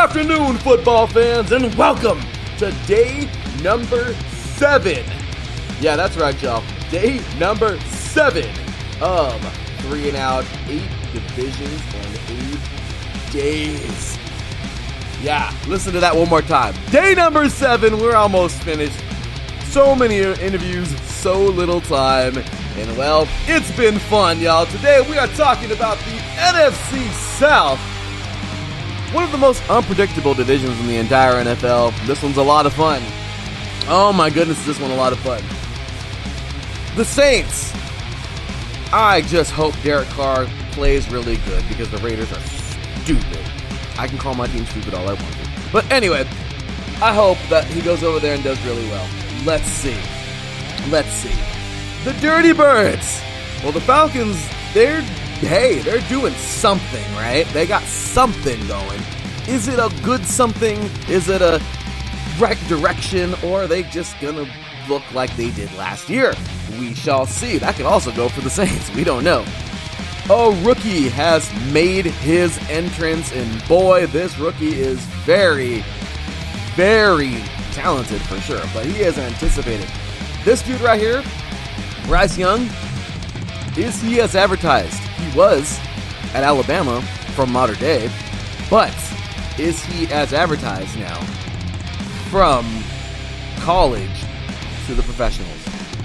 afternoon, football fans, and welcome to day number 7. Yeah, that's right, y'all. Day number 7 of 3 and Out, 8 divisions, and 8 days. Yeah, listen to that one more time. Day number 7, we're almost finished. So many interviews, so little time. And well, it's been fun, y'all. Today we are talking about the NFC South. One of the most unpredictable divisions in the entire NFL. This one's a lot of fun. Oh my goodness, is this one a lot of fun. The Saints. I just hope Derek Carr plays really good because the Raiders are stupid. I can call my team stupid all I want to. But anyway, I hope that he goes over there and does really well. Let's see. The Dirty Birds. Well, the Falcons, they're doing something, right? They got something going. Is it a good something? Is it a right direction? Or are they just gonna look like they did last year? We shall see. That could also go for the Saints. We don't know. A rookie has made his entrance, and boy, this rookie is very, very talented for sure, but he is anticipated. This dude right here, Bryce Young, is he as advertised? He was at Alabama from modern day, but is he as advertised now from college to the professionals?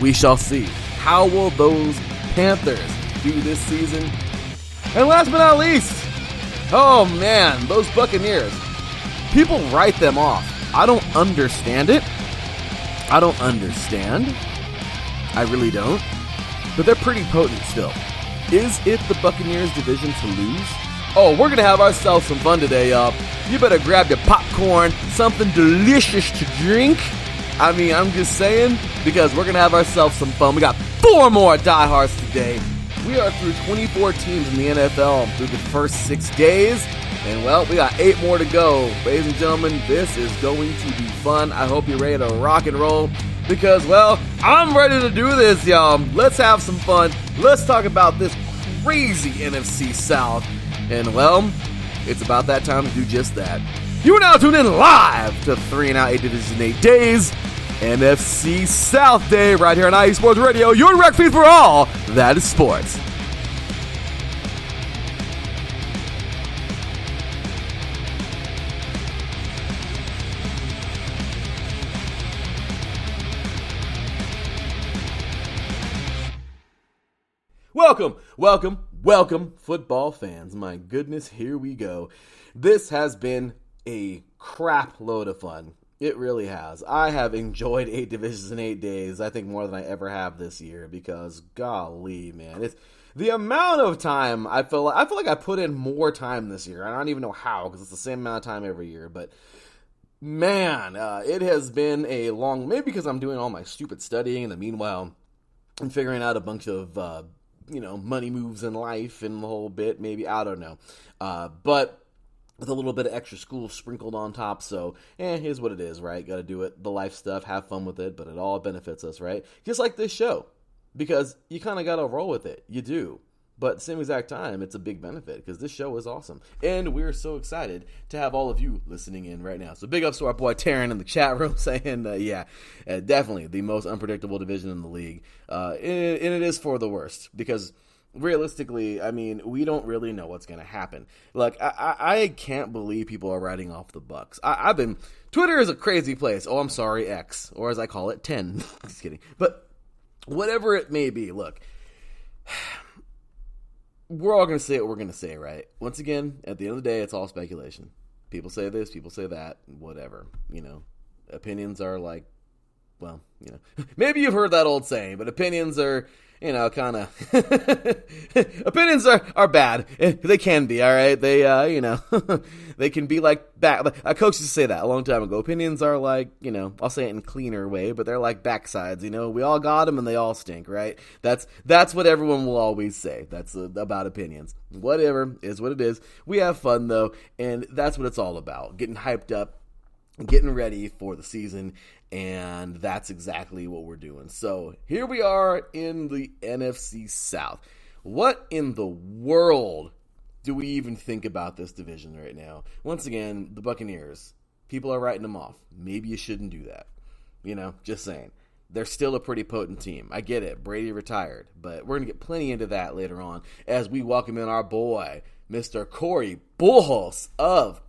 We shall see. How will those Panthers do this season? And last but not least, oh man, those Buccaneers. People write them off. I don't understand it. I really don't. But they're pretty potent still. Is it the Buccaneers' division to lose? Oh, we're going to have ourselves some fun today, y'all. You better grab your popcorn, something delicious to drink. I mean, I'm just saying, because we're going to have ourselves some fun. We got 4 more diehards today. We are through 24 teams in the NFL through the first 6 days. And, well, we got 8 more to go. Ladies and gentlemen, this is going to be fun. I hope you're ready to rock and roll because, well, I'm ready to do this, y'all. Let's have some fun. Let's talk about this crazy NFC South. And, well, it's about that time to do just that. You are now tuned in live to 3 and Out, 8 Division 8 Days. NFC South Day right here on IE Sports Radio. Your direct feed for all that is sports. Welcome, football fans. My goodness, here we go. This has been a crap load of fun. It really has. I have enjoyed 8 divisions in 8 days, I think more than I ever have this year, because golly, man, it's the amount of time I feel like I put in more time this year. I don't even know how, because it's the same amount of time every year, but man, it has been a long, maybe because I'm doing all my stupid studying, and the meanwhile, I'm figuring out a bunch of, money moves in life and the whole bit, maybe, I don't know. But with a little bit of extra school sprinkled on top, so, here's what it is, right? Gotta do it, the life stuff, have fun with it, but it all benefits us, right? Just like this show, because you kind of gotta roll with it, you do. But at the same exact time, it's a big benefit, because this show is awesome. And we're so excited to have all of you listening in right now. So big ups to our boy Taryn in the chat room saying, definitely the most unpredictable division in the league. And it is for the worst, because realistically, I mean, we don't really know what's going to happen. Like, I can't believe people are writing off the Bucks. Twitter is a crazy place. Oh, I'm sorry, X, or as I call it, 10. Just kidding. But whatever it may be, look, we're all going to say what we're going to say, right? Once again, at the end of the day, it's all speculation. People say this, people say that, whatever. Opinions are like, well, maybe you've heard that old saying, but opinions are, kind of, opinions are bad. They can be, all right? They, they can be like, a coach used to say that a long time ago. Opinions are like, I'll say it in a cleaner way, but they're like backsides, we all got them and they all stink, right? That's what everyone will always say. That's about opinions. Whatever is what it is. We have fun though, and that's what it's all about. Getting hyped up, getting ready for the season, and that's exactly what we're doing. So here we are in the NFC South. What in the world do we even think about this division right now? Once again, the Buccaneers, people are writing them off. Maybe you shouldn't do that. Just saying. They're still a pretty potent team. I get it. Brady retired. But we're going to get plenty into that later on as we welcome in our boy, Mr. Corey Bullhus of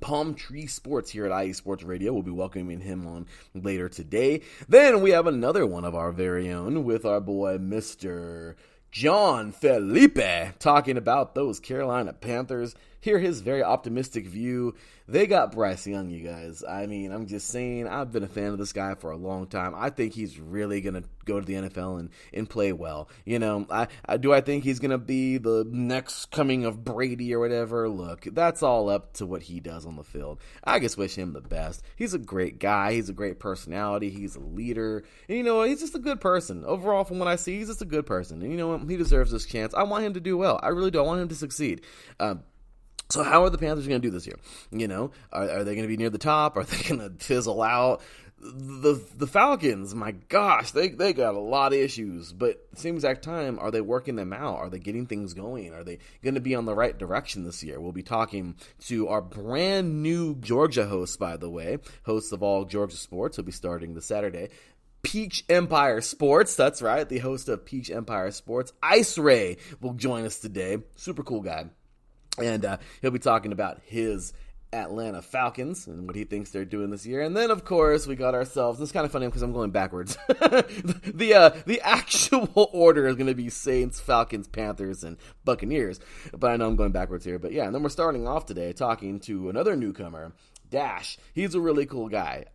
Palm Tree Sports here at IE Sports Radio. We'll be welcoming him on later today. Then we have another one of our very own with our boy, Mr. John Felipe, talking about those Carolina Panthers. Hear his very optimistic view. They got Bryce Young, you guys. I mean, I'm just saying, I've been a fan of this guy for a long time. I think he's really going to go to the NFL and play well. I think he's going to be the next coming of Brady or whatever. Look, that's all up to what he does on the field. I just wish him the best. He's a great guy. He's a great personality. He's a leader. And he's just a good person. Overall, from what I see, he's just a good person. And you know what? He deserves this chance. I want him to do well. I really do. I want him to succeed. So how are the Panthers going to do this year? Are they going to be near the top? Are they going to fizzle out? The Falcons, my gosh, they got a lot of issues. But at the same exact time, are they working them out? Are they getting things going? Are they going to be on the right direction this year? We'll be talking to our brand new Georgia host, by the way, host of all Georgia sports. He'll be starting this Saturday. Peach Empire Sports, that's right, the host of Peach Empire Sports. Ice Ray will join us today. Super cool guy. And he'll be talking about his Atlanta Falcons and what he thinks they're doing this year. And then, of course, we got ourselves, it's kind of funny because I'm going backwards. The actual order is going to be Saints, Falcons, Panthers, and Buccaneers. But I know I'm going backwards here. But yeah, and then we're starting off today talking to another newcomer, Dash. He's a really cool guy.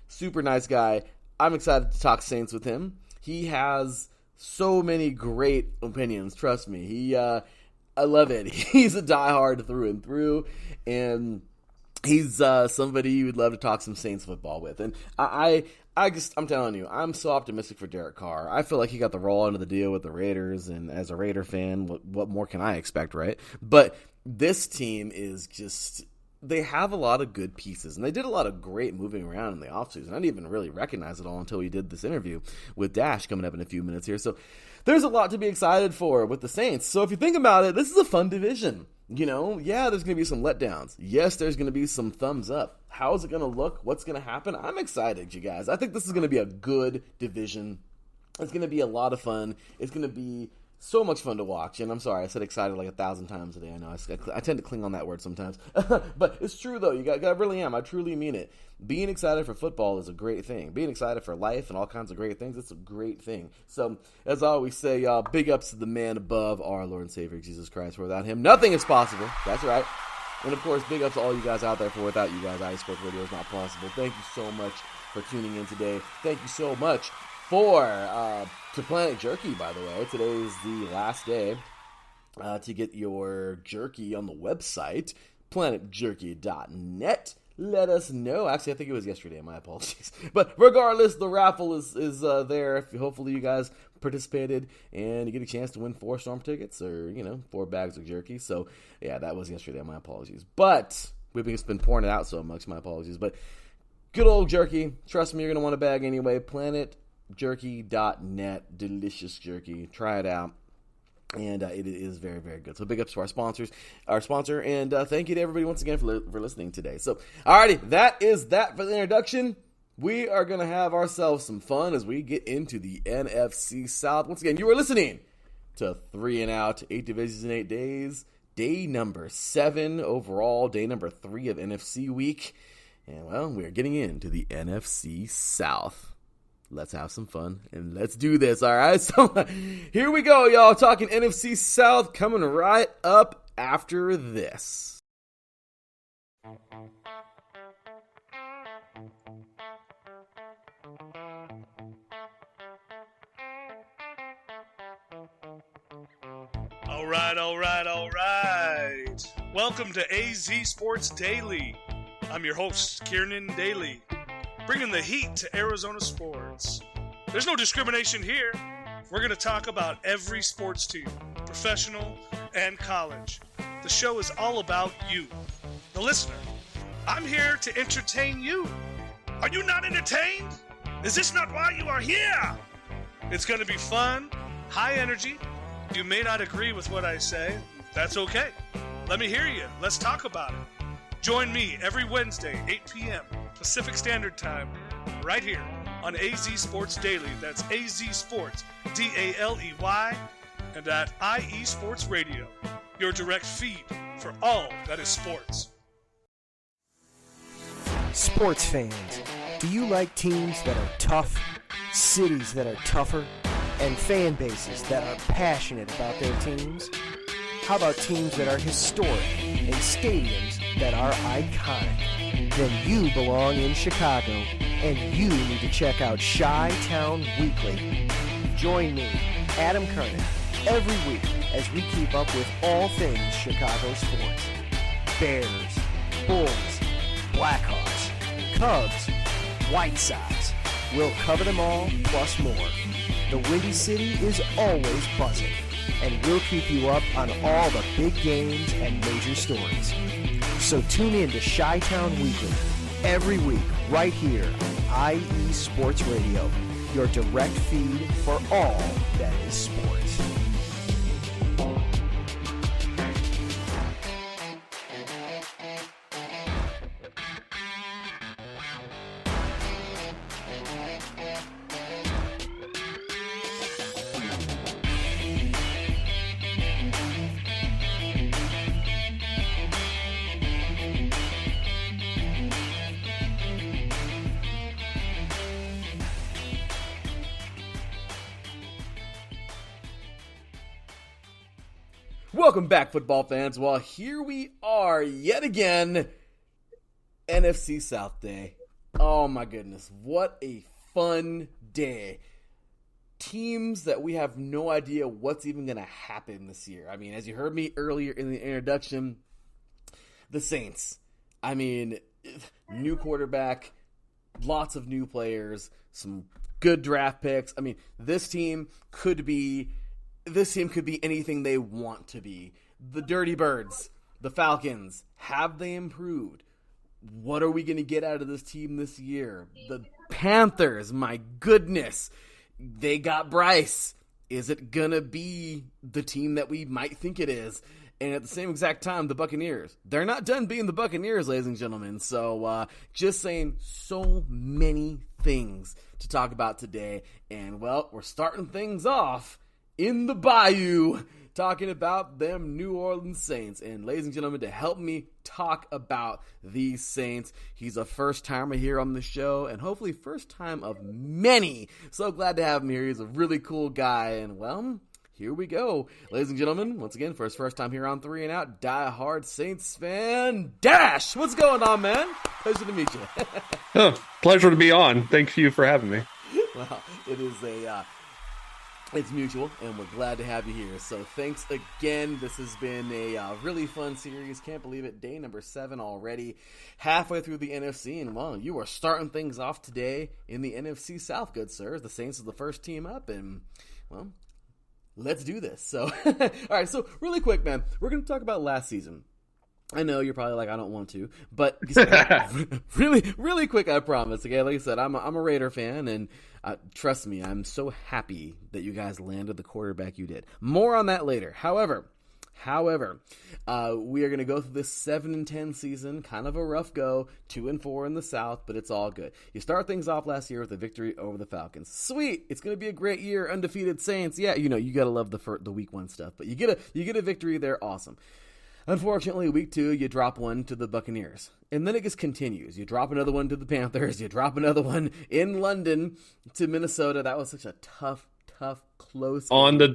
Super nice guy. I'm excited to talk Saints with him. He has so many great opinions, trust me. I love it. He's a diehard through and through, and he's somebody you would love to talk some Saints football with. And I'm telling you, I'm so optimistic for Derek Carr. I feel like he got the raw end of the deal with the Raiders, and as a Raider fan, what more can I expect, right? But this team is just, they have a lot of good pieces, and they did a lot of great moving around in the offseason. I didn't even really recognize it all until we did this interview with Dash coming up in a few minutes here. So there's a lot to be excited for with the Saints. So if you think about it, this is a fun division. Yeah, there's going to be some letdowns. Yes, there's going to be some thumbs up. How is it going to look? What's going to happen? I'm excited, you guys. I think this is going to be a good division. It's going to be a lot of fun. It's going to be so much fun to watch. And I'm sorry, I said excited like 1,000 times a day. I know I tend to cling on that word sometimes. But it's true, though. I really am. I truly mean it. Being excited for football is a great thing. Being excited for life and all kinds of great things, it's a great thing. So, as I always say, y'all, big ups to the man above, our Lord and Savior, Jesus Christ. For without him, nothing is possible. That's right. And, of course, big ups to all you guys out there. For without you guys, IE Sports Radio is not possible. Thank you so much for tuning in today. Thank you so much to Planet Jerky, by the way. Today is the last day to get your jerky on the website, planetjerky.net. Let us know. Actually, I think it was yesterday. My apologies. But regardless, the raffle is there. Hopefully you guys participated and you get a chance to win 4 Storm tickets or, 4 bags of jerky. So, yeah, that was yesterday. My apologies. But we've just been pouring it out so much. My apologies. But good old jerky. Trust me, you're going to want a bag anyway. planetjerky.net. Delicious jerky. Try it out. And it is very, very good. So big ups to our sponsor, and thank you to everybody once again for listening today. So, alrighty, that is that for the introduction. We are going to have ourselves some fun as we get into the NFC South. Once again, you are listening to 3 and Out, 8 divisions in 8 days, day number 7 overall, day number 3 of NFC week. And, well, we are getting into the NFC South. Let's have some fun, and let's do this, all right? So here we go, y'all, talking NFC South, coming right up after this. All right. Welcome to AZ Sports Daily. I'm your host, Kiernan Daly, bringing the heat to Arizona sports. There's no discrimination here. We're going to talk about every sports team, professional and college. The show is all about you, the listener. I'm here to entertain you. Are you not entertained? Is this not why you are here? It's going to be fun, high energy. You may not agree with what I say. That's okay. Let me hear you. Let's talk about it. Join me every Wednesday, 8 p.m. Pacific Standard Time, right here on AZ Sports Daily. That's AZ Sports, Daily, and at IE Sports Radio, your direct feed for all that is sports. Sports fans, do you like teams that are tough, cities that are tougher, and fan bases that are passionate about their teams? How about teams that are historic and stadiums that are iconic? Then you belong in Chicago, and you need to check out Chi-Town Weekly. Join me, Adam Kernan, every week as we keep up with all things Chicago sports. Bears, Bulls, Blackhawks, Cubs, White Sox. We'll cover them all, plus more. The Windy City is always buzzing, and we'll keep you up on all the big games and major stories. So tune in to Chi-Town Weekly every week right here on IE Sports Radio, your direct feed for all that is sports. Welcome back, football fans. Well, here we are yet again, NFC South Day. Oh my goodness, what a fun day. Teams that we have no idea what's even going to happen this year. I mean, as you heard me earlier in the introduction, the Saints. I mean, new quarterback, lots of new players, some good draft picks. I mean, this team could be anything they want to be. The Dirty Birds, the Falcons, have they improved? What are we going to get out of this team this year? The Panthers, my goodness, they got Bryce. Is it going to be the team that we might think it is? And at the same exact time, the Buccaneers. They're not done being the Buccaneers, ladies and gentlemen. So just saying, so many things to talk about today. And, well, we're starting things off in the Bayou, talking about them New Orleans Saints. And ladies and gentlemen, to help me talk about these Saints, he's a first-timer here on the show, and hopefully first time of many. So glad to have him here. He's a really cool guy, and well, here we go. Ladies and gentlemen, once again, for his first time here on 3 and Out, diehard Saints fan, Dash! What's going on, man? Pleasure to meet you. Pleasure to be on. Thank you for having me. Well, it is it's mutual, and we're glad to have you here. So thanks again. This has been a really fun series. Can't believe it. Day number 7 already. Halfway through the NFC, and well, you are starting things off today in the NFC South, good sirs. The Saints are the first team up, and well, let's do this. So, all right, so really quick, man, we're going to talk about last season. I know you're probably like, I don't want to, but really quick, I promise. Okay, like I said, I'm a Raider fan, and trust me, I'm so happy that you guys landed the quarterback you did. More on that later. However, we are going to go through this 7-10 season, kind of a rough go, 2-4 in the South, but it's all good. You start things off last year with a victory over the Falcons. Sweet, it's going to be a great year, undefeated Saints. Yeah, you know you got to love the week 1 stuff, but you get a victory there, awesome. Unfortunately, week 2, you drop one to the Buccaneers. And then it just continues. You drop another one to the Panthers. You drop another one in London to Minnesota. That was such a tough, close game. On the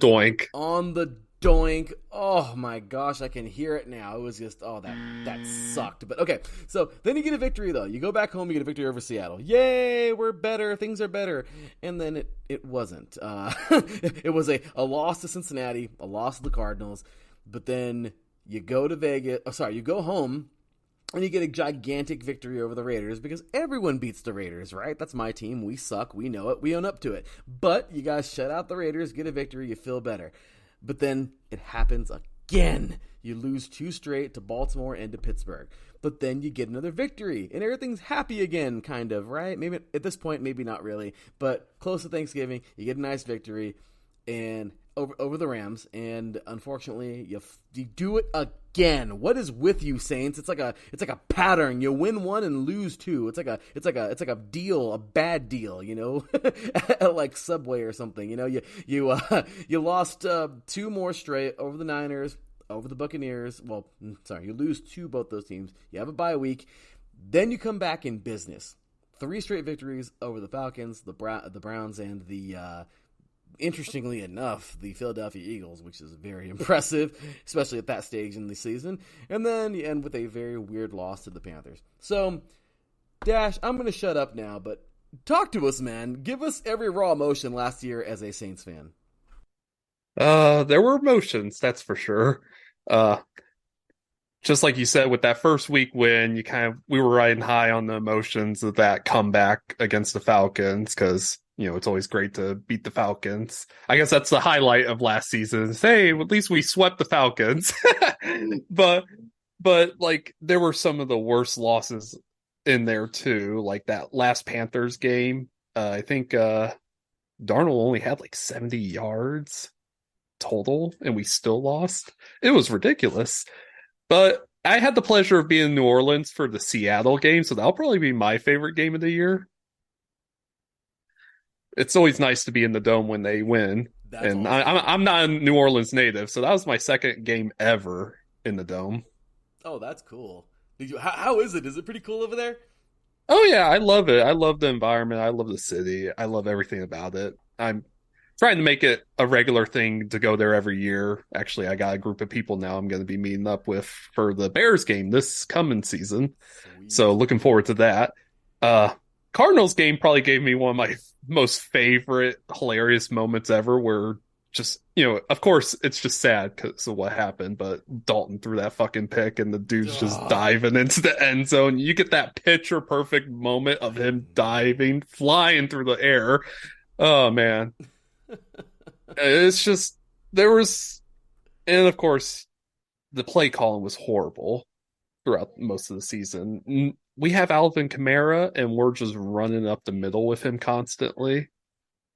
doink. Oh my gosh, I can hear it now. It was just, that sucked. But okay, so then you get a victory though. You go back home, you get a victory over Seattle. Yay, we're better, things are better. And then it wasn't. It was a loss to Cincinnati, a loss to the Cardinals, but then you go to you go home, and you get a gigantic victory over the Raiders because everyone beats the Raiders, right? That's my team. We suck. We know it. We own up to it. But you guys shut out the Raiders, get a victory, you feel better. But then it happens again. You lose 2 straight to Baltimore and to Pittsburgh. But then you get another victory, and everything's happy again, kind of, right? Maybe at this point, maybe not really. But close to Thanksgiving, you get a nice victory. and over the Rams, and unfortunately you do it again. What is with you, Saints? It's like a pattern. You win one and lose two. It's like a deal, a bad deal, like Subway or something. You lost two more straight over the Niners, over the Buccaneers. Well, sorry, you lose to both those teams. You have a bye week, then you come back in business. 3 straight victories over the Falcons, the Browns, and the interestingly enough, the Philadelphia Eagles, which is very impressive, especially at that stage in the season. And then you end with a very weird loss to the Panthers. So, Dash, I'm going to shut up now, but talk to us, man. Give us every raw emotion last year as a Saints fan. There were emotions, that's for sure. Just like you said, with that first week win, we were riding high on the emotions of that comeback against the Falcons, because it's always great to beat the Falcons. I guess that's the highlight of last season. Hey, at least we swept the Falcons. but like there were some of the worst losses in there too. Like that last Panthers game. I think Darnold only had like 70 yards total, and we still lost. It was ridiculous. But I had the pleasure of being in New Orleans for the Seattle game, so that'll probably be my favorite game of the year. It's always nice to be in the Dome when they win. That's and awesome. I'm not a New Orleans native, so that was my second game ever in the Dome. Oh, that's cool. How is it? Is it pretty cool over there? Oh yeah, I love it. I love the environment. I love the city. I love everything about it. I'm trying to make it a regular thing to go there every year. Actually, I got a group of people now I'm going to be meeting up with for the Bears game this coming season. Sweet. So looking forward to that. Cardinals game probably gave me one of my most favorite hilarious moments ever, where just, of course it's just sad because of what happened, but Dalton threw that fucking pick and the dude's just diving into the end zone. You get that picture perfect moment of him diving, flying through the air. Oh man. It's just, and of course the play calling was horrible throughout most of the season. We have Alvin Kamara, and we're just running up the middle with him constantly.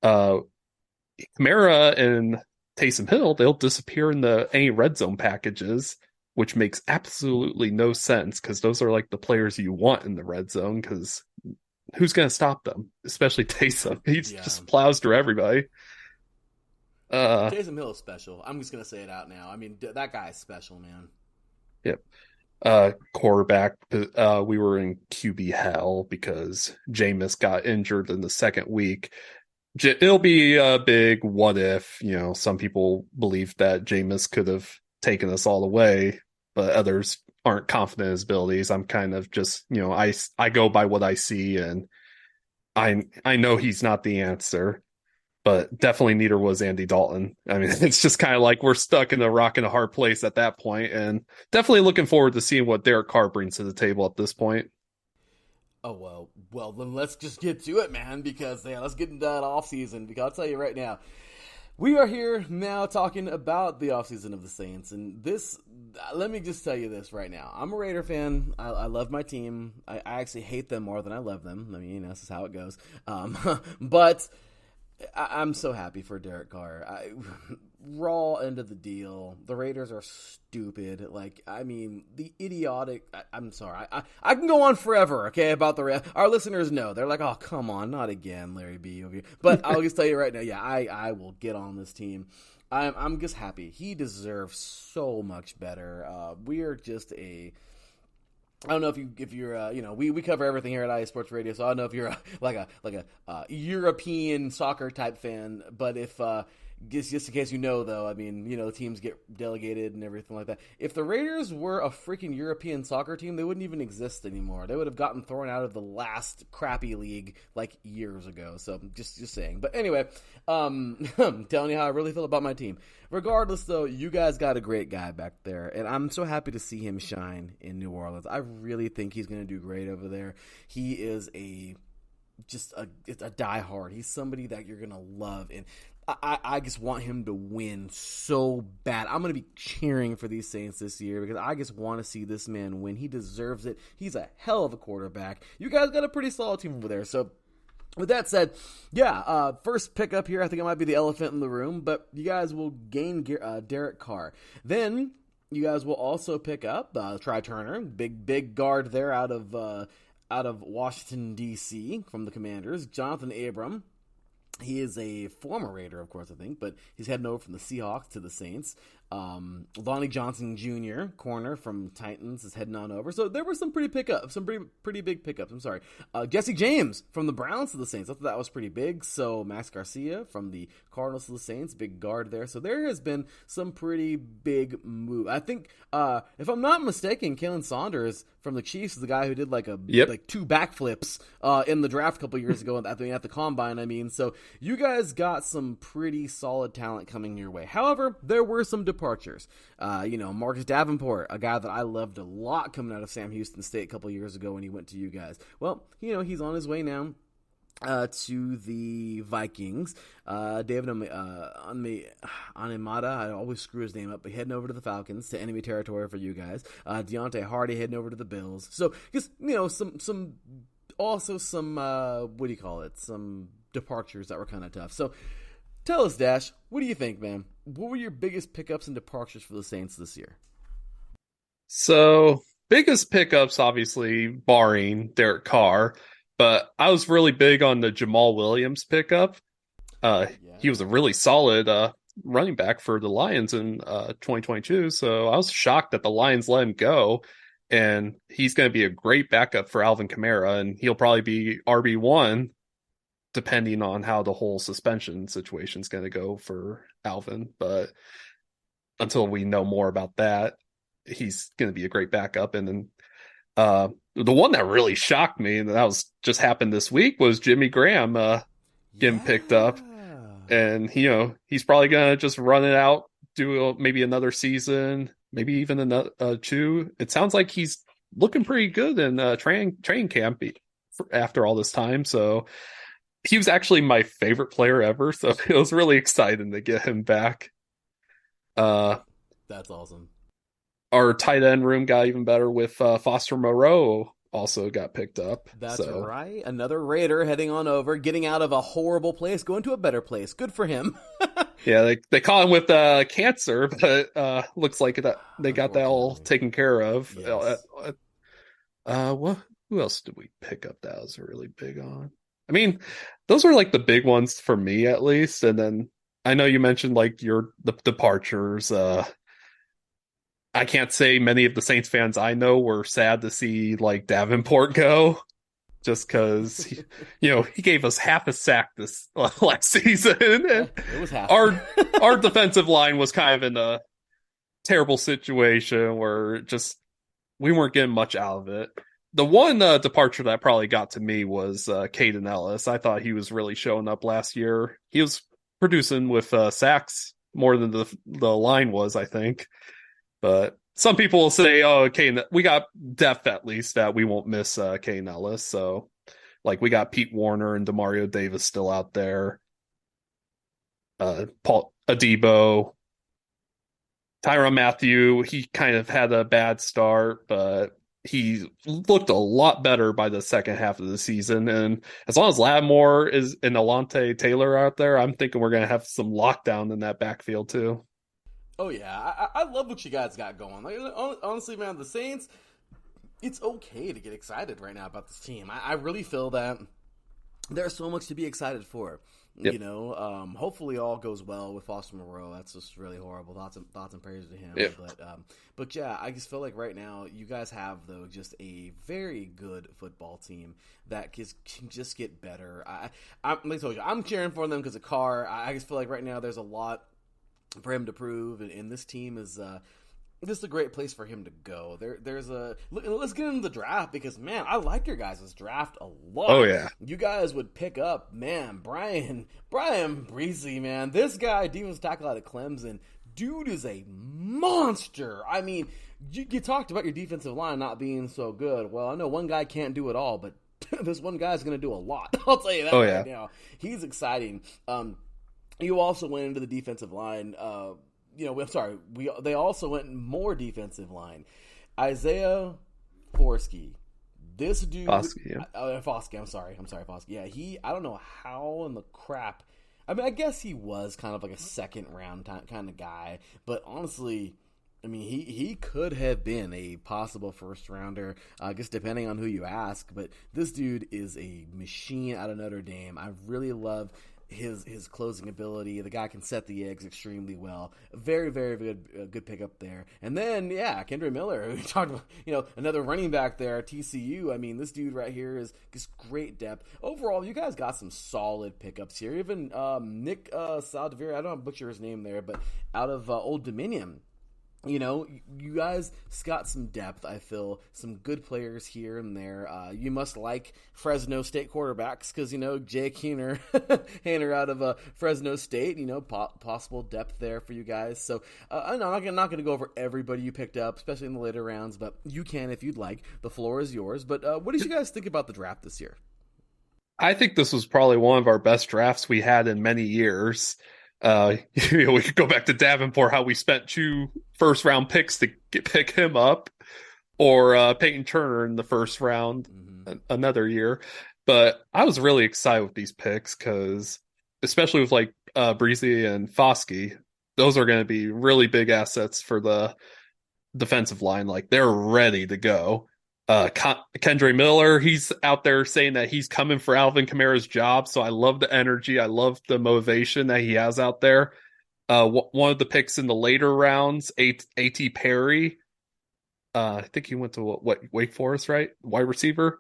Kamara and Taysom Hill, they'll disappear in any red zone packages, which makes absolutely no sense, because those are like the players you want in the red zone, because who's going to stop them? Especially Taysom. He just plows through everybody. Taysom Hill is special. I'm just going to say it out now. I mean, that guy is special, man. Yep. Quarterback, we were in QB hell because Jameis got injured in the second week. It'll be a big what if. Some people believe that Jameis could have taken us all the way, but others aren't confident in his abilities. I'm kind of just, I go by what I see, and I know he's not the answer, but definitely neither was Andy Dalton. I mean, it's just kind of like we're stuck in a rock and a hard place at that point, and definitely looking forward to seeing what Derek Carr brings to the table at this point. Oh, well, then let's just get to it, man, because let's get into that offseason, because I'll tell you right now, we are here now talking about the offseason of the Saints, and let me just tell you this right now. I'm a Raider fan. I love my team. I actually hate them more than I love them. I mean, this is how it goes. But I'm so happy for Derek Carr. Raw end of the deal. The Raiders are stupid. The idiotic. I'm sorry. I can go on forever, okay, about our listeners know. They're like, oh, come on, not again, Larry B. But I'll just tell you right now, yeah, I will get on this team. I'm just happy. He deserves so much better. We're just I don't know if you're we cover everything here at IA Sports Radio, so I don't know if you're a European soccer type fan, but if just in case though, I mean, the teams get delegated and everything like that. If the Raiders were a freaking European soccer team, they wouldn't even exist anymore. They would have gotten thrown out of the last crappy league like years ago. So just saying. But anyway, I'm telling you how I really feel about my team. Regardless, though, you guys got a great guy back there, and I'm so happy to see him shine in New Orleans. I really think he's going to do great over there. He is it's a diehard. He's somebody that you're going to love, and I just want him to win so bad. I'm going to be cheering for these Saints this year because I just want to see this man win. He deserves it. He's a hell of a quarterback. You guys got a pretty solid team over there, so With that said, yeah, first pickup here, I think it might be the elephant in the room, but you guys will gain Derek Carr. Then you guys will also pick up Try Turner, big guard there out of Washington, D.C. from the Commanders. Jonathan Abram. He is a former Raider, of course, I think, but he's heading over from the Seahawks to the Saints. Lonnie Johnson Jr., corner from Titans, is heading on over. So there were some pretty pretty big pickups. I'm sorry. Jesse James from the Browns to the Saints. I thought that was pretty big. So Max Garcia from the Cardinals to the Saints, big guard there. So there has been some pretty big move. I think, if I'm not mistaken, Kalen Saunders from the Chiefs is the guy who did like two backflips in the draft a couple years ago at the combine. I mean, so you guys got some pretty solid talent coming your way. However, there were some departures. Marcus Davenport, a guy that I loved a lot coming out of Sam Houston State a couple years ago when he went to you guys. Well, he's on his way now to the Vikings. David Animata, I always screw his name up, but heading over to the Falcons, to enemy territory for you guys. Deontay Hardy heading over to the Bills. So just some departures that were kind of tough. So tell us, Dash, what do you think, man? What were your biggest pickups and departures for the Saints this year? So biggest pickups, obviously, barring Derek Carr. But I was really big on the Jamal Williams pickup. He was a really solid running back for the Lions in 2022. So I was shocked that the Lions let him go. And he's going to be a great backup for Alvin Kamara. And he'll probably be RB1, depending on how the whole suspension situation is going to go for Alvin. But until we know more about that, he's going to be a great backup. And then the one that really shocked me, and that was just happened this week, was Jimmy Graham getting picked up. And, he's probably going to just run it out, do maybe another season, maybe even another two. It sounds like he's looking pretty good in training camp after all this time. So he was actually my favorite player ever. So it was really exciting to get him back. That's awesome. Our tight end room got even better with Foster Moreau also got picked up. That's right. Another Raider heading on over, getting out of a horrible place, going to a better place. Good for him. Yeah, they caught him with cancer, but looks like they got that all taken care of. Yes. Who else did we pick up that was really big on? I mean, those are like the big ones for me, at least. And then I know you mentioned like the departures. I can't say many of the Saints fans I know were sad to see like Davenport go, just because he gave us half a sack this last season. It was half. Our defensive line was kind of in a terrible situation where just we weren't getting much out of it. The one departure that probably got to me was Caden Ellis. I thought he was really showing up last year. He was producing with sacks more than the line was, I think. But some people will say, "Oh, Caden, we got depth at least that we won't miss Caden Ellis." So, like, we got Pete Warner and Demario Davis still out there. Paul Adebo, Tyrann Mathieu. He kind of had a bad start, but he looked a lot better by the second half of the season. And as long as Lattimore is and Alontae Taylor out there, I'm thinking we're going to have some lockdown in that backfield too. Oh, yeah. I love what you guys got going. Like, honestly, man, the Saints, it's okay to get excited right now about this team. I really feel that there's so much to be excited for. Yep. Hopefully all goes well with Foster Moreau. That's just really horrible. Thoughts and prayers to him. Yep. But yeah, I just feel like right now you guys have, though, just a very good football team that can just get better. Like I told you, I'm cheering for them because of Carr. I just feel like right now there's a lot for him to prove, and this team is just a great place for him to go. Let's get into the draft because, man, I like your guys' draft a lot. Oh yeah, you guys would pick up, man, Brian Breesy, man. This guy, defensive tackle out of Clemson, dude is a monster. I mean, you talked about your defensive line not being so good. Well, I know one guy can't do it all, but this one guy's going to do a lot. I'll tell you that right now. He's exciting. You also went into the defensive line. They also went more defensive line. Isaiah Forsky, This dude, Foskey, yeah. Foskey. I'm sorry, Foskey. Yeah, I don't know how in the crap. I mean, I guess he was kind of like a second round kind of guy, but honestly, I mean, he could have been a possible first rounder, I guess depending on who you ask. But this dude is a machine out of Notre Dame. I really love his closing ability. The guy can set the eggs extremely well. Very, very good pickup there. And then, yeah, Kendre Miller, we talked about, another running back there at TCU. I mean, this dude right here is just great depth. Overall, you guys got some solid pickups here. Even Nick Saldiveri, I don't butcher his name there, but out of Old Dominion. You guys got some depth, I feel. Some good players here and there. You must like Fresno State quarterbacks because, Jake Haener out of Fresno State, possible depth there for you guys. So I'm not going to go over everybody you picked up, especially in the later rounds, but you can if you'd like. The floor is yours. But what did you guys think about the draft this year? I think this was probably one of our best drafts we had in many years. We could go back to Davenport, how we spent 2 first-round picks to pick him up, or Peyton Turner in the first round another year. But I was really excited with these picks because, especially with like Breezy and Foskey, those are going to be really big assets for the defensive line. Like, they're ready to go. Kendre Miller, he's out there saying that he's coming for Alvin Kamara's job. So I love the energy. I love the motivation that he has out there. One of the picks in the later rounds, A.T. Perry. I think he went to Wake Forest, right? Wide receiver.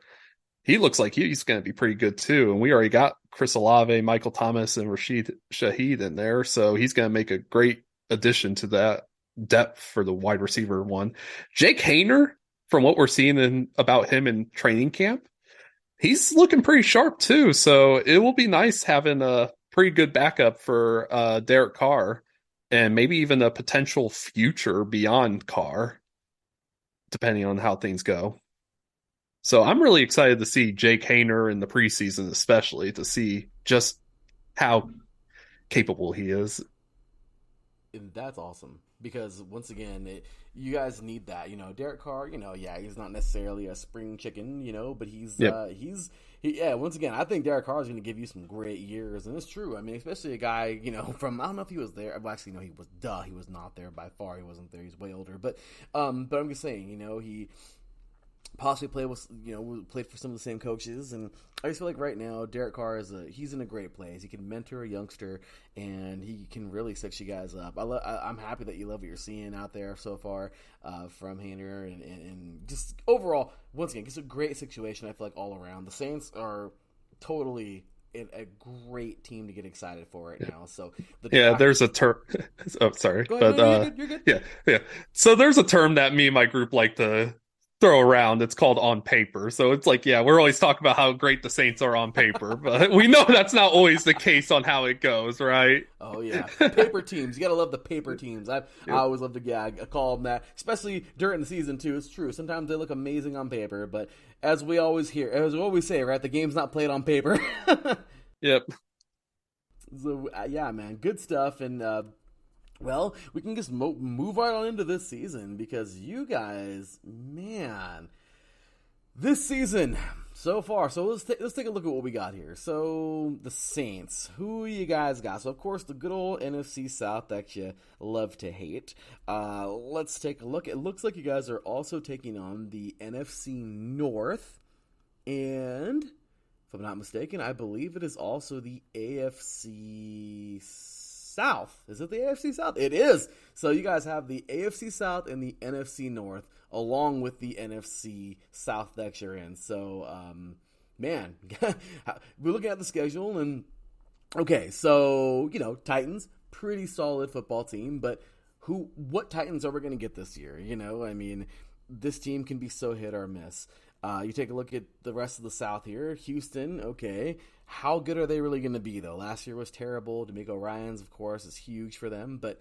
He looks like he's going to be pretty good too. And we already got Chris Olave, Michael Thomas, and Rashid Shaheed in there. So he's going to make a great addition to that depth for the wide receiver one. Jake Haener, from what we're seeing about him in training camp, he's looking pretty sharp too. So it will be nice having a pretty good backup for Derek Carr and maybe even a potential future beyond Carr, depending on how things go. So I'm really excited to see Jake Haener in the preseason, especially to see just how capable he is. That's awesome because once again, you guys need that. Derek Carr. He's not necessarily a spring chicken. But once again, I think Derek Carr is going to give you some great years, and it's true. I mean, especially a guy, from I don't know if he was there. Well, actually, no, he was not there by far. He wasn't there. He's way older. But I'm just saying, he possibly played for some of the same coaches, and I just feel like right now Derek Carr he's in a great place. He can mentor a youngster, and he can really set you guys up. I'm happy that you love what you're seeing out there so far from Haener, and just overall, once again, it's a great situation. I feel like all around the Saints are totally a great team to get excited for right now. So there's a term. Oh, sorry, go ahead, but you're good. Yeah. So there's a term that me and my group like to throw around. It's called on paper. So it's like, we're always talking about how great the Saints are on paper, but we know that's not always the case on how it goes, right? Oh yeah, paper teams. You gotta love the paper teams. I always love to call them that, especially during the season too. It's true. Sometimes they look amazing on paper, but as we always say, right, the game's not played on paper. Yep. So man, good stuff. And well, we can just move right on into this season because you guys, man, this season so far. So let's take a look at what we got here. So the Saints, who you guys got? So of course the good old NFC South that you love to hate. Let's take a look. It looks like you guys are also taking on the NFC North, and if I'm not mistaken, I believe it is also the AFC South. Is it the AFC South? It is. So you guys have the AFC South and the NFC North along with the NFC South that you're in. So, man, we're looking at the schedule and okay, so, Titans, pretty solid football team, but what Titans are we going to get this year? I mean, this team can be so hit or miss. You take a look at the rest of the South here. Houston, okay. How good are they really going to be, though? Last year was terrible. D'Amico Ryans, of course, is huge for them. But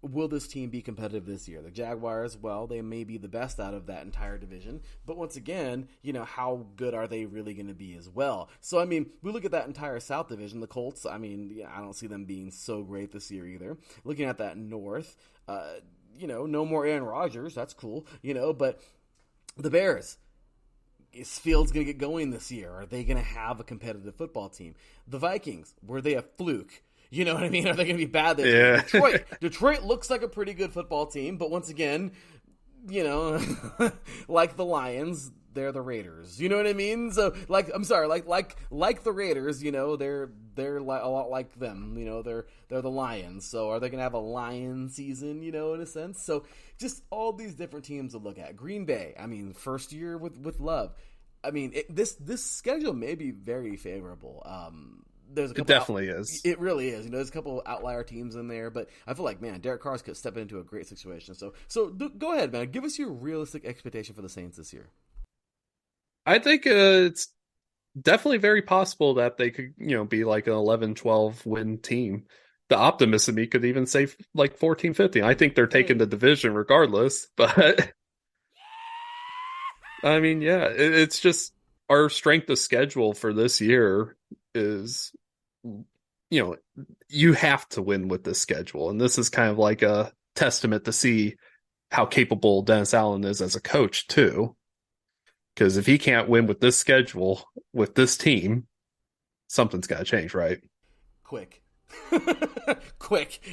will this team be competitive this year? The Jaguars, well, they may be the best out of that entire division. But once again, how good are they really going to be as well? So, I mean, we look at that entire South division. The Colts, I mean, I don't see them being so great this year either. Looking at that North, no more Aaron Rodgers. That's cool, but the Bears, is Fields going to get going this year? Are they going to have a competitive football team? The Vikings, were they a fluke? You know what I mean? Are they going to be bad this year? Detroit looks like a pretty good football team, but once again, you know, like the Lions, they're the Raiders. You know what I mean? So, like the Raiders, you know, they're a lot like them. You know, they're the Lions. So, are they going to have a Lion season? You know, in a sense. So, just all these different teams to look at. Green Bay, I mean, first year with Love. I mean, this schedule may be very favorable. There's a couple It definitely is. It really is. You know, there's a couple outlier teams in there, but I feel like, man, Derek Carr's could step into a great situation. So go ahead, man. Give us your realistic expectation for the Saints this year. I think it's definitely very possible that they could, you know, be like an 11-12 win team. The optimist in me could even say like 14-15. I think they're taking the division regardless, but I mean, yeah, it's just our strength of schedule for this year is, you know, you have to win with this schedule. And this is kind of like a testament to see how capable Dennis Allen is as a coach too. Because if he can't win with this schedule, with this team, something's got to change, right? Quick.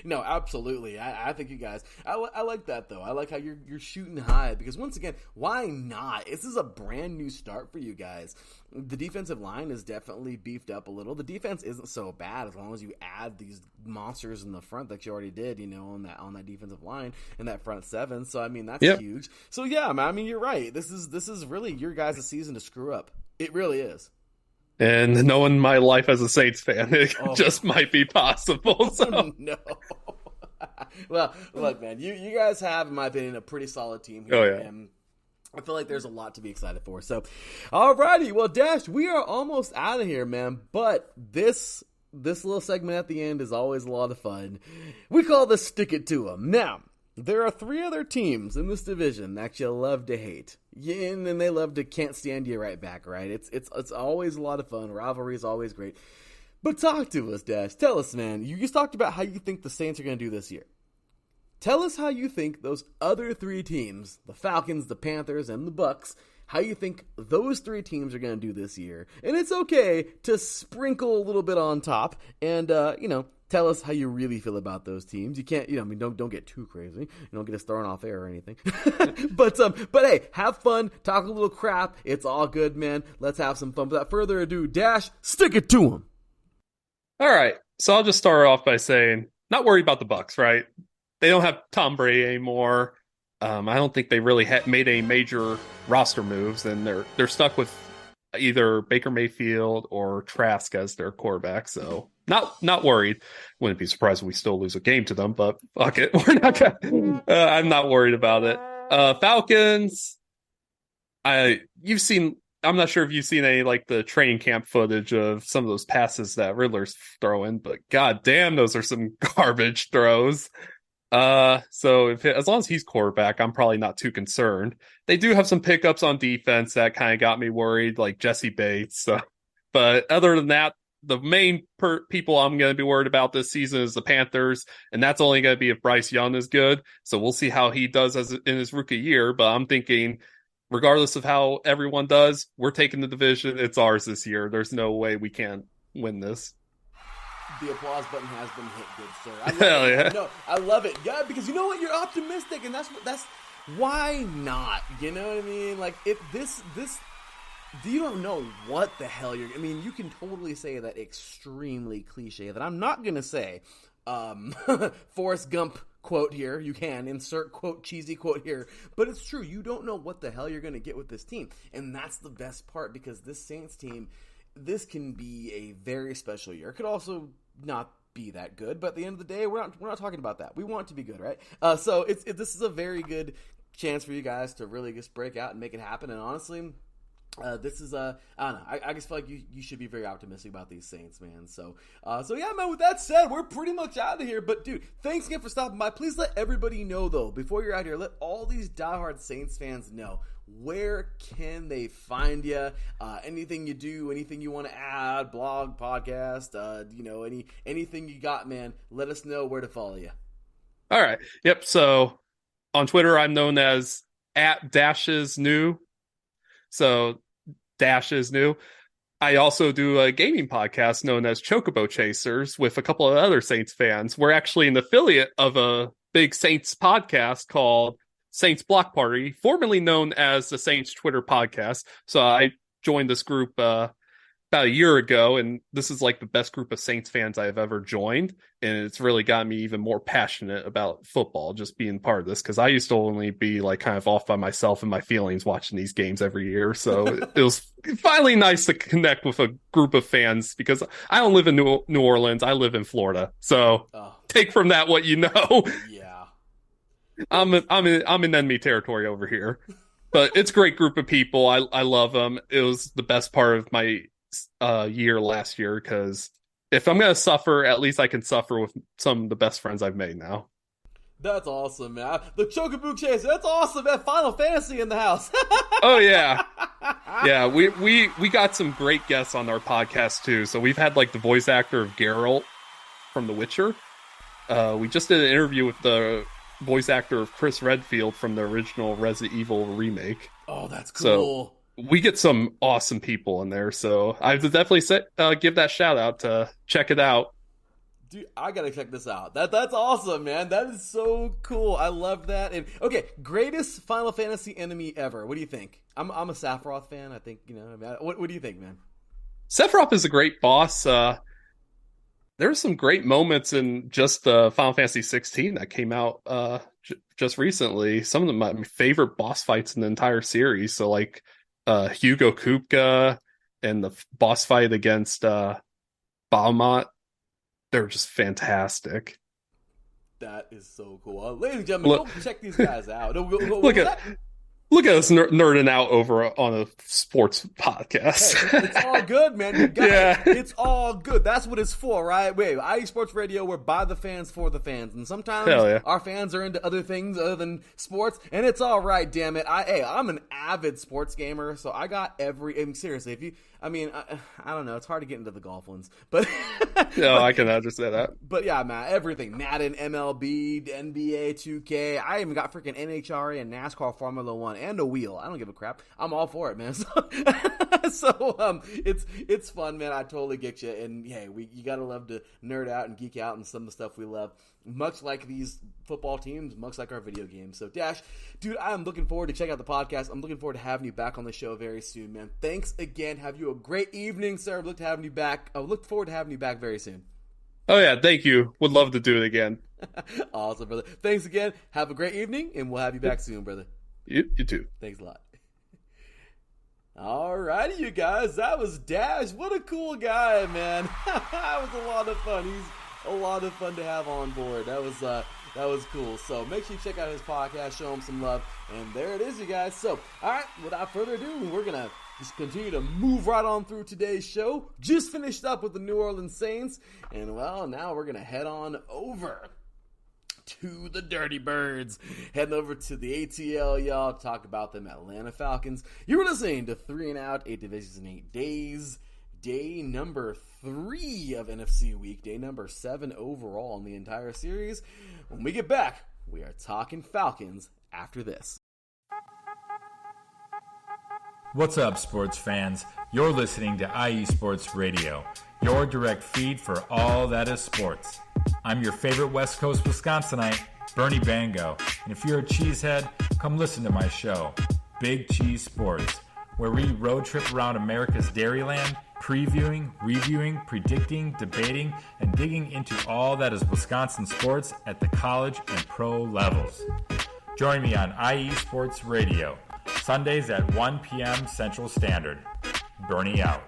No, absolutely. I think you guys, I like that though. I like how you're shooting high, because once again, why not? This is a brand new start for you guys. The defensive line is definitely beefed up a little. The defense isn't so bad as long as you add these monsters in the front that you already did, you know, on that defensive line and that front seven. So I mean, that's huge. So yeah, man, I mean, you're right. This is really your guys' season to screw up. It really is. And knowing my life as a Saints fan, it just might be possible. So. No. Well, look, man, you guys have, in my opinion, a pretty solid team here. Oh, yeah. And I feel like there's a lot to be excited for. So, alrighty. Well, Dash, we are almost out of here, man. But this little segment at the end is always a lot of fun. We call this Stick It To 'Em. Now, there are 3 other teams in this division that you love to hate. Yeah, and then they love to can't stand you right back, right? It's always a lot of fun. Rivalry is always great. But talk to us, Dash. Tell us, man. You just talked about how you think the Saints are going to do this year. Tell us how you think those other 3 teams, the Falcons, the Panthers, and the Bucks, how you think those 3 teams are going to do this year. And it's okay to sprinkle a little bit on top and, you know, tell us how you really feel about those teams. You can't, you know, I mean, don't get too crazy. You don't get us thrown off air or anything. but hey, have fun. Talk a little crap. It's all good, man. Let's have some fun. Without further ado, Dash, stick it to him. All right. So I'll just start off by saying, not worried about the Bucks, right? They don't have Tom Brady anymore. I don't think they really made any major roster moves, and they're stuck with either Baker Mayfield or Trask as their quarterback. So not worried. Wouldn't be surprised if we still lose a game to them, but fuck it. We're not gonna, I'm not worried about it. Falcons. I'm not sure if you've seen any like the training camp footage of some of those passes that Riddler's throwing, but god damn, those are some garbage throws. So as long as he's quarterback, I'm probably not too concerned. They do have some pickups on defense that kind of got me worried, like Jesse Bates. So, but other than that, the main people I'm going to be worried about this season is the Panthers, and that's only going to be if Bryce Young is good. So we'll see how he does in his rookie year. But I'm thinking, regardless of how everyone does, we're taking the division. It's ours this year. There's no way we can't win this. The applause button has been hit, good sir. I love Hell it. yeah. No, I love it. Yeah, because you know what? You're optimistic, and that's why not? You know what I mean? Like, if this you don't know what the hell you're. I mean, you can totally say that extremely cliche that I'm not gonna say. Forrest Gump quote here. You can insert quote cheesy quote here, but it's true. You don't know what the hell you're gonna get with this team, and that's the best part, because this Saints team, this can be a very special year. It could also not be that good, but at the end of the day, we're not talking about that. We want it to be good, right? So this is a very good chance for you guys to really just break out and make it happen. And honestly, this is I don't know. I just feel like you should be very optimistic about these Saints, man. So yeah, man. With that said, we're pretty much out of here. But dude, thanks again for stopping by. Please let everybody know though, before you're out here, let all these diehard Saints fans know, where can they find you? Anything you do, anything you want to add, blog, podcast, anything you got, man. Let us know where to follow you. All right. Yep. So on Twitter, I'm known as @DashesNew. So Dash is new. I also do a gaming podcast known as Chocobo Chasers with a couple of other Saints fans. We're actually an affiliate of a big Saints podcast called Saints Block Party, formerly known as the Saints Twitter podcast. So I joined this group about a year ago, and this is like the best group of Saints fans I've ever joined, and it's really got me even more passionate about football just being part of this, because I used to only be like kind of off by myself and my feelings watching these games every year. So it was finally nice to connect with a group of fans, because I don't live in New Orleans, I live in Florida, so take from that what you know. Yeah, I'm in enemy territory over here, but it's a great group of people. I love them. It was the best part of my year last year, because if I'm gonna suffer, at least I can suffer with some of the best friends I've made now. That's awesome, man. The Chocobo Chase, that's awesome, man. Final Fantasy in the house. Oh yeah. Yeah, we got some great guests on our podcast too. So we've had like the voice actor of Geralt from The Witcher. We just did an interview with the voice actor of Chris Redfield from the original Resident Evil remake. Oh, that's cool. So we get some awesome people in there, so I would definitely give that shout out to check it out. Dude, I gotta check this out. That's awesome, man. That is so cool. I love that. And okay, greatest Final Fantasy enemy ever. What do you think? I'm a Sephiroth fan. I think What do you think, man? Sephiroth is a great boss. There's some great moments in just Final Fantasy 16 that came out just recently. Some of my favorite boss fights in the entire series. So like Hugo Kupka and the boss fight against Bahamut, they're just fantastic. That is so cool. Ladies and gentlemen, go check these guys out. Look at us nerding out over on a sports podcast. Hey, it's all good, man. You got it. It's all good. That's what it's for, right? Wait, IE Sports Radio, we're by the fans for the fans. And sometimes our fans are into other things other than sports, and it's all right, damn it. I'm an avid sports gamer, so I got seriously, I don't know. It's hard to get into the golf ones, but I can understand that. But yeah, man, everything: Madden, MLB, NBA, 2K. I even got freaking NHRA and NASCAR Formula One and a wheel. I don't give a crap. I'm all for it, man. So it's fun, man. I totally get you. And hey, you gotta love to nerd out and geek out and some of the stuff we love. Much like these football teams, much like our video games. So, Dash, dude, I'm looking forward to checking out the podcast. I'm looking forward to having you back on the show very soon, man. Thanks again. Have you a great evening, sir. Look forward to having you back very soon. Oh, yeah. Thank you. Would love to do it again. Awesome, brother. Thanks again. Have a great evening, and we'll have you back soon, brother. You too. Thanks a lot. All righty, you guys. That was Dash. What a cool guy, man. That was a lot of fun. He's a lot of fun to have on board. That was cool. So make sure you check out his podcast, show him some love, and there it is, you guys. So, all right, without further ado, we're gonna just continue to move right on through today's show. Just finished up with the New Orleans Saints, and well, now we're gonna head on over to the Dirty Birds. Heading over to the ATL, y'all. Talk about them Atlanta Falcons. You were listening to 3 and Out, 8 divisions in 8 days. Day number 3 of NFC Week. Day number 7 overall in the entire series. When we get back, we are talking Falcons after this. What's up, sports fans? You're listening to IE Sports Radio, your direct feed for all that is sports. I'm your favorite West Coast Wisconsinite, Bernie Bango, and if you're a cheesehead, come listen to my show, Big Cheese Sports, where we road trip around America's Dairyland, previewing, reviewing, predicting, debating, and digging into all that is Wisconsin sports at the college and pro levels. Join me on IE Sports Radio, Sundays at 1 p.m. Central Standard. Bernie out.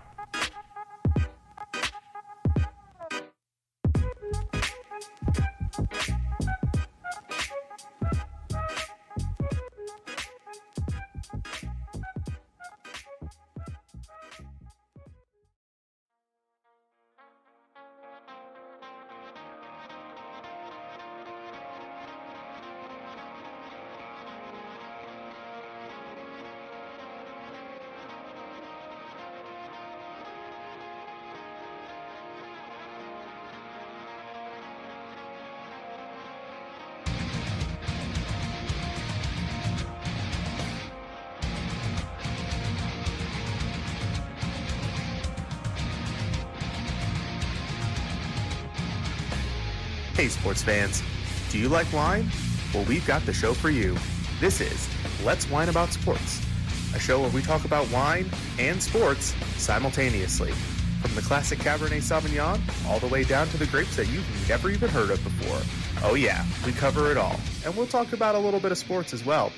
Hey sports fans, do you like wine? Well, we've got the show for you. This is Let's Wine About Sports, a show where we talk about wine and sports simultaneously. From the classic Cabernet Sauvignon all the way down to the grapes that you've never even heard of before. Oh yeah, we cover it all. And we'll talk about a little bit of sports as well.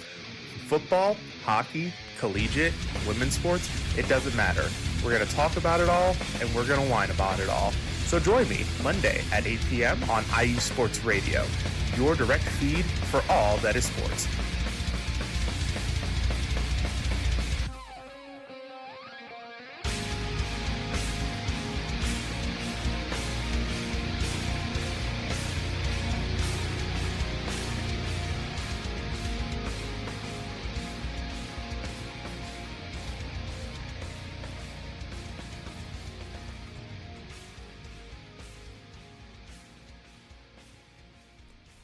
Football, hockey, collegiate, women's sports, it doesn't matter. We're going to talk about it all, and we're going to whine about it all. So join me Monday at 8 p.m. on IU Sports Radio, your direct feed for all that is sports.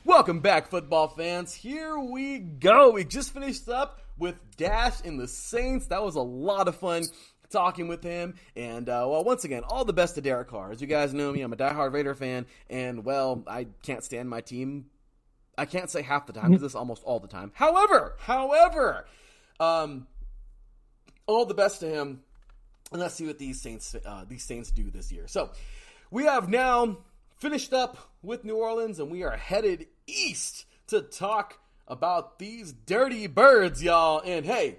Welcome back, football fans. Here we go. We just finished up with Dash and the Saints. That was a lot of fun talking with him. And, well, once again, all the best to Derek Carr. As you guys know me, I'm a diehard Raider fan. And, well, I can't stand my team. I can't say half the time because it's almost all the time. However, all the best to him. And let's see what these Saints do this year. So we have now finished up with New Orleans, and we are headed east to talk about these dirty birds, y'all. And hey,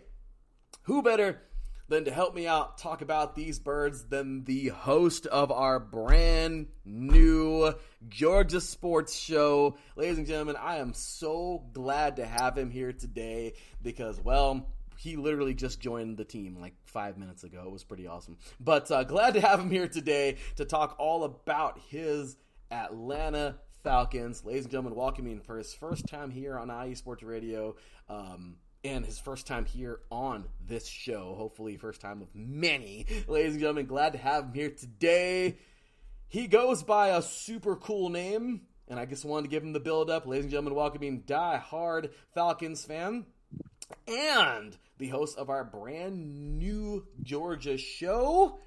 who better than to help me out talk about these birds than the host of our brand new Georgia Sports Show. Ladies and gentlemen, I am so glad to have him here today because, well, he literally just joined the team like 5 minutes ago. It was pretty awesome. But glad to have him here today to talk all about his Atlanta Falcons. Ladies and gentlemen, welcoming for his first time here on IE Sports Radio, and his first time here on this show. Hopefully first time of many. Ladies and gentlemen, glad to have him here today. He goes by a super cool name, and I just wanted to give him the build up. Ladies and gentlemen, welcoming die-hard Falcons fan and the host of our brand new Georgia show.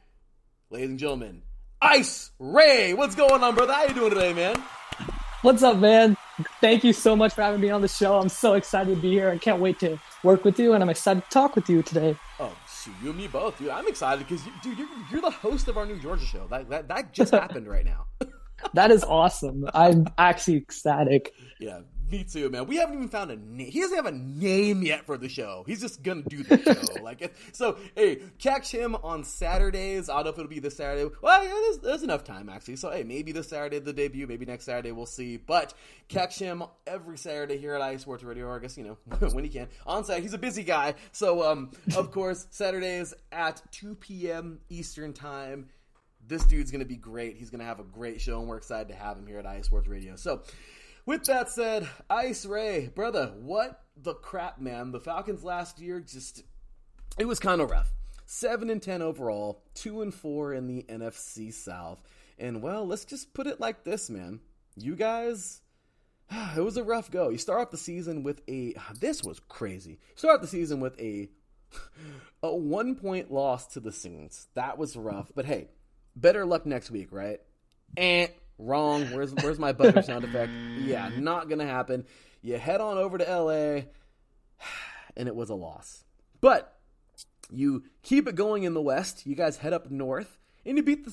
Ladies and gentlemen, Ice Ray. What's going on, brother? How you doing today, man? What's up, man? Thank you so much for having me on the show. I'm so excited to be here. I can't wait to work with you, and I'm excited to talk with you today. Oh, shoot, you and me both, dude. I'm excited because, dude, you're the host of our new Georgia show. That just happened right now. That is awesome. I'm actually ecstatic. Yeah, me too, man. We haven't even found a name. He doesn't have a name yet for the show. He's just gonna do the show. So, hey, catch him on Saturdays. I don't know if it'll be this Saturday. Well, yeah, there's enough time, actually. So, hey, maybe this Saturday, the debut. Maybe next Saturday, we'll see. But catch him every Saturday here at iSports Radio, or I guess, when he can. On site, he's a busy guy. So, of course, Saturdays at 2 p.m. Eastern Time. This dude's going to be great. He's going to have a great show, and we're excited to have him here at iSports Radio. So, with that said, Ice Ray, brother, what the crap, man. The Falcons last year it was kind of rough. 7-10 overall, 2-4 in the NFC South. And, well, let's just put it like this, man. You guys, it was a rough go. You start off the season with this was crazy. You start off the season with a 1-point loss to the Saints. That was rough. But, hey, better luck next week, right? Wrong. Where's my buzzer sound effect? Yeah, not gonna happen. You head on over to LA, and it was a loss. But you keep it going in the West. You guys head up north, and you beat the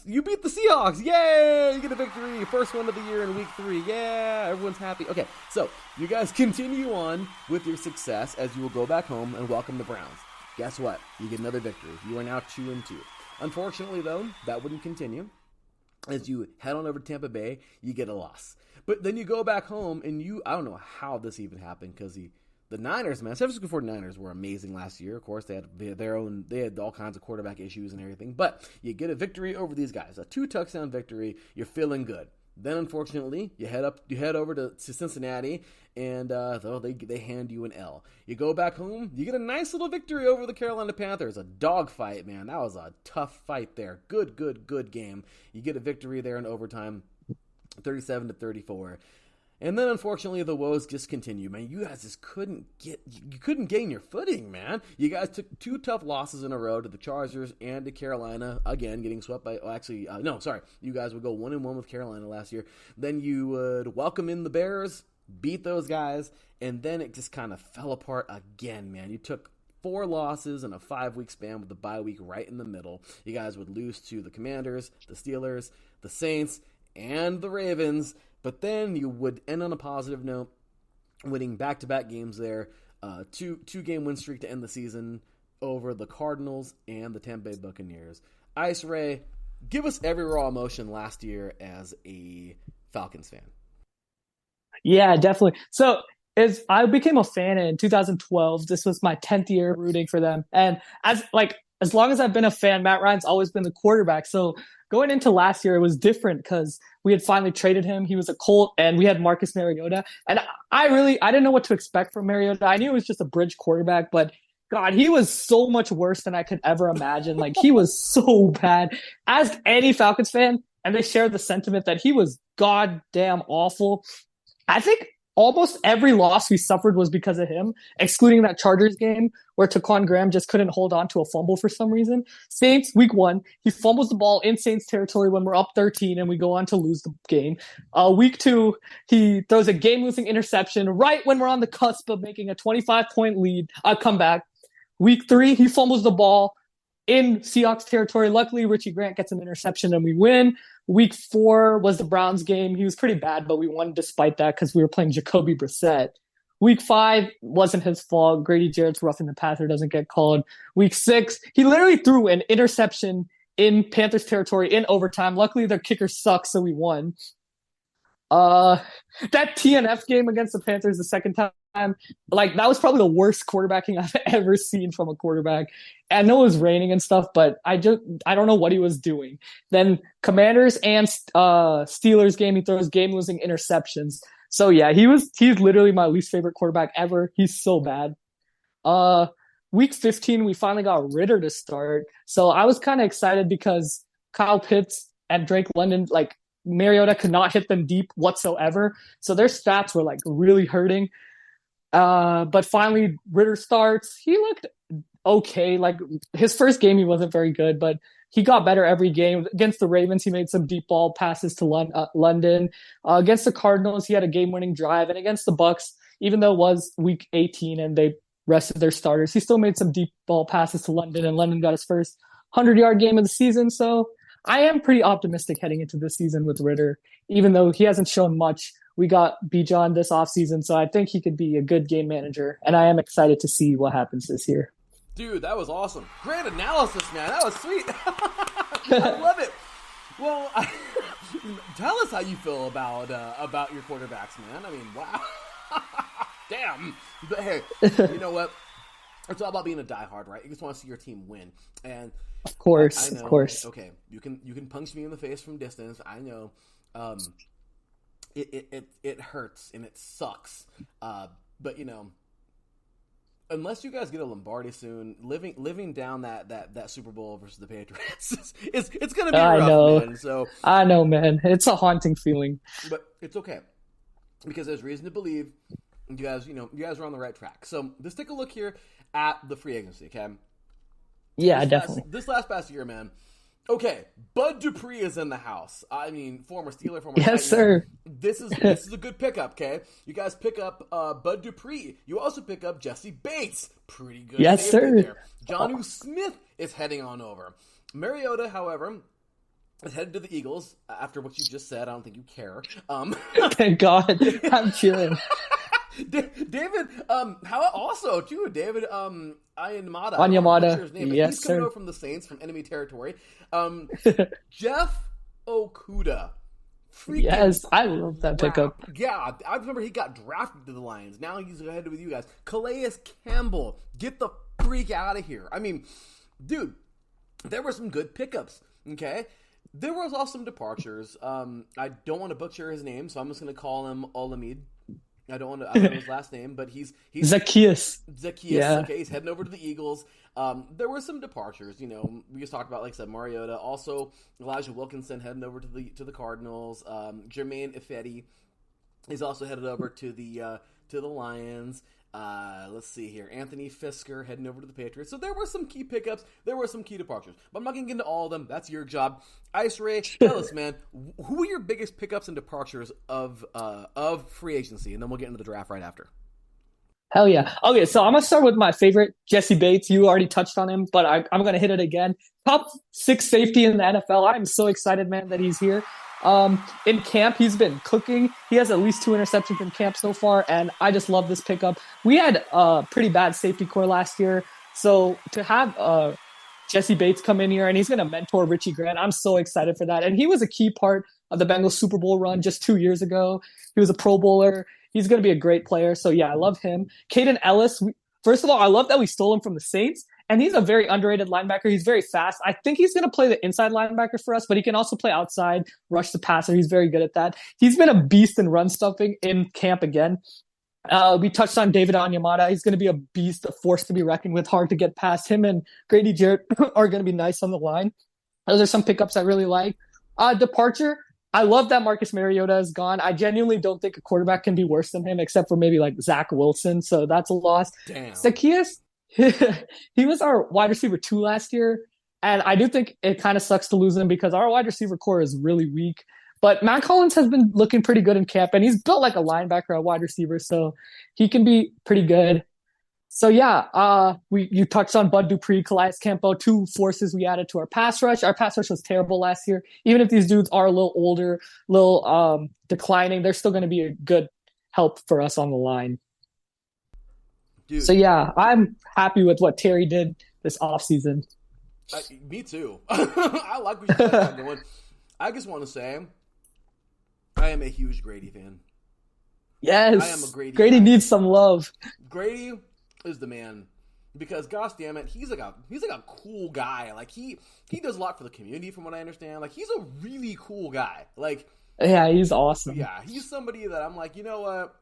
Seahawks. Yay! You get a victory. First one of the year in week 3. Yeah, everyone's happy. Okay, so you guys continue on with your success as you will go back home and welcome the Browns. Guess what? You get another victory. You are now 2-2. Unfortunately, though, that wouldn't continue. As you head on over to Tampa Bay, you get a loss. But then you go back home, and I don't know how this even happened, because the Niners, man, San Francisco 49ers were amazing last year. Of course, they had all kinds of quarterback issues and everything. But you get a victory over these guys, a 2-touchdown victory. You're feeling good. Then, unfortunately, you head over to Cincinnati, and they hand you an L. You go back home, you get a nice little victory over the Carolina Panthers. A dogfight, man. That was a tough fight there. Good game. You get a victory there in overtime, 37-34. And then, unfortunately, the woes just continue, man. You guys just couldn't gain your footing, man. You guys took 2 tough losses in a row to the Chargers and to Carolina, again, getting swept by, you guys would go 1-1 with Carolina last year. Then you would welcome in the Bears, beat those guys, and then it just kind of fell apart again, man. You took 4 losses in a 5-week span with the bye week right in the middle. You guys would lose to the Commanders, the Steelers, the Saints, and the Ravens. But then you would end on a positive note, winning back-to-back games there, two-game win streak to end the season over the Cardinals and the Tampa Bay Buccaneers. Ice Ray, give us every raw emotion last year as a Falcons fan. Yeah, definitely. So as I became a fan in 2012, this was my 10th year rooting for them. And as long as I've been a fan, Matt Ryan's always been the quarterback. So going into last year, it was different because we had finally traded him. He was a Colt, and we had Marcus Mariota. And I didn't know what to expect from Mariota. I knew it was just a bridge quarterback, but God, he was so much worse than I could ever imagine. Like, he was so bad. Ask any Falcons fan, and they share the sentiment that he was goddamn awful. I think almost every loss we suffered was because of him, excluding that Chargers game where Taquan Graham just couldn't hold on to a fumble for some reason. Saints, week 1, he fumbles the ball in Saints territory when we're up 13 and we go on to lose the game. Week 2, he throws a game-losing interception right when we're on the cusp of making a 25-point lead, comeback. Week 3, he fumbles the ball in Seahawks territory. Luckily, Richie Grant gets an interception and we win. Week 4 was the Browns game. He was pretty bad, but we won despite that because we were playing Jacoby Brissett. Week 5 wasn't his fault. Grady Jarrett's roughing the passer, doesn't get called. Week 6, he literally threw an interception in Panthers territory in overtime. Luckily, their kicker sucks, so we won. That TNF game against the Panthers the second time, that was probably the worst quarterbacking I've ever seen from a quarterback. I know it was raining and stuff, but I don't know what he was doing. Then Commanders and Steelers game, he throws game-losing interceptions. So yeah, he's literally my least favorite quarterback ever. He's so bad. Week 15, we finally got Ritter to start. So I was kind of excited because Kyle Pitts and Drake London, Mariota could not hit them deep whatsoever. So their stats were really hurting. But finally Ritter starts. He looked okay. His first game, he wasn't very good, but he got better every game. Against the Ravens, he made some deep ball passes to London. Against the Cardinals, he had a game-winning drive. And against the Bucs, even though it was week 18 and they rested their starters, he still made some deep ball passes to London, and London got his first 100-yard game of the season. So I am pretty optimistic heading into this season with Ritter, even though he hasn't shown much. We got Bijan this offseason, so I think he could be a good game manager, and I am excited to see what happens this year. Dude, that was awesome. Great analysis, man. That was sweet. I love it. Well, tell us how you feel about your quarterbacks, man. I mean, wow. Damn. But hey, you know what? It's all about being a diehard, right? You just want to see your team win. And of course, I know, of course. Okay, you can punch me in the face from distance. I know. It hurts and it sucks. But unless you guys get a Lombardi soon, living down that Super Bowl versus the Patriots it's gonna be rough, man. So I know, man. It's a haunting feeling. But it's okay, because there's reason to believe you guys are on the right track. So let's take a look here at the free agency, okay? Yeah, definitely. This last past year, man. Okay, Bud Dupree is in the house. I mean, former Steeler, former Yes, sir. This is a good pickup, okay? You guys pick up Bud Dupree. You also pick up Jesse Bates. Pretty good. Yes, sir. There. Jonnu Smith is heading on over. Mariota, however, is headed to the Eagles. After what you just said, I don't think you care. Thank God. I'm cheering. David, how also too, David Onyemata. Yes, he's coming sir. over from the Saints, from enemy territory. Jeff Okudah. Yes, I love that pickup. Yeah, I remember he got drafted to the Lions. Now he's headed with you guys. Calais Campbell, get the freak out of here. I mean, dude, there were some good pickups, okay? There was also some departures. I don't want to butcher his name, so I'm just going to call him Olamide. I don't know his last name, but he's Zacchaeus. Yeah. Okay, he's heading over to the Eagles. There were some departures. We just talked about, like I said, Mariota. Also, Elijah Wilkinson heading over to the Cardinals. Jermaine Ifedi He's also headed over to the Lions. Let's see here. Anthony Fisker heading over to the Patriots. So there were some key pickups. There were some key departures. But I'm not going to get into all of them. That's your job. Ice Ray, tell us, man, who are your biggest pickups and departures of free agency? And then we'll get into the draft right after. Hell yeah. Okay, so I'm going to start with my favorite, Jesse Bates. You already touched on him, but I'm going to hit it again. Top 6 safety in the NFL. I'm so excited, man, that he's here. In camp, he's been cooking. He has at least 2 interceptions in camp so far, and I just love this pickup. We had a pretty bad safety core last year, so to have Jesse Bates come in here, and he's going to mentor Richie Grant, I'm so excited for that. And he was a key part of the Bengals Super Bowl run just 2 years ago. He was a Pro Bowler. He's going to be a great player, so yeah, I love him. Caden Ellis, first of all, I love that we stole him from the Saints. And he's a very underrated linebacker. He's very fast. I think he's going to play the inside linebacker for us, but he can also play outside, rush the passer. He's very good at that. He's been a beast in run stuffing in camp again. We touched on David Onyemata. He's going to be a beast, a force to be reckoned with, hard to get past. Him and Grady Jarrett are going to be nice on the line. Those are some pickups I really like. Departure, I love that Marcus Mariota is gone. I genuinely don't think a quarterback can be worse than him, except for maybe like Zach Wilson, so that's a loss. Damn. Zacchaeus, he was our wide receiver 2 last year, and I do think it kind of sucks to lose him because our wide receiver core is really weak. But Matt Collins has been looking pretty good in camp, and he's built like a linebacker, a wide receiver, so he can be pretty good. So yeah, you touched on Bud Dupree, Calais Campbell, 2 forces we added to our pass rush. Our pass rush was terrible last year. Even if these dudes are a little older, declining, they're still going to be a good help for us on the line. Dude. So yeah, I'm happy with what Terry did this offseason. Me too. I like what you guys are doing. I just want to say, I am a huge Grady fan. Yes, I am a Grady Grady fan. needs some love. Grady is the man because, gosh damn it, he's like a cool guy. Like he does a lot for the community, from what I understand. Like he's a really cool guy. Like yeah, he's awesome. Yeah, he's somebody that I'm like, you know what?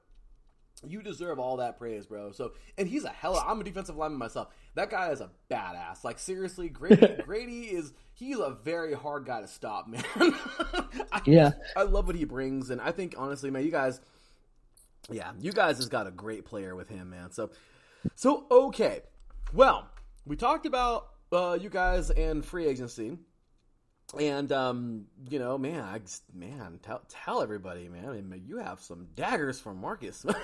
You deserve all that praise, bro. So, and he's I'm a defensive lineman myself. That guy is a badass. Like, seriously, he's a very hard guy to stop, man. I love what he brings, and I think, honestly, man, you guys just got a great player with him, man. So okay. Well, we talked about you guys and free agency. And tell everybody, man. I mean, you have some daggers from Marcus. Man,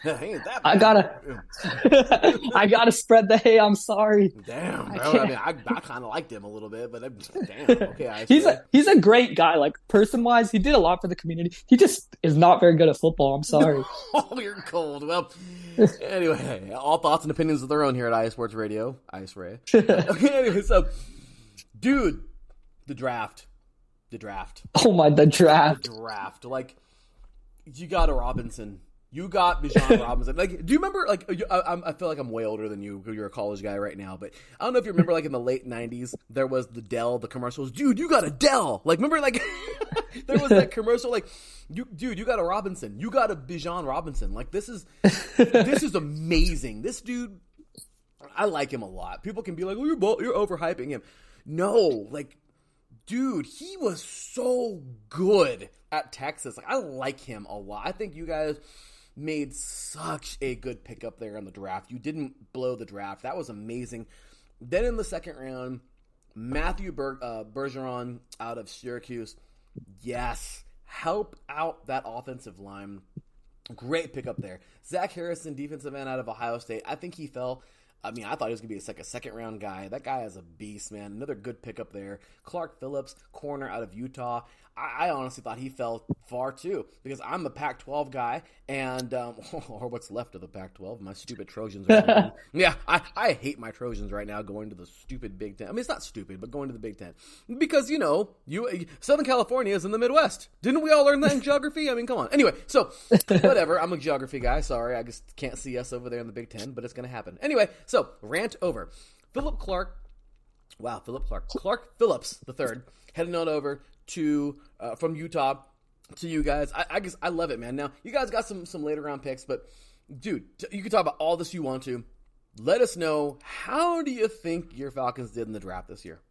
ain't that bad. I gotta spread the hay. I'm sorry. Damn, bro. I kind of liked him a little bit, but damn. Okay, he's a great guy. Like person wise, he did a lot for the community. He just is not very good at football. I'm sorry. Oh, you're cold. Well, anyway, all thoughts and opinions of their own here at IS Sports Radio. Ice Ray. Okay, anyway, so. Dude, the draft. Oh my, the draft. Like, you got a Robinson. You got Bijan Robinson. Like, do you remember, like, I feel like I'm way older than you. You're a college guy right now. But I don't know if you remember, like, in the late 90s, there was the commercials. Dude, you got a Dell. Like, remember, like, there was that commercial, like, you got a Robinson. You got a Bijan Robinson. Like, this is amazing. This dude, I like him a lot. People can be like, oh, you're overhyping him. No, like, dude, he was so good at Texas. Like, I like him a lot. I think you guys made such a good pickup there in the draft. You didn't blow the draft. That was amazing. Then in the second round, Matthew Bergeron out of Syracuse. Yes, help out that offensive line. Great pickup there. Zach Harrison, defensive end out of Ohio State. I think he fell. I mean, I thought he was going to be a second-round guy. That guy is a beast, man. Another good pickup there. Clark Phillips, corner out of Utah. I honestly thought he fell far, too, because I'm a Pac-12 guy, and or what's left of the Pac-12. My stupid Trojans are going. Yeah, I hate my Trojans right now going to the stupid Big Ten. I mean, it's not stupid, but going to the Big Ten. Because, Southern California is in the Midwest. Didn't we all learn that in geography? I mean, come on. Anyway, so, whatever. I'm a geography guy. Sorry, I just can't see us over there in the Big Ten, but it's going to happen. Anyway, so, rant over. Clark Phillips III, heading on over to from Utah to you guys. I guess I love it, man. Now, you guys got some later round picks, but dude, you can talk about all this you want to. Let us know, how do you think your Falcons did in the draft this year?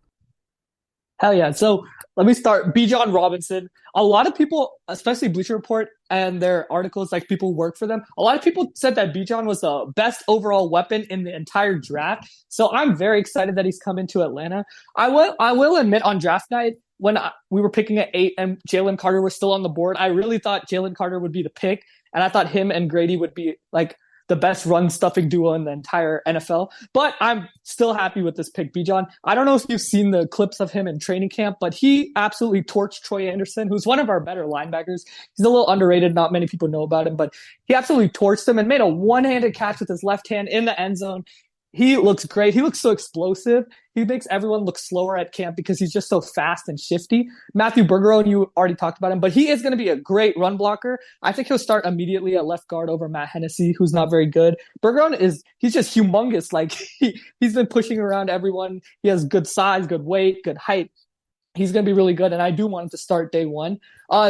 Hell yeah. So let me start. Bijan Robinson. A lot of people, especially Bleacher Report and their articles, like people who work for them, a lot of people said that Bijan was the best overall weapon in the entire draft. So I'm very excited that he's come into Atlanta. I will admit on draft night, when we were picking at 8 and Jalen Carter was still on the board, I really thought Jalen Carter would be the pick. And I thought him and Grady would be like the best run stuffing duo in the entire NFL. But I'm still happy with this pick, Bijan. I don't know if you've seen the clips of him in training camp, but he absolutely torched Troy Anderson, who's one of our better linebackers. He's a little underrated. Not many people know about him, but he absolutely torched him and made a one-handed catch with his left hand in the end zone. He looks great. He looks so explosive. He makes everyone look slower at camp because he's just so fast and shifty. Matthew Bergeron, you already talked about him, but he is going to be a great run blocker. I think he'll start immediately at left guard over Matt Hennessy, who's not very good. Bergeron he's just humongous. Like he's been pushing around everyone. He has good size, good weight, good height. He's going to be really good, and I do want him to start day one.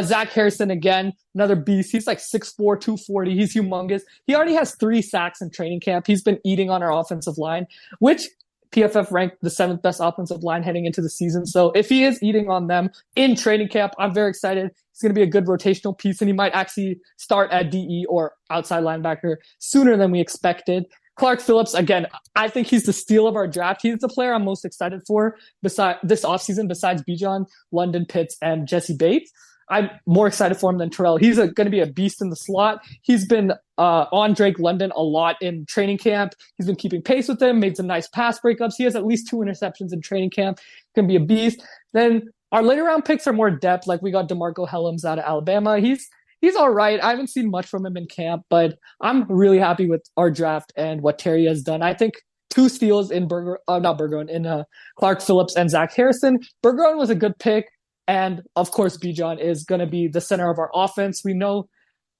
Zach Harrison, again, another beast. He's like 6'4", 240. He's humongous. He already has 3 sacks in training camp. He's been eating on our offensive line, which PFF ranked the 7th best offensive line heading into the season. So if he is eating on them in training camp, I'm very excited. He's going to be a good rotational piece, and he might actually start at DE or outside linebacker sooner than we expected. Clark Phillips, again, I think he's the steal of our draft. He's the player I'm most excited for besides this offseason, besides Bijan, London Pitts, and Jesse Bates. I'm more excited for him than Terrell. He's going to be a beast in the slot. He's been on Drake London a lot in training camp. He's been keeping pace with him, made some nice pass breakups. He has at least 2 interceptions in training camp. Going to be a beast. Then our later round picks are more depth. Like we got DeMarco Hellams out of Alabama. He's all right. I haven't seen much from him in camp, but I'm really happy with our draft and what Terry has done. I think 2 steals in Clark Phillips and Zach Harrison. Bergeron was a good pick. And of course, Bijan is going to be the center of our offense. We know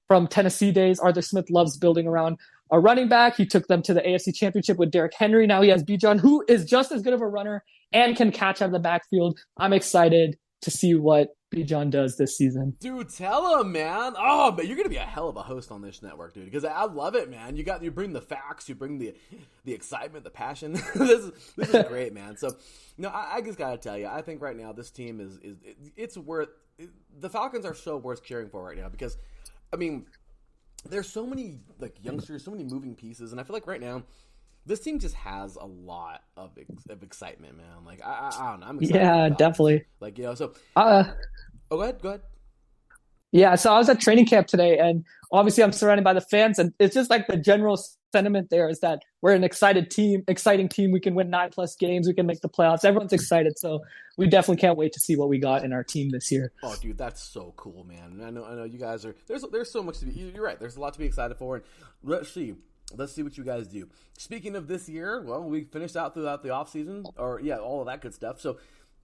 from Tennessee days, Arthur Smith loves building around a running back. He took them to the AFC Championship with Derrick Henry. Now he has Bijan, who is just as good of a runner and can catch out of the backfield. I'm excited to see what Bijan does this season. Dude, tell him, man. Oh, but you're gonna be a hell of a host on this network, dude. Because I love it, man. You bring the facts, you bring the excitement, the passion. this is great, man. So, I just gotta tell you, I think right now this team it's worth. The Falcons are so worth cheering for right now because, I mean, there's so many like youngsters, so many moving pieces, and I feel like right now this team just has a lot of excitement, man. Like I don't know, I'm excited. Yeah, definitely. Like so. Go ahead. Yeah, so I was at training camp today, and obviously I'm surrounded by the fans, and it's just like the general sentiment there is that we're an exciting team. We can win 9+ games. We can make the playoffs. Everyone's excited, so we definitely can't wait to see what we got in our team this year. Oh, dude, that's so cool, man. I know you guys are. There's so much to be. You're right. There's a lot to be excited for, and let's see what you guys do. Speaking of this year, well, we finished out throughout the offseason, all of that good stuff. So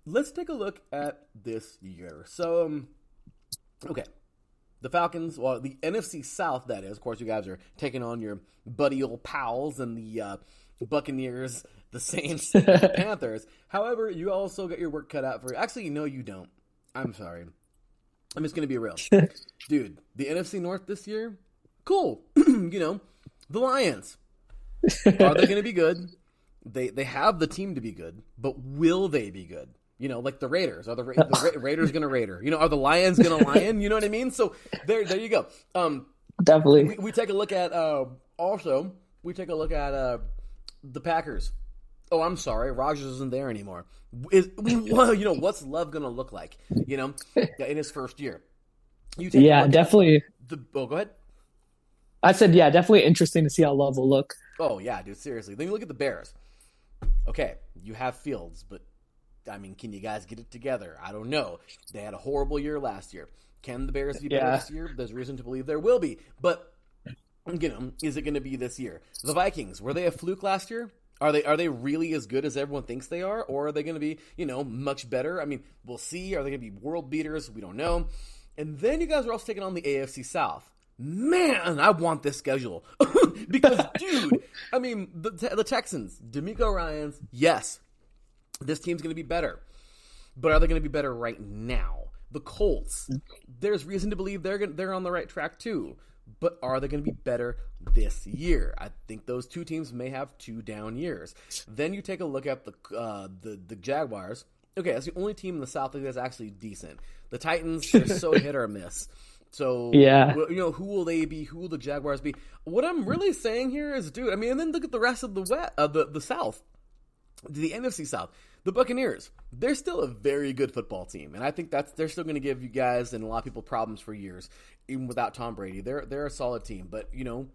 let's take a look at this year. So, okay. The Falcons, well, the NFC South, that is. Of course, you guys are taking on your buddy old pals and the Buccaneers, the Saints, the Panthers. However, you also got your work cut out for you. Actually, no, you don't. I'm sorry. I'm just going to be real. Dude, the NFC North this year, cool. The Lions. Are they going to be good? They have the team to be good, but will they be good? Like the Raiders. Are the Raiders going to Raider? Are the Lions going to Lion? You know what I mean? So there you go. Definitely. We take a look at the Packers. Oh, I'm sorry. Rodgers isn't there anymore. What's Love going to look like? In his first year. Definitely. Go ahead. I said, yeah, definitely interesting to see how Love will look. Oh, yeah, dude, seriously. Then you look at the Bears. Okay, you have Fields, but, I mean, can you guys get it together? I don't know. They had a horrible year last year. Can the Bears be better this year? There's reason to believe there will be. But, is it going to be this year? The Vikings, were they a fluke last year? Are they really as good as everyone thinks they are? Or are they going to be, much better? I mean, we'll see. Are they going to be world beaters? We don't know. And then you guys are also taking on the AFC South. Man, I want this schedule. Because, dude, I mean, the Texans, D'Amico Ryans, yes, this team's going to be better. But are they going to be better right now? The Colts, there's reason to believe they're on the right track too. But are they going to be better this year? I think those two teams may have 2 down years. Then you take a look at the Jaguars. okay, that's the only team in the South that's actually decent. The Titans, they're so hit or miss. So, Yeah. who will they be? Who will the Jaguars be? What I'm really saying here is, dude, I mean, and then look at the rest of the South, the NFC South. The Buccaneers, they're still a very good football team, and I think they're still going to give you guys and a lot of people problems for years, even without Tom Brady. They're a solid team, but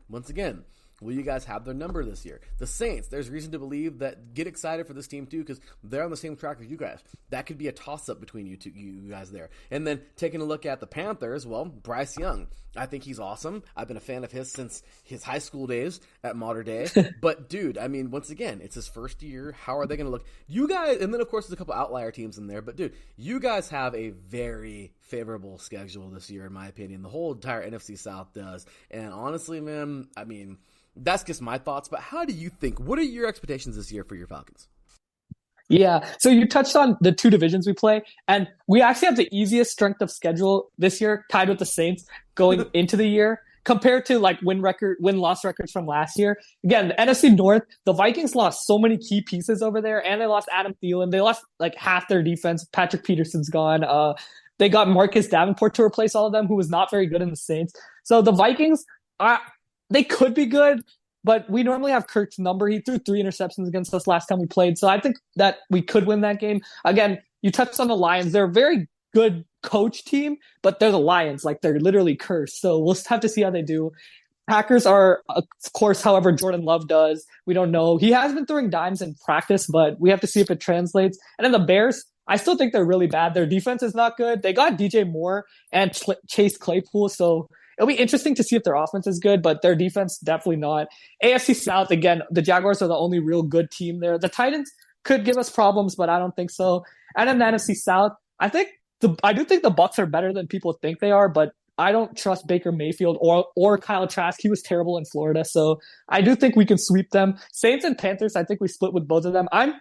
once again, will you guys have their number this year? The Saints, there's reason to believe that. Get excited for this team too, because they're on the same track as you guys. That could be a toss-up between you guys there. And then taking a look at the Panthers, well, Bryce Young, I think he's awesome. I've been a fan of his since his high school days at Mater Day. But dude, I mean, once again, it's his first year. How are they going to look? You guys, and then of course there's a couple outlier teams in there. But dude, you guys have a very favorable schedule this year, in my opinion. The whole entire NFC South does. And honestly, man, I mean, that's just my thoughts, but how do you think? What are your expectations this year for your Falcons? Yeah, so you touched on the two divisions we play, and we actually have the easiest strength of schedule this year, tied with the Saints going into the year, compared to like win-loss records from last year. Again, the NFC North, the Vikings lost so many key pieces over there, and they lost Adam Thielen. They lost like half their defense. Patrick Peterson's gone. They got Marcus Davenport to replace all of them, who was not very good in the Saints. So the Vikings they could be good, but we normally have Kirk's number. He threw 3 interceptions against us last time we played, so I think that we could win that game. Again, you touched on the Lions. They're a very good coach team, but they're the Lions. Like, they're literally cursed, so we'll have to see how they do. Packers are, of course, however Jordan Love does. We don't know. He has been throwing dimes in practice, but we have to see if it translates. And then the Bears, I still think they're really bad. Their defense is not good. They got DJ Moore and Chase Claypool, so it'll be interesting to see if their offense is good, but their defense, definitely not. AFC South, again, the Jaguars are the only real good team there. The Titans could give us problems, but I don't think so. And in the NFC South, I do think the Bucs are better than people think they are, but I don't trust Baker Mayfield or Kyle Trask. He was terrible in Florida, so I do think we can sweep them. Saints and Panthers, I think we split with both of them. I'm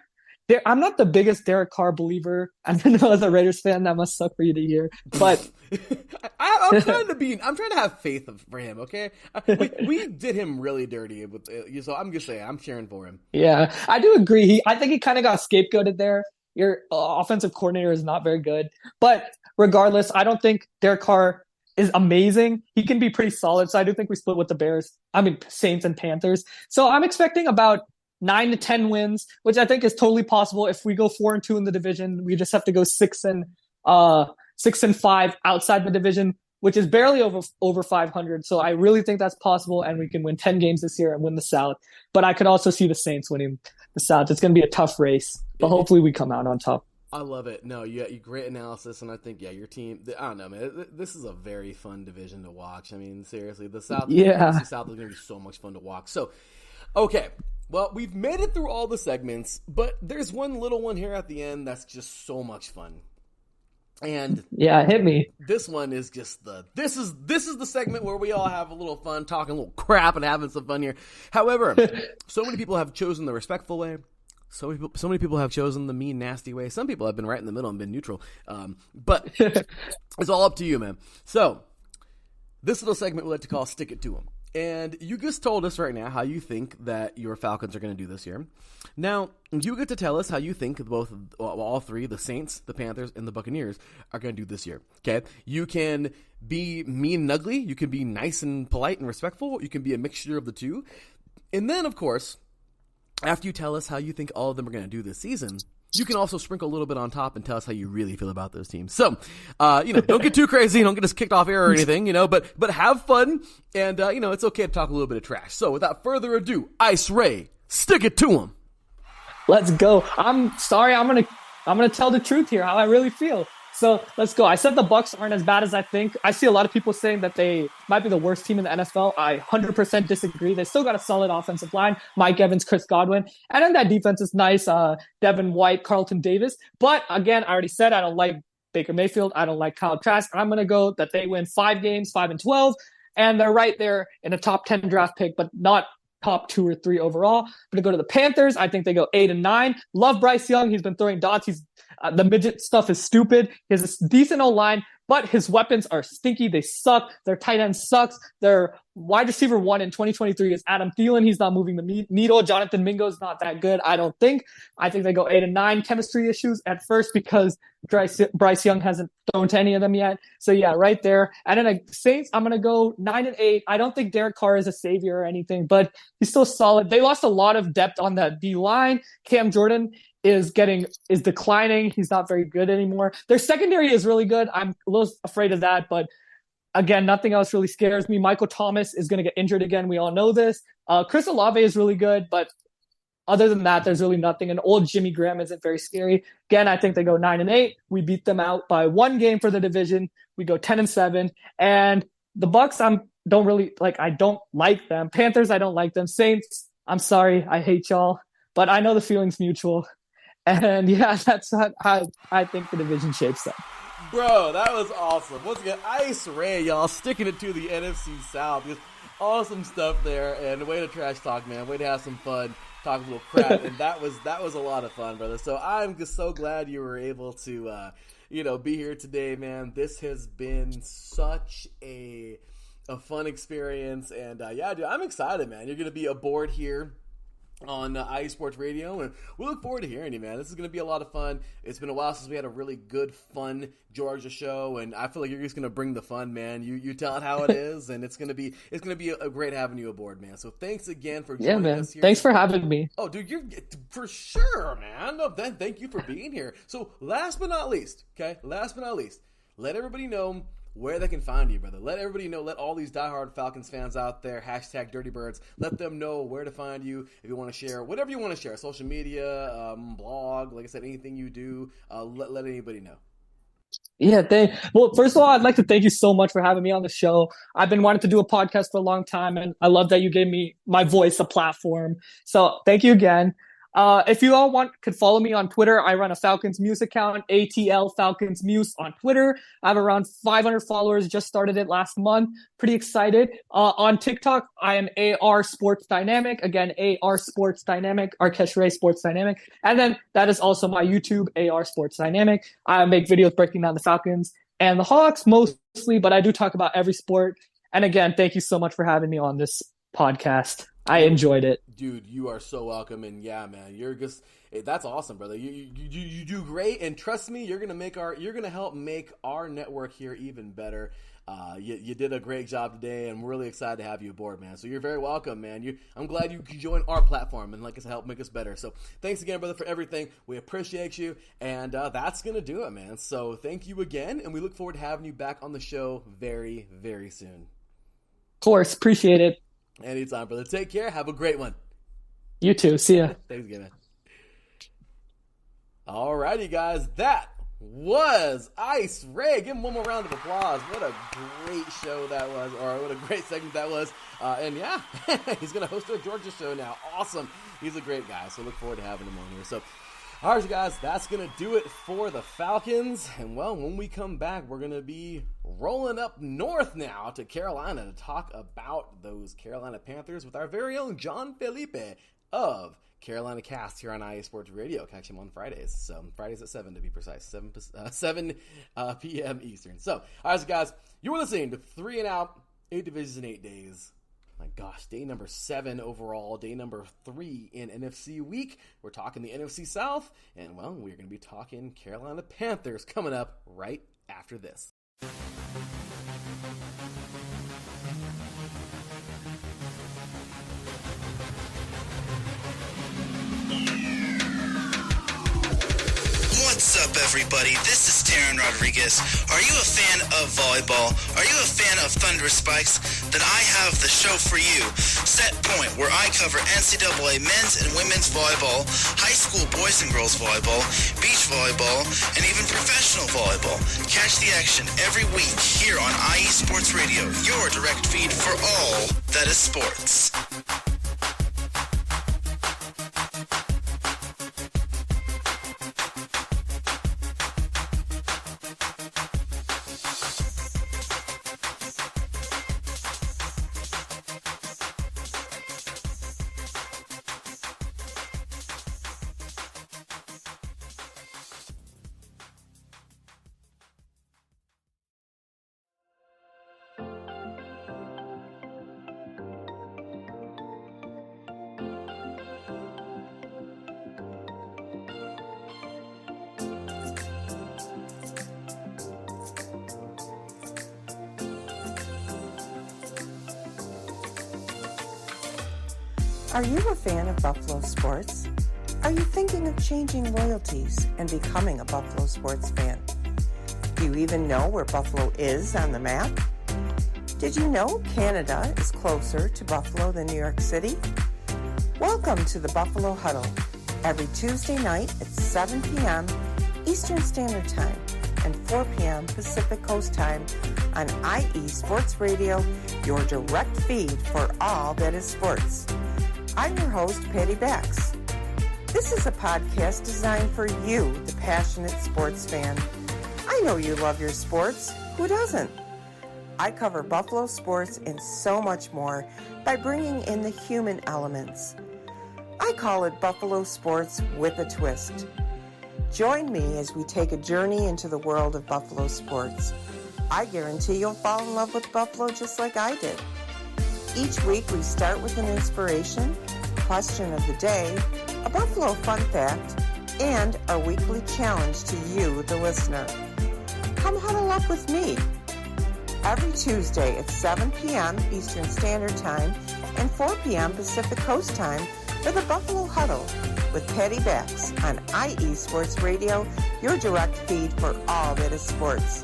not the biggest Derek Carr believer. I know as a Raiders fan, that must suck for you to hear, but I'm trying to have faith for him. Okay, we did him really dirty with so I'm just saying I'm cheering for him. Yeah, I do agree. I think he kind of got scapegoated there. Your offensive coordinator is not very good, but regardless, I don't think Derek Carr is amazing. He can be pretty solid, so I do think we split with the Saints and Panthers. So I'm expecting about 9 to 10 wins, which I think is totally possible. If we go 4-2 in the division, we just have to go 6-5 outside the division, which is barely over 500. So I really think that's possible, and we can win 10 games this year and win the South. But I could also see the Saints winning the South. It's going to be a tough race, but hopefully we come out on top. I love it. No, you great analysis, and I think your team. I don't know, man. This is a very fun division to watch. I mean, seriously, the South, the South is going to be so much fun to watch. So, okay. Well, we've made it through all the segments, but there's one little one here at the end that's just so much fun. And yeah, hit me. This one is just this is the segment where we all have a little fun, talking a little crap and having some fun here. However, so many people have chosen the respectful way. So many people have chosen the mean, nasty way. Some people have been right in the middle and been neutral. But it's all up to you, man. So this little segment we like to call Stick It To 'Em. And you just told us right now how you think that your Falcons are going to do this year. Now, you get to tell us how you think all three, the Saints, the Panthers, and the Buccaneers, are going to do this year. Okay? You can be mean and ugly. You can be nice and polite and respectful. You can be a mixture of the two. And then, of course, after you tell us how you think all of them are going to do this season, you can also sprinkle a little bit on top and tell us how you really feel about those teams. So, don't get too crazy. Don't get us kicked off air or anything, but have fun. And, it's okay to talk a little bit of trash. So without further ado, Ice Ray, stick it to him. Let's go. I'm sorry. I'm going to tell the truth here, how I really feel. So let's go. I said the Bucs aren't as bad as I think. I see a lot of people saying that they might be the worst team in the NFL. I 100% disagree. They still got a solid offensive line. Mike Evans, Chris Godwin. And then that defense is nice. Devin White, Carlton Davis. But again, I already said I don't like Baker Mayfield. I don't like Kyle Trask. I'm going to go that they win 5 games, 5-12. And they're right there in a top 10 draft pick, but not top 2 or 3 overall. I'm going to go to the Panthers. I think they go 8-9. Love Bryce Young. He's been throwing dots. The midget stuff is stupid. He has a decent O-line, but his weapons are stinky. They suck. Their tight end sucks. Their wide receiver 1 in 2023 is Adam Thielen. He's not moving the needle. Jonathan Mingo's not that good, I don't think. I think they go 8-9. Chemistry issues at first because Bryce Young hasn't thrown to any of them yet. So yeah, right there. And then Saints, I'm going to go 9-8. I don't think Derek Carr is a savior or anything, but he's still solid. They lost a lot of depth on that D line. Cam Jordan is declining. He's not very good anymore. Their secondary is really good. I'm a little afraid of that, but again, nothing else really scares me. Michael Thomas is going to get injured again. We all know this. Chris Olave is really good, but other than that, there's really nothing. And old Jimmy Graham isn't very scary. Again, I think they go 9-8. We beat them out by 1 game for the division. We go 10-7. And the Bucks, I don't like them. Panthers, I don't like them. Saints, I'm sorry, I hate y'all. But I know the feeling's mutual. And yeah, that's how I think the division shapes up. Bro, that was awesome. Once again, Ice Ray, y'all, sticking it to the NFC South. Just awesome stuff there. And way to trash talk, man. Way to have some fun, talk a little crap. And that was a lot of fun, brother. So I'm just so glad you were able to, be here today, man. This has been such a fun experience. And yeah, dude, I'm excited, man. You're going to be aboard here on IE Sports Radio, and we look forward to hearing you, man. This is going to be a lot of fun. It's been a while since we had a really good, fun Georgia show, and I feel like you're just going to bring the fun, man. You tell it how it is, and it's going to be a great having you aboard, man. So thanks again for joining us here. Thanks for having me. Oh, dude, you're for sure, man. No, thank you for being here. So last but not least, let everybody know where they can find you, brother. Let everybody know, let all these diehard Falcons fans out there, #DirtyBirds, let them know where to find you if you want to share, whatever you want to share, social media, blog, like I said, anything you do, let anybody know. Yeah, well, first of all, I'd like to thank you so much for having me on the show. I've been wanting to do a podcast for a long time, and I love that you gave me my voice a platform. So thank you again. If you all could follow me on Twitter. I run a Falcons Muse account, ATL Falcons Muse on Twitter. I have around 500 followers, just started it last month. Pretty excited. On TikTok, I am AR Sports Dynamic. Again, AR Sports Dynamic, Arkesh Ray Sports Dynamic. And then that is also my YouTube, AR Sports Dynamic. I make videos breaking down the Falcons and the Hawks mostly, but I do talk about every sport. And again, thank you so much for having me on this podcast. I enjoyed it. Dude, you are so welcome, and yeah, man, that's awesome, brother. You do great, and trust me, you're gonna help make our network here even better. You did a great job today, and we're really excited to have you aboard, man. So you're very welcome, man. I'm glad you could join our platform, and like I said, help make us better. So thanks again, brother, for everything. We appreciate you, and that's gonna do it, man. So thank you again, and we look forward to having you back on the show very, very soon. Of course, appreciate it. Anytime, brother. Take care. Have a great one. You too. See ya. Thanks again, man. Alrighty, guys. That was Ice Ray. Give him one more round of applause. What a great show that was, or what a great segment that was. And yeah, he's going to host a Georgia show now. Awesome. He's a great guy, so look forward to having him on here. So, all right, guys, that's going to do it for the Falcons. And, well, when we come back, we're going to be rolling up north now to Carolina to talk about those Carolina Panthers with our very own John Felipe of Carolina Cast here on IE Sports Radio. Catch him on Fridays. So Fridays at 7 to be precise, 7 p.m. Eastern. So, all right, guys, you were listening to 3 and Out, 8 Divisions in 8 Days. My gosh, day number 7 overall, day number 3 in NFC week. We're talking the NFC South, and, well, we're going to be talking Carolina Panthers coming up right after this. What's up, everybody? This is Darren Rodriguez. Are you a fan of volleyball? Are you a fan of Thunder Spikes? Then I have the show for you. Set Point, where I cover NCAA men's and women's volleyball, high school boys and girls volleyball, beach volleyball, and even professional volleyball. Catch the action every week here on IE Sports Radio, your direct feed for all that is sports. Are you a fan of Buffalo sports? Are you thinking of changing loyalties and becoming a Buffalo sports fan? Do you even know where Buffalo is on the map? Did you know Canada is closer to Buffalo than New York City? Welcome to the Buffalo Huddle, every Tuesday night at 7 p.m. Eastern Standard Time and 4 p.m. Pacific Coast Time on IE Sports Radio, your direct feed for all that is sports. I'm your host, Patty Bax. This is a podcast designed for you, the passionate sports fan. I know you love your sports. Who doesn't? I cover Buffalo sports and so much more by bringing in the human elements. I call it Buffalo Sports with a Twist. Join me as we take a journey into the world of Buffalo sports. I guarantee you'll fall in love with Buffalo just like I did. Each week we start with an inspiration, question of the day, a Buffalo fun fact, and our weekly challenge to you, the listener. Come huddle up with me. Every Tuesday at 7 p.m. Eastern Standard Time and 4 p.m. Pacific Coast Time for the Buffalo Huddle with Patty Bax on IE Sports Radio, your direct feed for all that is sports.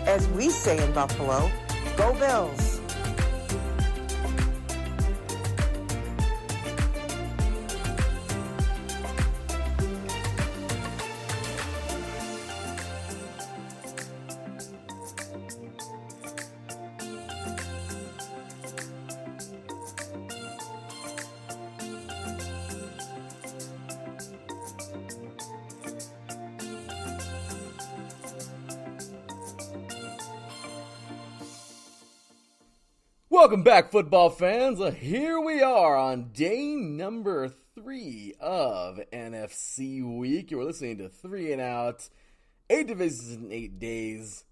As we say in Buffalo, go Bills! Welcome back, football fans. Here we are on day number 3 of NFC Week. You're listening to 3 and Out, 8 divisions in 8 days.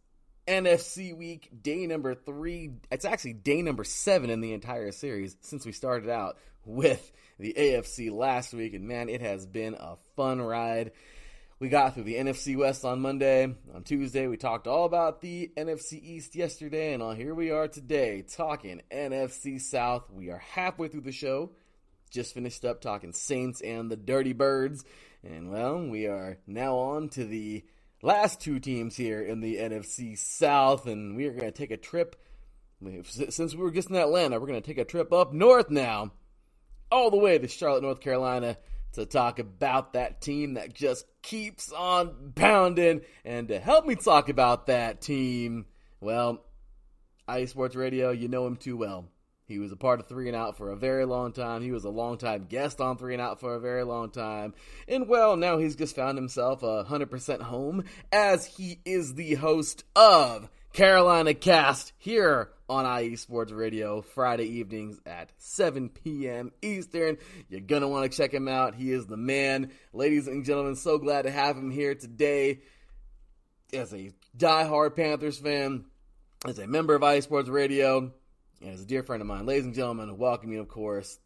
NFC Week, day number 3. It's actually day number 7 in the entire series since we started out with the AFC last week. And man, it has been a fun ride. We got through the NFC West on Monday. On Tuesday, we talked all about the NFC East yesterday, and here we are today talking NFC South. We are halfway through the show. Just finished up talking Saints and the Dirty Birds. And, well, we are now on to the last 2 teams here in the NFC South, and we are going to take a trip. Since we were just in Atlanta, we're going to take a trip up north now, all the way to Charlotte, North Carolina, to talk about that team that just keeps on pounding. And to help me talk about that team, well, IE Sports Radio, you know him too well. He was a part of 3 and Out for a very long time. He was a long-time guest on 3 and Out for a very long time. And, well, now he's just found himself 100% home as he is the host of Carolina Cast here on IE Sports Radio, Friday evenings at 7 p.m. Eastern. You're going to want to check him out. He is the man. Ladies and gentlemen, so glad to have him here today. As a diehard Panthers fan, as a member of IE Sports Radio, and as a dear friend of mine, ladies and gentlemen, welcome you, of course,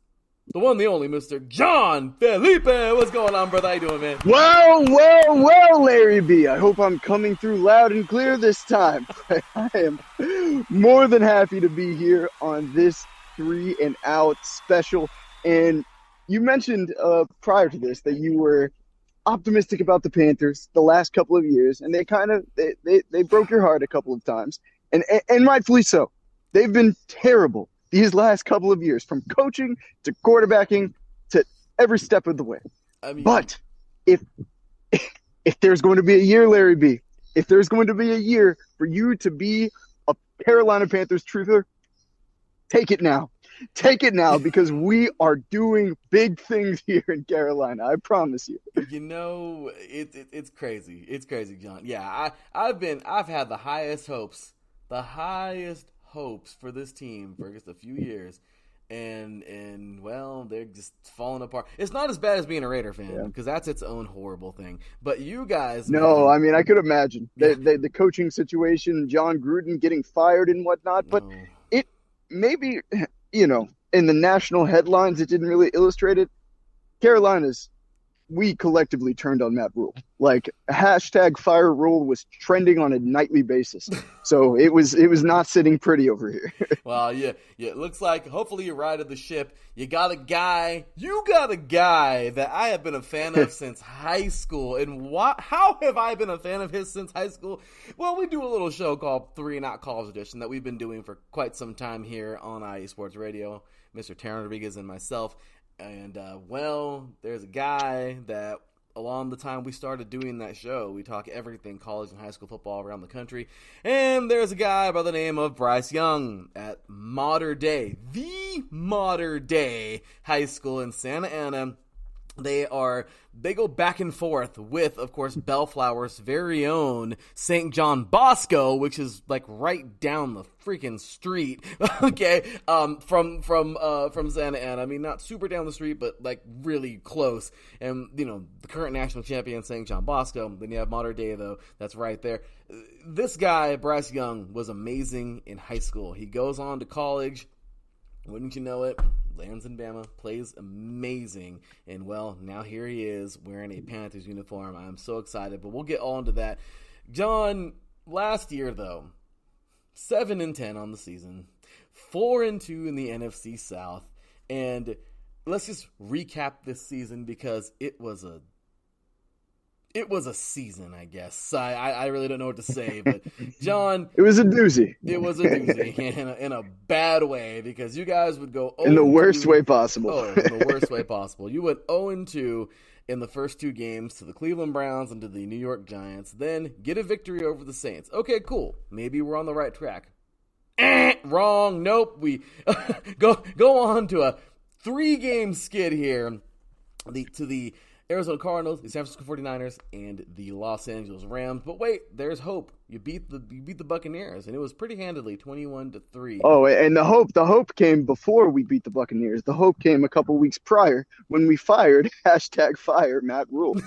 the one, the only, Mr. John Felipe. What's going on, brother? How you doing, man? Well, Larry B. I hope I'm coming through loud and clear this time. I am more than happy to be here on this 3 and Out special. And you mentioned prior to this that you were optimistic about the Panthers the last couple of years, and they broke your heart a couple of times, and rightfully so. They've been terrible these last couple of years, from coaching to quarterbacking to every step of the way. But if there's going to be a year, Larry B., if there's going to be a year for you to be a Carolina Panthers truther, take it now. Take it now, because we are doing big things here in Carolina. I promise you. You know, it's crazy. It's crazy, John. Yeah, I've had the highest hopes for this team for just a few years, and well, they're just falling apart. It's not as bad as being a Raider fan, because that's its own horrible thing. But you guys, no, I mean, I could imagine the coaching situation, John Gruden getting fired and whatnot. But it maybe, you know, in the national headlines, it didn't really illustrate it. Carolina's we collectively turned on Matt Rule. Like hashtag Fire Rule was trending on a nightly basis. So it was not sitting pretty over here. Well, yeah, it looks like hopefully you righted the ship. You got a guy that I have been a fan of since high school. And how have I been a fan of his since high school? Well, we do a little show called 3 and Out College Edition that we've been doing for quite some time here on IE Sports Radio, Mr. Taryn Rodriguez and myself. And, there's a guy that along the time we started doing that show, we talk everything college and high school football around the country. And there's a guy by the name of Bryce Young at the modern day high school in Santa Ana. They go back and forth with, of course, Bellflower's very own St. John Bosco, which is like right down the freaking street. Okay, from Santa Ana. I mean, not super down the street, but like really close. And the current national champion, St. John Bosco. Then you have modern day though. That's right there. This guy, Bryce Young, was amazing in high school. He goes on to college. Wouldn't you know it? Lands in Bama, plays amazing, and now here he is wearing a Panthers uniform. I'm so excited, but we'll get on to that. John, last year though, 7-10 on the season, 4-2 in the NFC South, and let's just recap this season because it was a season, I guess. I really don't know what to say, but John, it was a doozy. It was a doozy in a bad way because you guys would go 0-2, in the worst way possible. In the worst way possible. You went 0-2 in the first 2 games to the Cleveland Browns and to the New York Giants, then get a victory over the Saints. Okay, cool. Maybe we're on the right track. Wrong. Nope. We go on to a 3-game skid here to the Arizona Cardinals, the San Francisco 49ers, and the Los Angeles Rams. But wait, there's hope. You beat the Buccaneers, and it was pretty handily, 21-3. Oh, and the hope came before we beat the Buccaneers. The hope came a couple weeks prior when we fired #fire Matt Rule.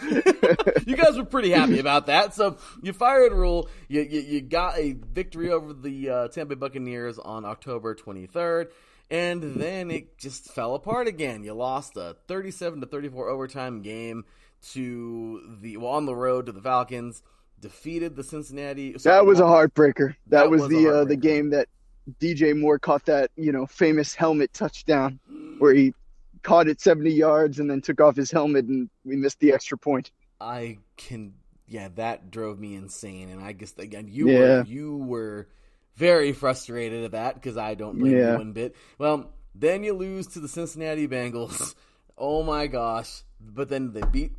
You guys were pretty happy about that. So you fired Rule. You got a victory over the Tampa Bay Buccaneers on October 23rd. And then it just fell apart again. You lost a 37-34 overtime game on the road to the Falcons. Defeated the Cincinnati. That was a heartbreaker. That was the game that DJ Moore caught that famous helmet touchdown where he caught it 70 yards and then took off his helmet and we missed the extra point. That drove me insane. And I guess again you were very frustrated at that because I don't blame you one bit. Well, then you lose to the Cincinnati Bengals. Oh my gosh! But then they beat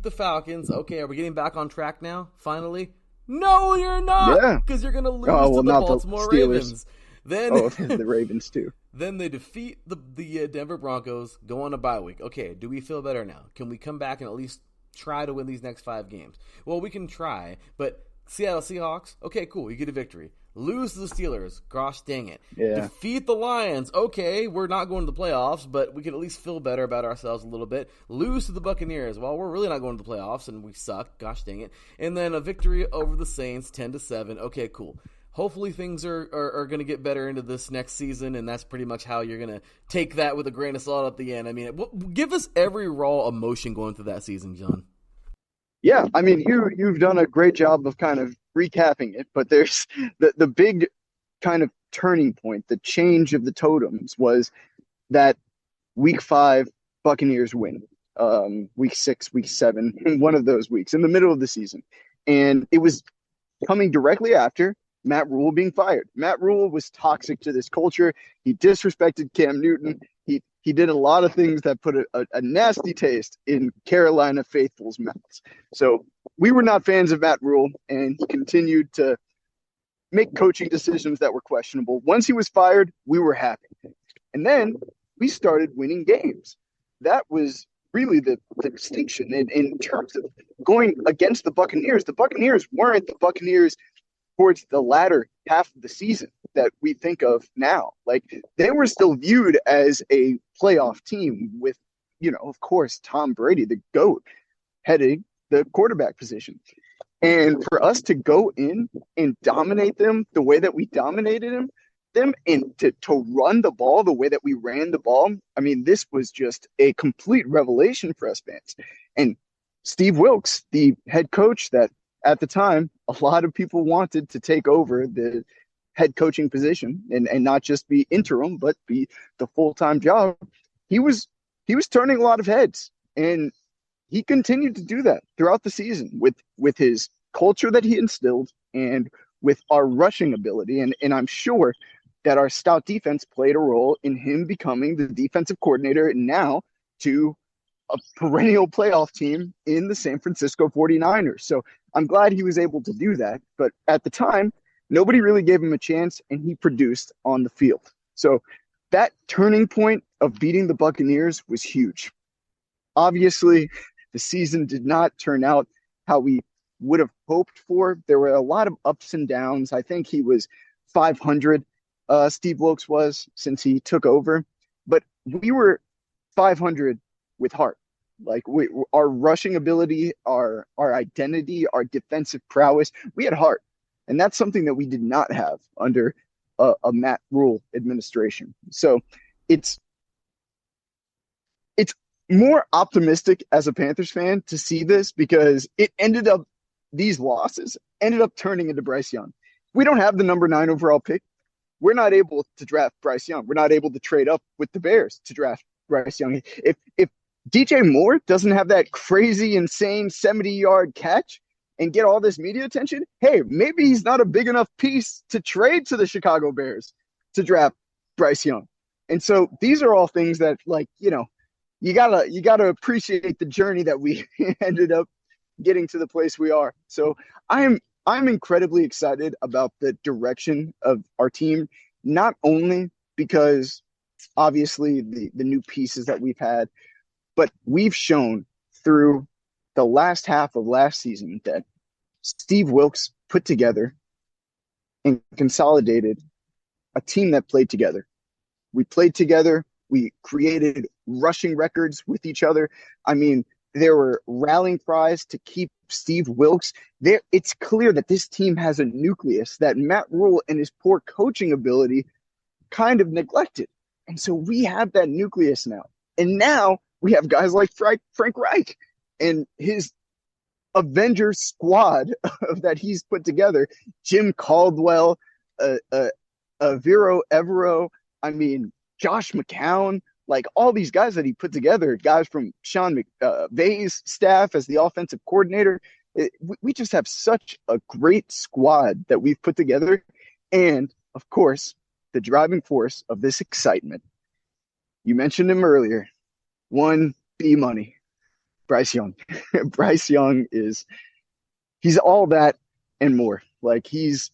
the Falcons. Okay, are we getting back on track now? Finally? No, you're not. Because you're going to lose to the Baltimore Ravens. Then the Ravens too. Then they defeat the Denver Broncos. Go on a bye week. Okay, do we feel better now? Can we come back and at least try to win these next 5 games? Well, we can try, but Seattle Seahawks. Okay, cool. You get a victory. Lose to the Steelers. Gosh dang it. Yeah. Defeat the Lions. Okay, we're not going to the playoffs, but we can at least feel better about ourselves a little bit. Lose to the Buccaneers. Well, we're really not going to the playoffs, and we suck. Gosh dang it. And then a victory over the Saints, 10-7. Okay, cool. Hopefully things are going to get better into this next season, and that's pretty much how you're going to take that with a grain of salt at the end. I mean, give us every raw emotion going through that season, John. Yeah, I mean, you've done a great job of kind of recapping it, but there's the big kind of turning point, the change of the totems was that week 5 Buccaneers win, week 6, week 7, one of those weeks in the middle of the season. And it was coming directly after Matt Rule being fired. Matt Rule was toxic to this culture. He disrespected Cam Newton. He did a lot of things that put a nasty taste in Carolina faithfuls' mouths. So we were not fans of Matt Rule, and he continued to make coaching decisions that were questionable. Once he was fired, we were happy. And then we started winning games. That was really the distinction in terms of going against the Buccaneers. The Buccaneers weren't the Buccaneers towards the latter half of the season that we think of now. Like, they were still viewed as a playoff team with, of course, Tom Brady, the GOAT, heading the quarterback position. And for us to go in and dominate them the way that we dominated them and to run the ball the way that we ran the ball, I mean, this was just a complete revelation for us fans. And Steve Wilkes, the head coach that at the time a lot of people wanted to take over the head coaching position and not just be interim, but be the full-time job, he was turning a lot of heads. And he continued to do that throughout the season with his culture that he instilled and with our rushing ability. And I'm sure that our stout defense played a role in him becoming the defensive coordinator and now to a perennial playoff team in the San Francisco 49ers. So I'm glad he was able to do that. But at the time, nobody really gave him a chance, and he produced on the field. So that turning point of beating the Buccaneers was huge. Obviously, the season did not turn out how we would have hoped for. There were a lot of ups and downs. I think he was 500, Steve Wilkes was, since he took over. But we were 500 with heart. Like our rushing ability, our identity, our defensive prowess, we had heart. And that's something that we did not have under a Matt Rule administration. So it's more optimistic as a Panthers fan to see this because these losses ended up turning into Bryce Young. We don't have the number 9 overall pick. We're not able to draft Bryce Young. We're not able to trade up with the Bears to draft Bryce Young. If DJ Moore doesn't have that crazy, insane 70-yard catch and get all this media attention, hey, maybe he's not a big enough piece to trade to the Chicago Bears to draft Bryce Young. And so these are all things that, like, you know, you gotta appreciate the journey that we ended up getting to the place we are. So I'm incredibly excited about the direction of our team, not only because obviously the new pieces that we've had, but we've shown through the last half of last season that Steve Wilkes put together and consolidated a team that played together. We played together. We created rushing records with each other. I mean, there were rallying cries to keep Steve Wilkes there. It's clear that this team has a nucleus that Matt Rule and his poor coaching ability kind of neglected. And so we have that nucleus now. And now we have guys like Frank Reich and his Avengers squad that he's put together. Jim Caldwell, Vero Evero, I mean, Josh McCown, like all these guys that he put together, guys from Sean McVay's staff as the offensive coordinator. We just have such a great squad that we've put together. And, of course, the driving force of this excitement, you mentioned him earlier, one B money, Bryce Young. Bryce Young he's all that and more. Like he's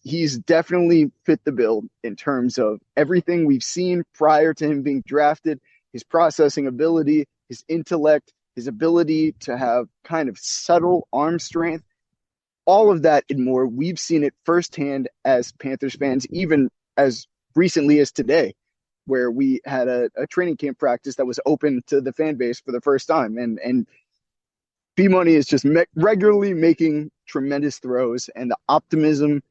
definitely fit the bill in terms of everything we've seen prior to him being drafted, his processing ability, his intellect, his ability to have kind of subtle arm strength, all of that and more. We've seen it firsthand as Panthers fans, even as recently as today, where we had a training camp practice that was open to the fan base for the first time. And B-Money is just regularly making tremendous throws, and the optimism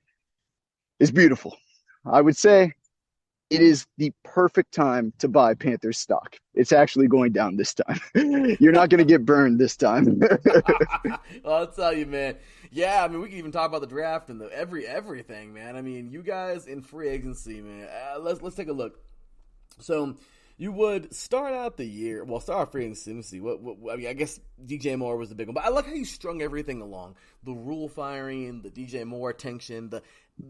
is beautiful. I would say it is the perfect time to buy Panthers stock. It's actually going down this time. You're not going to get burned this time. I'll tell you, man. Yeah, I mean, we can even talk about the draft and everything, man. I mean, you guys in free agency, man. Let's take a look. So you would start out the year, start free agency. I mean, I guess DJ Moore was the big one, but I like how you strung everything along. The Rule firing, the DJ Moore tension, the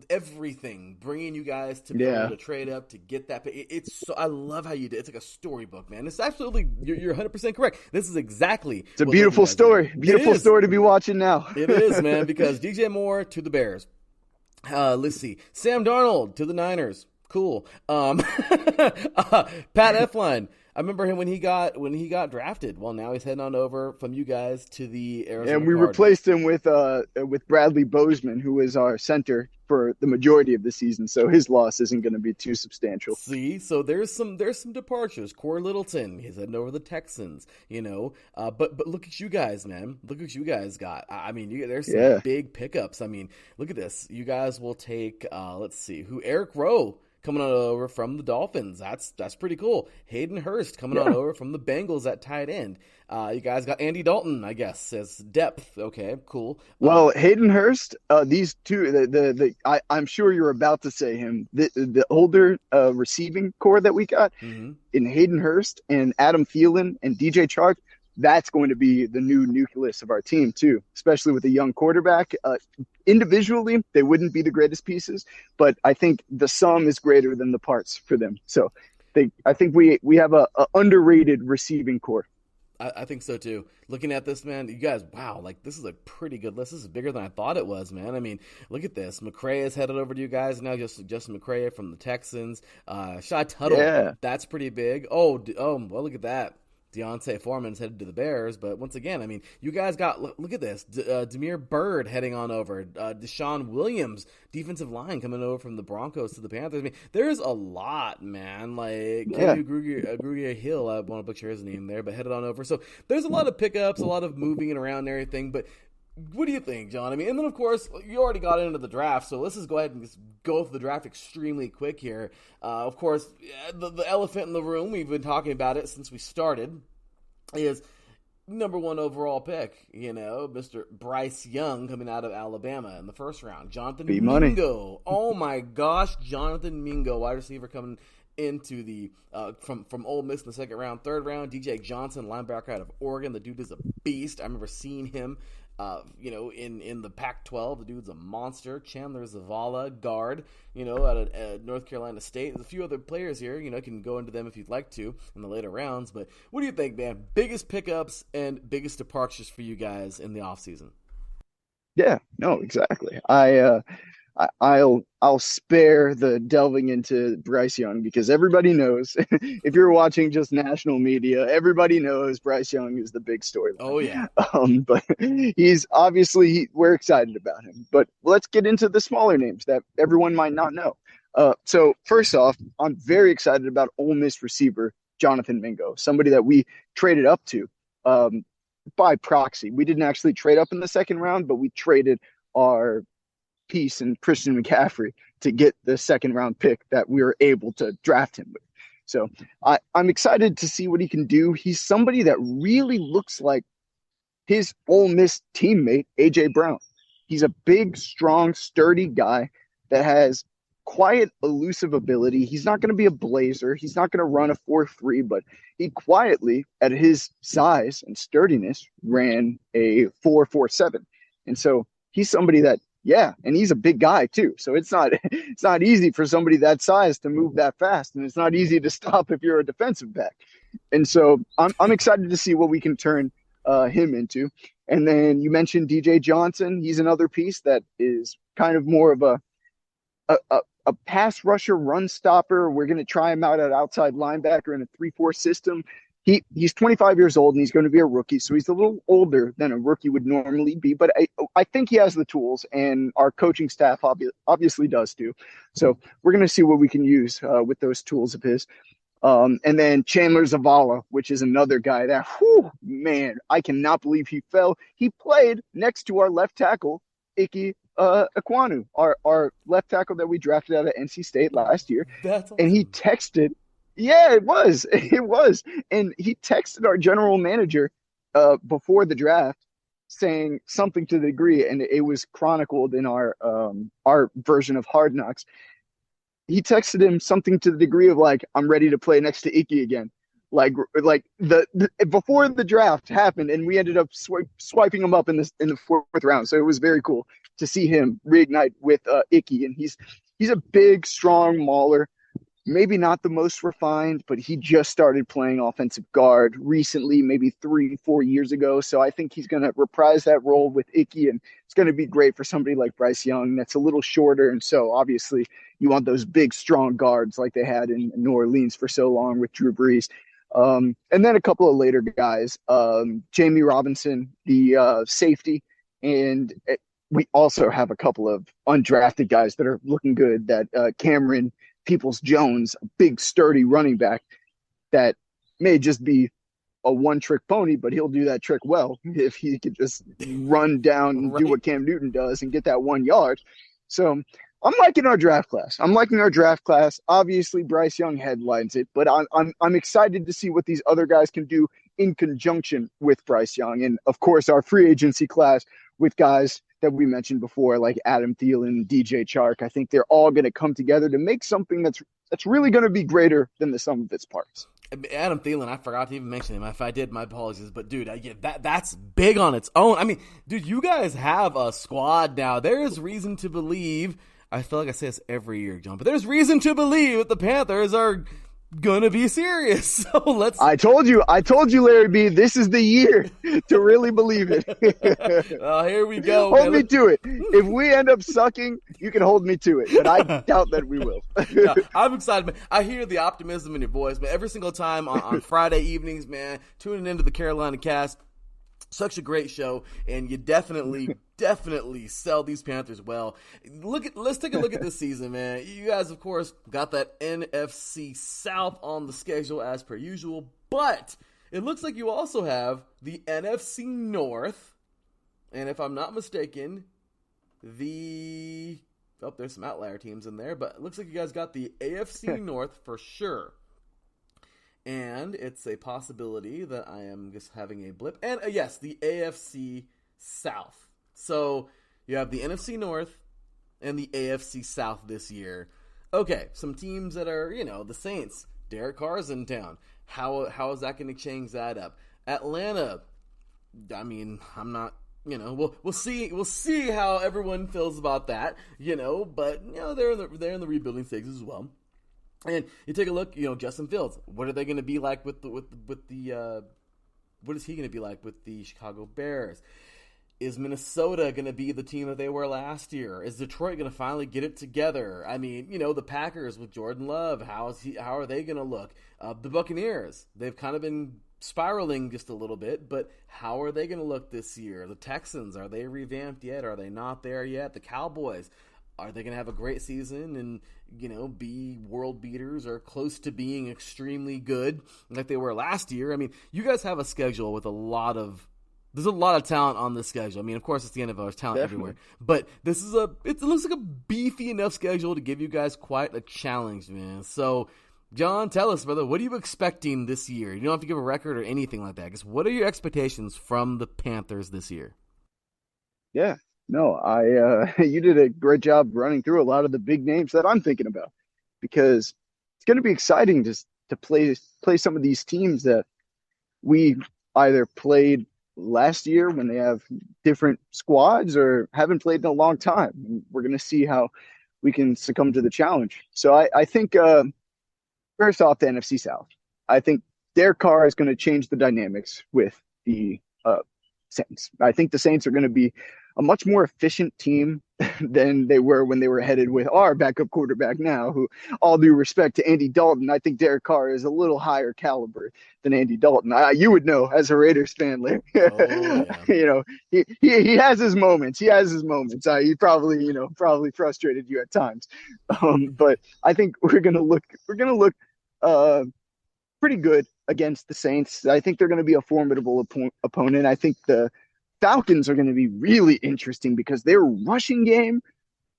everything, bringing you guys to be able to trade up to get that. I love how you did. It's like a storybook, man. It's absolutely, you're 100% correct. This is exactly. It's a beautiful story. Beautiful story to be watching now. It is, man, because DJ Moore to the Bears. Let's see. Sam Darnold to the Niners. Cool. Pat Elflein. I remember him when he got drafted. Well, now he's heading on over from you guys to the Arizona And we Cardinals. replaced him with Bradley Bozeman, who was our center for the majority of the season. So his loss isn't going to be too substantial. See, so there's some departures. Corey Littleton, he's heading over the Texans. You know, but look at you guys, man. Look what you guys got. I mean, there's some big pickups. I mean, look at this. You guys will take. Let's see, Eric Rowe coming on over from the Dolphins. That's pretty cool. Hayden Hurst coming on over from the Bengals at tight end. You guys got Andy Dalton, I guess, as depth. Okay, cool. Well, Hayden Hurst, these two, I'm sure you're about to say him. The older receiving core that we got in Hayden Hurst and Adam Thielen and DJ Chark, that's going to be the new nucleus of our team too, especially with a young quarterback. Individually, they wouldn't be the greatest pieces, but I think the sum is greater than the parts for them. So I think we have a underrated receiving core. I think so too. Looking at this, man, you guys, wow, like this is a pretty good list. This is bigger than I thought it was, man. I mean, look at this. McCray is headed over to you guys now. Justin McCray from the Texans. Shy Tuttle, that's pretty big. Oh, well, look at that. Deontay Foreman's headed to the Bears, but once again, I mean, you guys got, look at this, Damiere Byrd heading on over, Deshaun Williams, defensive line coming over from the Broncos to the Panthers. I mean, there's a lot, man, like Grugier Hill, I want to butcher his name there, but headed on over. So there's a lot of pickups, a lot of moving around and everything, but what do you think, John? I mean, and then, of course, you already got into the draft, so let's just go ahead and just go through the draft extremely quick here. Of course, the elephant in the room, we've been talking about it since we started, is number 1 overall pick, Mr. Bryce Young coming out of Alabama in the first round. Jonathan Mingo. Oh, my gosh, Jonathan Mingo, wide receiver coming into the from Ole Miss in the second round. Third round, DJ Johnson, linebacker out of Oregon. The dude is a beast. I remember seeing him in the Pac-12. The dude's a monster. Chandler Zavala, guard, out of North Carolina State. There's a few other players here, can go into them if you'd like to in the later rounds. But what do you think, man? Biggest pickups and biggest departures for you guys in the offseason? Yeah, no, exactly. I'll spare the delving into Bryce Young because everybody knows if you're watching just national media, everybody knows Bryce Young is the big story. Oh yeah. But he's obviously we're excited about him. But let's get into the smaller names that everyone might not know. So first off, I'm very excited about Ole Miss receiver Jonathan Mingo, somebody that we traded up to by proxy. We didn't actually trade up in the second round, but we traded our piece and Christian McCaffrey to get the second round pick that we were able to draft him with. So I'm excited to see what he can do. He's somebody that really looks like his Ole Miss teammate, A.J. Brown. He's a big, strong, sturdy guy that has quiet, elusive ability. He's not going to be a blazer. He's not going to run a 4.3, but he quietly, at his size and sturdiness, ran a 4.47. And so he's somebody that, and he's a big guy too. So it's not easy for somebody that size to move that fast, and it's not easy to stop if you're a defensive back. And so I'm excited to see what we can turn him into. And then you mentioned DJ Johnson. He's another piece that is kind of more of a pass rusher, run stopper. We're going to try him out at outside linebacker in a 3-4 system. He's 25 years old, and he's going to be a rookie, so he's a little older than a rookie would normally be. But I think he has the tools, and our coaching staff obviously does too. So we're going to see what we can use with those tools of his. And then Chandler Zavala, which is another guy that, man, I cannot believe he fell. He played next to our left tackle, Ike Ekwonu, our left tackle that we drafted out of NC State last year. That's awesome. And he texted. Yeah, it was. And he texted our general manager before the draft saying something to the degree, and it was chronicled in our version of Hard Knocks. He texted him something to the degree of like, I'm ready to play next to Icky again. Like the before the draft happened, and we ended up swiping him up in the fourth round. So it was very cool to see him reignite with Icky, and he's a big, strong mauler. Maybe not the most refined, but he just started playing offensive guard recently, maybe 3-4 years ago. So I think he's going to reprise that role with Icky, and it's going to be great for somebody like Bryce Young that's a little shorter. And so obviously you want those big, strong guards like they had in New Orleans for so long with Drew Brees. And then a couple of later guys, Jamie Robinson, the safety, and we also have a couple of undrafted guys that are looking good, that Cameron Peoples-Jones, a big, sturdy running back that may just be a one-trick pony, but he'll do that trick well if he could just run down and do what Cam Newton does and get that 1 yard. So I'm liking our draft class. Obviously, Bryce Young headlines it, but I'm excited to see what these other guys can do in conjunction with Bryce Young, and of course our free agency class with guys that we mentioned before, like Adam Thielen, DJ Chark. I think they're all going to come together to make something that's really going to be greater than the sum of its parts. Adam Thielen, I forgot to even mention him. If I did, my apologies. But, dude, that's big on its own. I mean, dude, you guys have a squad now. There is reason to believe – I feel like I say this every year, John, but there's reason to believe that the Panthers are going to be serious. So let's – I told you, Larry B., this is the year to really believe it. Here we go. Hold me to it. If we end up sucking, you can hold me to it, but I doubt that we will. Yeah, I'm excited, man. I hear the optimism in your voice, man. Every single time on Friday evenings, man, tuning into the Carolina Cast, such a great show, and you definitely sell these Panthers well. Let's take a look at this season, man. You guys, of course, got that NFC South on the schedule as per usual, but it looks like you also have the NFC North, and if I'm not mistaken, there's some outlier teams in there, but it looks like you guys got the AFC North for sure. And it's a possibility that I am just having a blip. And yes, the AFC South. So you have the NFC North and the AFC South this year. Okay, some teams that are, the Saints. Derek Carr's in town. How is that going to change that up? Atlanta. I mean, I'm not. We'll see how everyone feels about that. But they're in the rebuilding stages as well. And you take a look, Justin Fields. What are they going to be like with the what is he going to be like with the Chicago Bears? Is Minnesota going to be the team that they were last year? Is Detroit going to finally get it together? I mean, the Packers with Jordan Love. How are they going to look? The Buccaneers. They've kind of been spiraling just a little bit, but how are they going to look this year? The Texans, are they revamped yet? Are they not there yet? The Cowboys. Are they going to have a great season and, be world beaters or close to being extremely good like they were last year? I mean, you guys have a schedule with there's a lot of talent on this schedule. I mean, of course, it's the NFL. There's talent everywhere. But it looks like a beefy enough schedule to give you guys quite a challenge, man. So, John, tell us, brother, what are you expecting this year? You don't have to give a record or anything like that. I guess, what are your expectations from the Panthers this year? Yeah. No, you did a great job running through a lot of the big names that I'm thinking about, because it's going to be exciting to play some of these teams that we either played last year when they have different squads or haven't played in a long time. We're going to see how we can succumb to the challenge. So I think first off, the NFC South. I think Derek Carr is going to change the dynamics with the Saints. I think the Saints are going to be a much more efficient team than they were when they were headed with our backup quarterback now, who, all due respect to Andy Dalton, I think Derek Carr is a little higher caliber than Andy Dalton. You would know as a Raiders fan, Larry. Oh, yeah. He has his moments. He probably, probably frustrated you at times. But I think we're going to look pretty good against the Saints. I think they're going to be a formidable opponent. I think the Falcons are going to be really interesting because their rushing game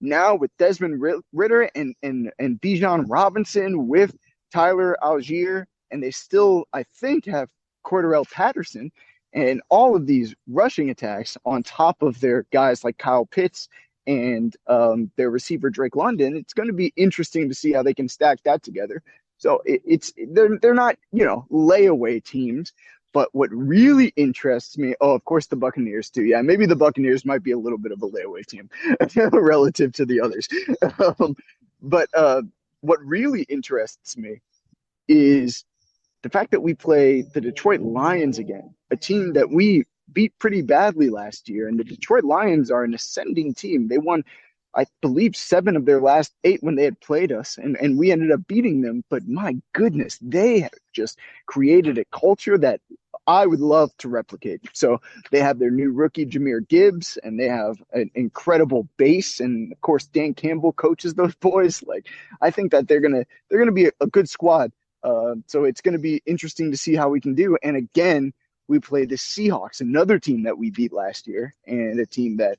now with Desmond Ridder and Bijan Robinson with Tyler Algier, and they still, I think, have Cordarrelle Patterson, and all of these rushing attacks on top of their guys like Kyle Pitts and their receiver Drake London. It's going to be interesting to see how they can stack that together. So they're not, layaway teams. But what really interests me, of course, the Buccaneers too. Yeah, maybe the Buccaneers might be a little bit of a layaway team relative to the others. But what really interests me is the fact that we play the Detroit Lions again, a team that we beat pretty badly last year. And the Detroit Lions are an ascending team. They won, I believe, 7 of their last 8 when they had played us, and we ended up beating them. But my goodness, they have just created a culture that I would love to replicate. So they have their new rookie, Jahmyr Gibbs, and they have an incredible base. And of course, Dan Campbell coaches those boys. Like, I think that they're gonna be a good squad. So it's gonna be interesting to see how we can do. And again, we play the Seahawks, another team that we beat last year, and a team that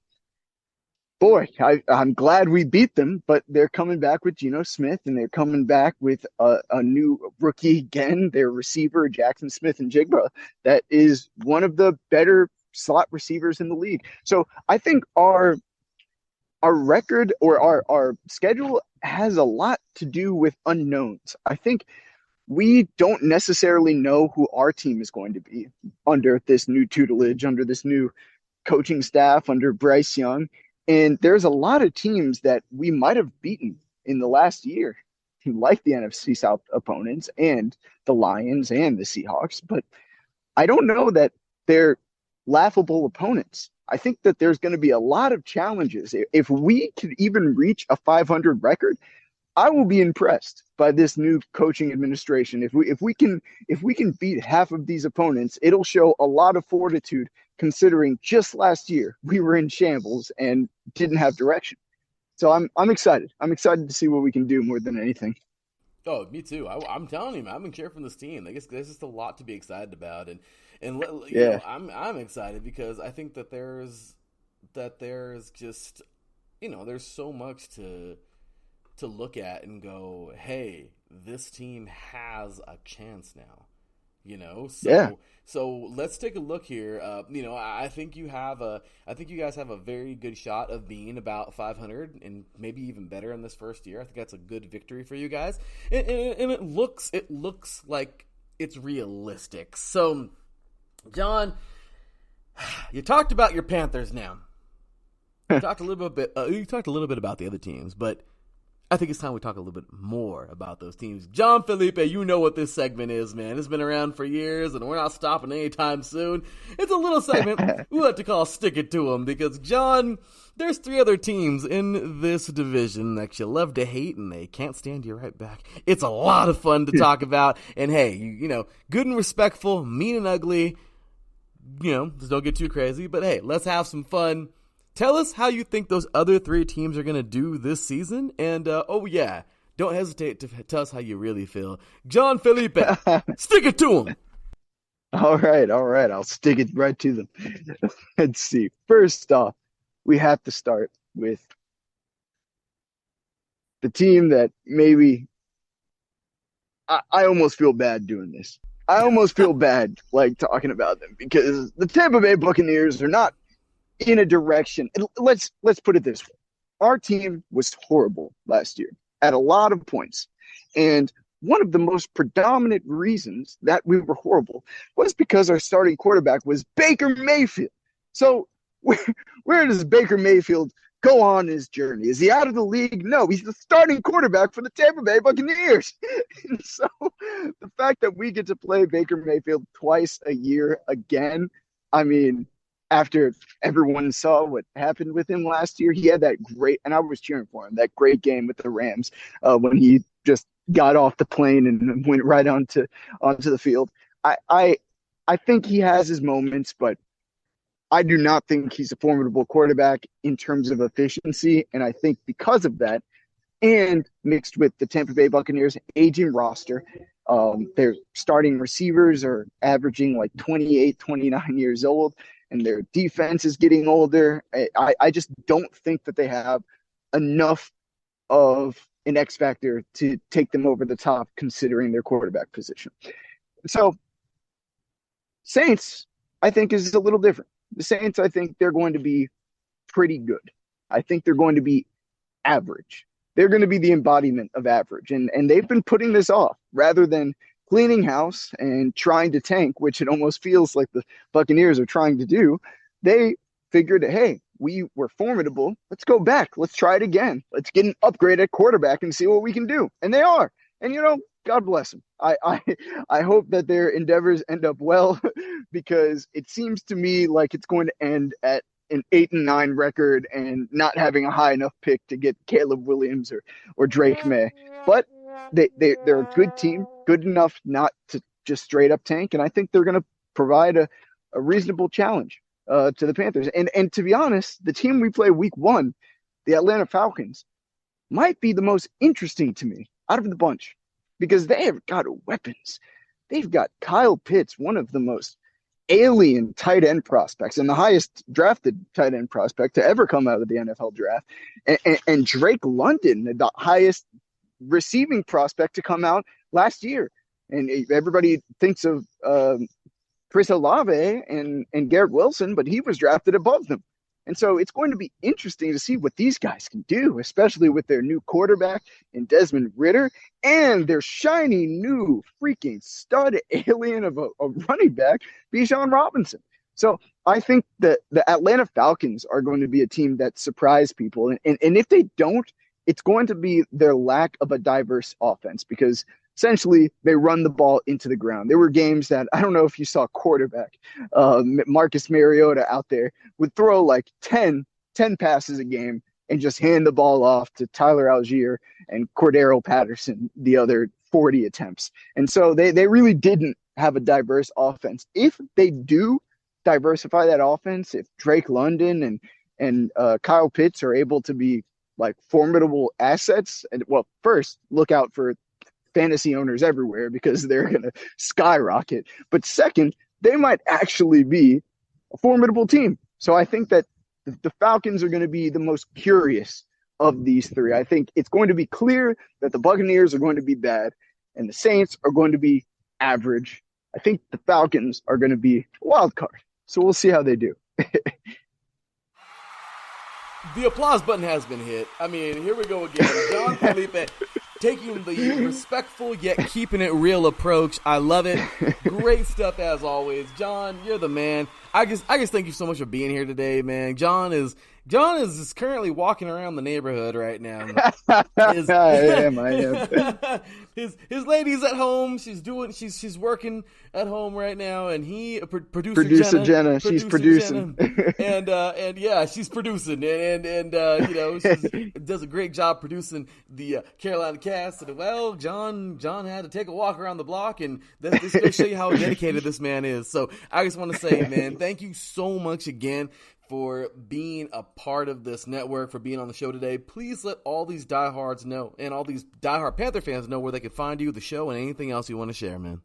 boy, I'm glad we beat them, but they're coming back with Geno Smith, and they're coming back with a new rookie again, their receiver, Jackson Smith and Jigba, that is one of the better slot receivers in the league. So I think our record or our schedule has a lot to do with unknowns. I think we don't necessarily know who our team is going to be under this new tutelage, under this new coaching staff, under Bryce Young. And there's a lot of teams that we might have beaten in the last year, like the NFC South opponents and the Lions and the Seahawks. But I don't know that they're laughable opponents. I think that there's going to be a lot of challenges. If we could even reach a 500 record, I will be impressed by this new coaching administration. If we can beat half of these opponents, it'll show a lot of fortitude, considering just last year we were in shambles and didn't have direction. So I'm excited. I'm excited to see what we can do more than anything. Oh, me too. I'm telling you, man, I'm cheering from this team. I guess there's just a lot to be excited about, and you know, I'm excited because I think that there's just, you know, there's so much to look at and go, hey, this team has a chance now, you know? So let's take a look here. You know, I think you guys have a very good shot of being about 500 and maybe even better in this first year. I think that's a good victory for you guys. And it looks like it's realistic. So, John, you talked about your Panthers now. You talked a little bit about the other teams, but I think it's time we talk a little bit more about those teams. John Felipe, you know what this segment is, man. It's been around for years, and we're not stopping anytime soon. It's a little segment we like to call Stick It To 'Em, because, John, there's 3 other teams in this division that you love to hate, and they can't stand you right back. It's a lot of fun to talk about, and hey, you know, good and respectful, mean and ugly, you know, just don't get too crazy, but hey, let's have some fun. Tell us how you think those other 3 teams are going to do this season. And, oh, yeah, don't hesitate to tell us how you really feel. John Felipe, stick it to him. All right. I'll stick it right to them. Let's see. First off, we have to start with the team that maybe I almost feel bad doing this. I almost feel bad, like, talking about them, because the Tampa Bay Buccaneers are not in a direction. Let's put it this way. Our team was horrible last year at a lot of points. And one of the most predominant reasons that we were horrible was because our starting quarterback was Baker Mayfield. So where does Baker Mayfield go on his journey? Is he out of the league? No, he's the starting quarterback for the Tampa Bay Buccaneers. And so the fact that we get to play Baker Mayfield twice a year again, I mean, after everyone saw what happened with him last year, he had that great, and I was cheering for him, that great game with the Rams when he just got off the plane and went right onto the field. I think he has his moments, but I do not think he's a formidable quarterback in terms of efficiency. And I think because of that, and mixed with the Tampa Bay Buccaneers' aging roster, their starting receivers are averaging like 28, 29 years old, and their defense is getting older. I just don't think that they have enough of an X factor to take them over the top, considering their quarterback position. So Saints, I think, is a little different. The Saints, I think they're going to be pretty good. I think they're going to be average. They're going to be the embodiment of average. And they've been putting this off rather than cleaning house and trying to tank, which it almost feels like the Buccaneers are trying to do. They figured, hey, we were formidable. Let's go back. Let's try it again. Let's get an upgrade at quarterback and see what we can do. And they are. And, you know, God bless them. I hope that their endeavors end up well, because it seems to me like it's going to end at an 8-9 record and not having a high enough pick to get Caleb Williams or Drake May. But they're a good team, good enough not to just straight up tank. And I think they're going to provide a reasonable challenge to the Panthers. And to be honest, the team we play week 1, the Atlanta Falcons, might be the most interesting to me out of the bunch, because they have got weapons. They've got Kyle Pitts, one of the most alien tight end prospects and the highest drafted tight end prospect to ever come out of the NFL draft, and Drake London, the highest receiving prospect to come out last year. And everybody thinks of Chris Olave and Garrett Wilson, but he was drafted above them. And so it's going to be interesting to see what these guys can do, especially with their new quarterback in Desmond Ridder and their shiny new freaking stud alien of a running back, Bijan Robinson. So I think that the Atlanta Falcons are going to be a team that surprise people. And if they don't, it's going to be their lack of a diverse offense, because essentially they run the ball into the ground. There were games that, I don't know if you saw, quarterback Marcus Mariota out there would throw like 10 passes a game and just hand the ball off to Tyler Algier and Cordero Patterson the other 40 attempts. And so they really didn't have a diverse offense. If they do diversify that offense, if Drake London and Kyle Pitts are able to be like formidable assets, and well, first look out for fantasy owners everywhere because they're going to skyrocket. But second, they might actually be a formidable team. So I think that the Falcons are going to be the most curious of these three. I think it's going to be clear that the Buccaneers are going to be bad and the Saints are going to be average. I think the Falcons are going to be a wild card. So we'll see how they do. The applause button has been hit. I mean, here we go again. John Felipe taking the respectful yet keeping it real approach. I love it. Great stuff as always. John, you're the man. I just thank you so much for being here today, man. John is just currently walking around the neighborhood right now. I am. His lady's at home. She's working at home right now, and he producer Jenna. She's producing. And yeah, she's producing, and she does a great job producing the Carolina cast. And well, John had to take a walk around the block, and this is going to show you how dedicated this man is. So I just want to say, man, thank you so much again for being a part of this network, for being on the show today. Please let all these diehards know, and all these diehard Panther fans know, where they can find you, the show, and anything else you want to share, man.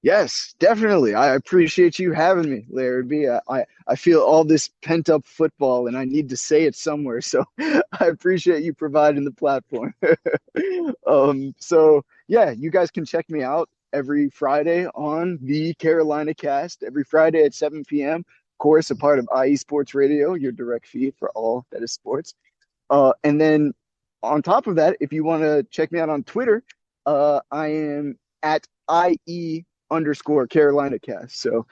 Yes, definitely. I appreciate you having me, Larry B. I feel all this pent-up football, and I need to say it somewhere, so I appreciate you providing the platform. So, yeah, you guys can check me out every Friday on the Carolina Cast, every Friday at 7 p.m., of course, a part of IE Sports Radio, your direct feed for all that is sports. And then on top of that, if you want to check me out on Twitter, I am at IE_Carolina Cast. So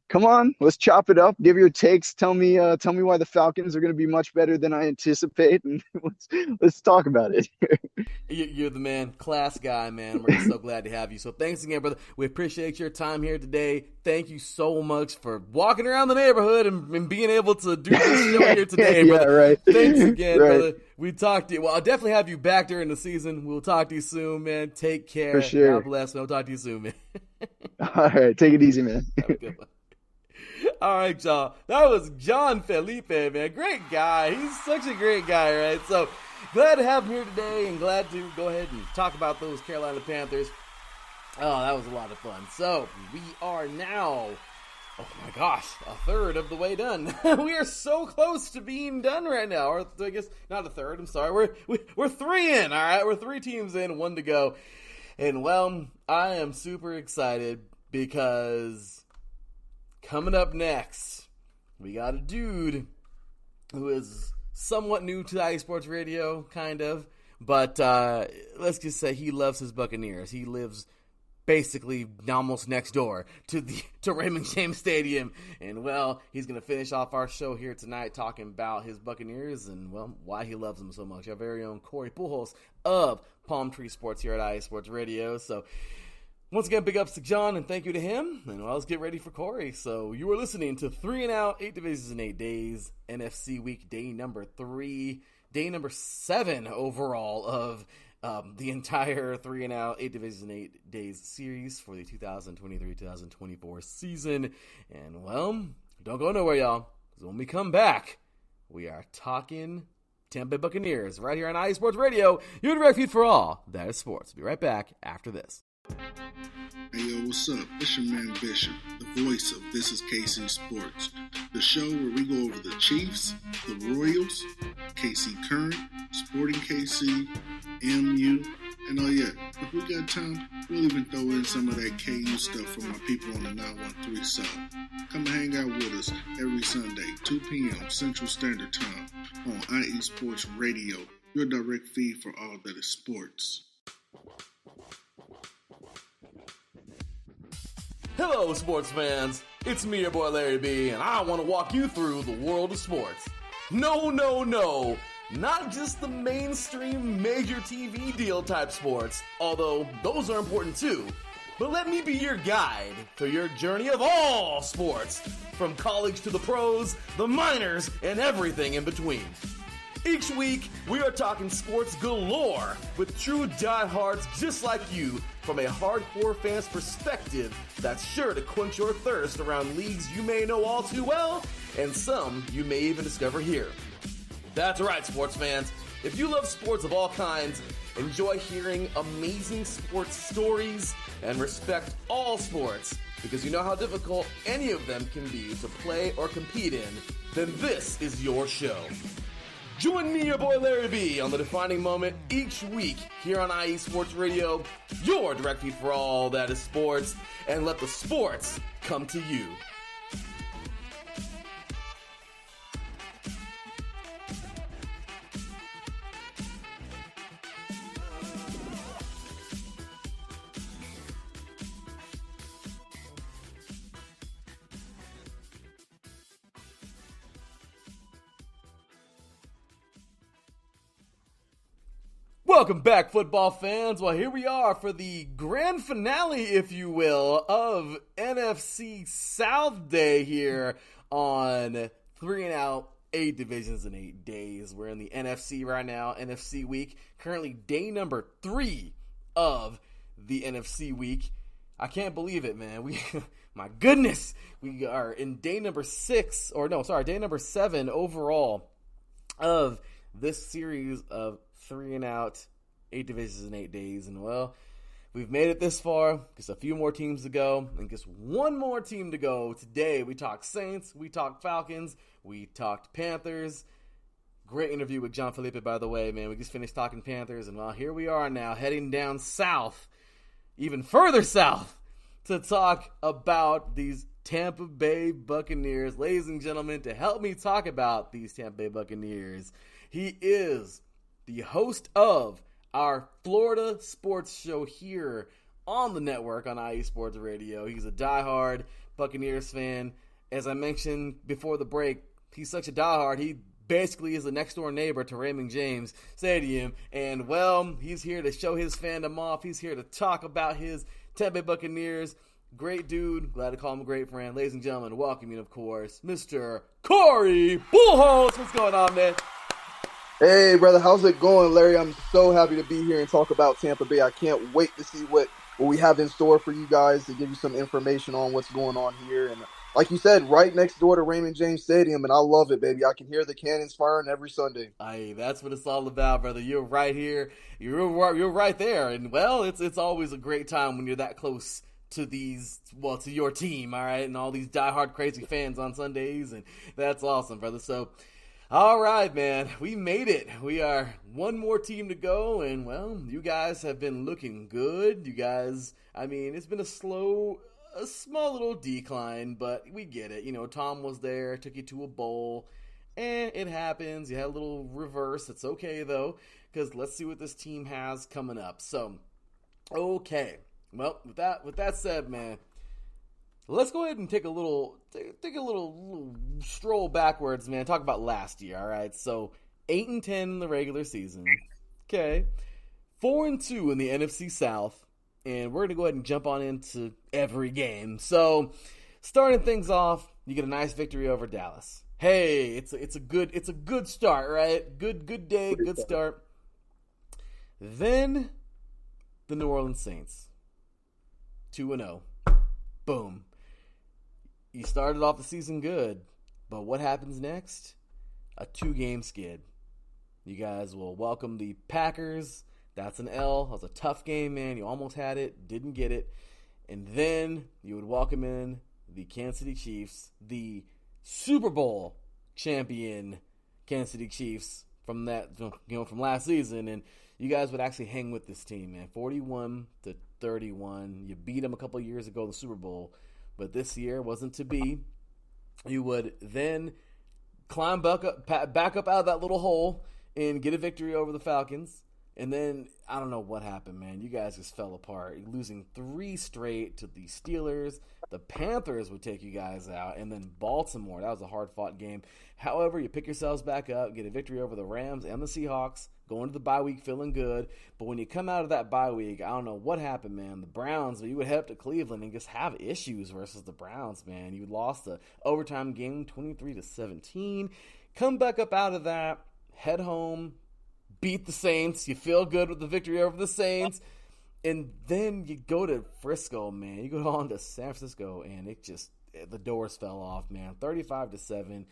come on, let's chop it up. Give your takes. Tell me why the Falcons are going to be much better than I anticipate, and let's talk about it. You're the man, class guy, man. We're so glad to have you. So thanks again, brother. We appreciate your time here today. Thank you so much for walking around the neighborhood and being able to do this show here today, brother. Yeah, right. Thanks again, right. brother. We talked to you. Well, I'll definitely have you back during the season. We'll talk to you soon, man. Take care. For sure. God bless. I'll talk to you soon, man. All right, take it easy, man. Have a good one. All right, y'all. That was John Felipe, man. Great guy. He's such a great guy, right? So glad to have him here today, and glad to go ahead and talk about those Carolina Panthers. Oh, that was a lot of fun. So we are now, oh my gosh, a third of the way done. We are so close to being done right now. Or I guess not a third. I'm sorry. We're 3 in. All right, we're 3 teams in, 1 to go. And well, I am super excited because coming up next, we got a dude who is somewhat new to IE Sports Radio, kind of. But let's just say he loves his Buccaneers. He lives basically almost next door to Raymond James Stadium. And, well, he's going to finish off our show here tonight talking about his Buccaneers and, well, why he loves them so much. Our very own Corey Pujols of Palm Tree Sports here at IE Sports Radio. So, once again, big ups to John, and thank you to him. And well, let's get ready for Corey. So you are listening to 3 and Out, 8 divisions in 8 days, NFC Week, day number 3, day number 7 overall of the entire 3 and Out, 8 divisions in 8 days series for the 2023-2024 season. And well, don't go nowhere, y'all, because when we come back, we are talking Tampa Bay Buccaneers right here on IE Sports Radio, your direct feed for all that is sports. Be right back after this. Hey yo, what's up? It's your man Bishop, the voice of This Is KC Sports, the show where we go over the Chiefs, the Royals, KC Current, Sporting KC, MU, and oh yeah, if we got time, we'll even throw in some of that KU stuff from my people on the 913 South. Come and hang out with us every Sunday, 2 p.m. Central Standard Time on IE Sports Radio, your direct feed for all that is sports. Hello, sports fans. It's me, your boy Larry B, and I want to walk you through the world of sports. No, not just the mainstream major TV deal type sports, although those are important too. But let me be your guide for your journey of all sports, from college to the pros, the minors, and everything in between. Each week, we are talking sports galore with true diehards just like you from a hardcore fan's perspective that's sure to quench your thirst around leagues you may know all too well and some you may even discover here. That's right, sports fans. If you love sports of all kinds, enjoy hearing amazing sports stories, and respect all sports because you know how difficult any of them can be to play or compete in, then this is your show. Join me, your boy Larry B, on the defining moment each week here on IE Sports Radio, your direct feed for all that is sports, and let the sports come to you. Welcome back, football fans. Well, here we are for the grand finale, if you will, of NFC South Day here on 3 and Out, 8 divisions in 8 days. We're in the NFC right now, NFC week. Currently day number 3 of the NFC week. I can't believe it, man. My goodness, we are in day number 7 overall of this series of 3 and Out, 8 divisions in 8 days. And well, we've made it this far. Just a few more teams to go, and just one more team to go. Today we talked Saints, we talked Falcons, we talked Panthers. Great interview with John Felipe, by the way, man. We just finished talking Panthers, and well, here we are now heading down south, even further south, to talk about these Tampa Bay Buccaneers. Ladies and gentlemen, to help me talk about these Tampa Bay Buccaneers, he is the host of our Florida sports show here on the network on IE Sports Radio. He's a diehard Buccaneers fan. As I mentioned before the break, he's such a diehard, he basically is the next door neighbor to Raymond James Stadium. And, well, he's here to show his fandom off. He's here to talk about his Tampa Bay Buccaneers. Great dude. Glad to call him a great friend. Ladies and gentlemen, welcoming, of course, Mr. Corey Bullholz. What's going on, man? Hey, brother, how's it going, Larry? I'm so happy to be here and talk about Tampa Bay. I can't wait to see what we have in store for you guys, to give you some information on what's going on here. And like you said, right next door to Raymond James Stadium, and I love it, baby. I can hear the cannons firing every Sunday. Aye, that's what it's all about, brother. You're right here. You're right there. And, well, it's always a great time when you're that close to to your team, all right, and all these diehard crazy fans on Sundays, and that's awesome, brother. So, all right, man, we made it. We are one more team to go, and, well, you guys have been looking good. You guys, I mean, it's been a small little decline, but we get it. You know, Tom was there, took you to a bowl, and it happens. You had a little reverse. It's okay, though, because let's see what this team has coming up. So, okay. Well, with that said, man, let's go ahead and take a little stroll backwards, man. Talk about last year, all right? So 8-10 in the regular season, okay. 4-2 in the NFC South, and we're gonna go ahead and jump on into every game. So starting things off, you get a nice victory over Dallas. Hey, it's a good start, right? Good day, good start. Then the New Orleans Saints. 2-0. Boom. You started off the season good, but what happens next? A 2-game skid. You guys will welcome the Packers That's an L. That was a tough game, man. You almost had it, didn't get it. And then you would welcome in the Kansas City Chiefs, the Super Bowl champion Kansas City Chiefs from last season, and you guys would actually hang with this team, man. 41-31. You beat them a couple of years ago in the Super Bowl, but this year wasn't to be. You would then climb back up out of that little hole and get a victory over the Falcons. And then, I don't know what happened, man. You guys just fell apart. Losing 3 straight to the Steelers. The Panthers would take you guys out. And then Baltimore. That was a hard-fought game. However, you pick yourselves back up, get a victory over the Rams and the Seahawks, go into the bye week feeling good. But when you come out of that bye week, I don't know what happened, man. The Browns, you would head up to Cleveland and just have issues versus the Browns, man. You lost the overtime game 23-17. Come back up out of that, head home, beat the Saints. You feel good with the victory over the Saints. And then you go to Frisco, man. You go on to San Francisco, and the doors fell off, man. 35-7.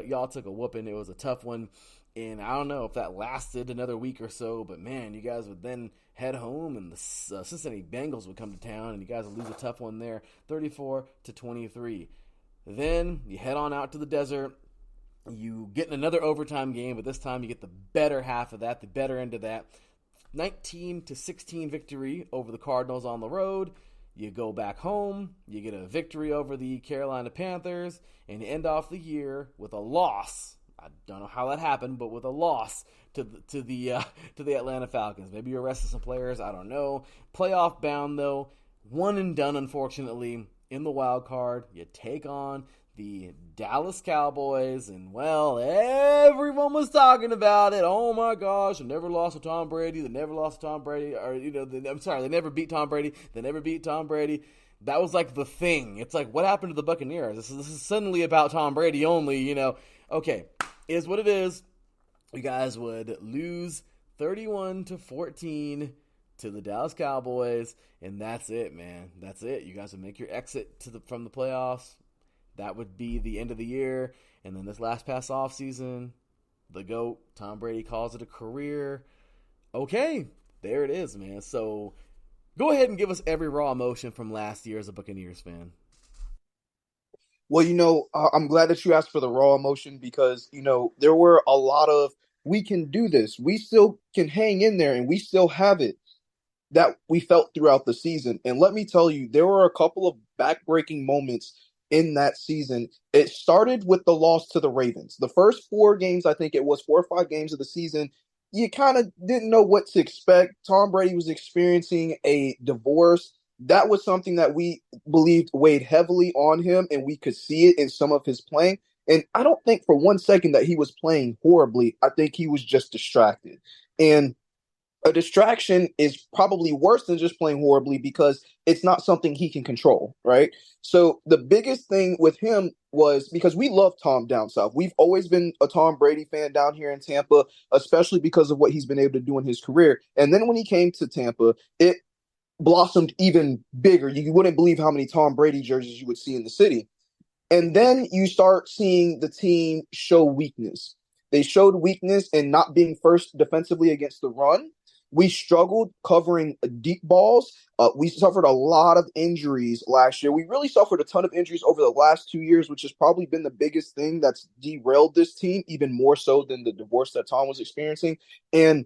Y'all took a whooping. It was a tough one. And I don't know if that lasted another week or so, but, man, you guys would then head home, and the Cincinnati Bengals would come to town, and you guys would lose a tough one there, 34-23. Then you head on out to the desert. You get in another overtime game, but this time you get the better half of that, the better end of that. 19-16 victory over the Cardinals on the road. You go back home, you get a victory over the Carolina Panthers, and you end off the year with a loss. I don't know how that happened, but with a loss to the Atlanta Falcons. Maybe you arrested some players, I don't know. Playoff bound though, one and done unfortunately in the wild card. You take on the Dallas Cowboys, and, well, everyone was talking about it. Oh, my gosh, they never lost to Tom Brady. They never lost to Tom Brady. Or, they never beat Tom Brady. They never beat Tom Brady. That was, like, the thing. It's like, what happened to the Buccaneers? This is suddenly about Tom Brady only, Okay, is what it is. You guys would lose 31-14 to the Dallas Cowboys, and that's it, man. That's it. You guys would make your exit from the playoffs. That would be the end of the year. And then this last past off season, the GOAT, Tom Brady, calls it a career. Okay, there it is, man. So go ahead and give us every raw emotion from last year as a Buccaneers fan. Well, I'm glad that you asked for the raw emotion because, there were a lot of, we can do this. We still can hang in there, and we still have it that we felt throughout the season. And let me tell you, there were a couple of backbreaking moments in that season. It started with the loss to the Ravens. The first 4 games, I think it was 4 or 5 games of the season, you kind of didn't know what to expect. Tom Brady was experiencing a divorce. That was something that we believed weighed heavily on him, and we could see it in some of his playing. And I don't think for one second that he was playing horribly. I think he was just distracted. And a distraction is probably worse than just playing horribly because it's not something he can control, right? So the biggest thing with him was because we love Tom down south. We've always been a Tom Brady fan down here in Tampa, especially because of what he's been able to do in his career. And then when he came to Tampa, it blossomed even bigger. You wouldn't believe how many Tom Brady jerseys you would see in the city. And then you start seeing the team show weakness. They showed weakness in not being first defensively against the run. We struggled covering deep balls. We suffered a lot of injuries last year. We really suffered a ton of injuries over the last 2 years, which has probably been the biggest thing that's derailed this team, even more so than the divorce that Tom was experiencing. And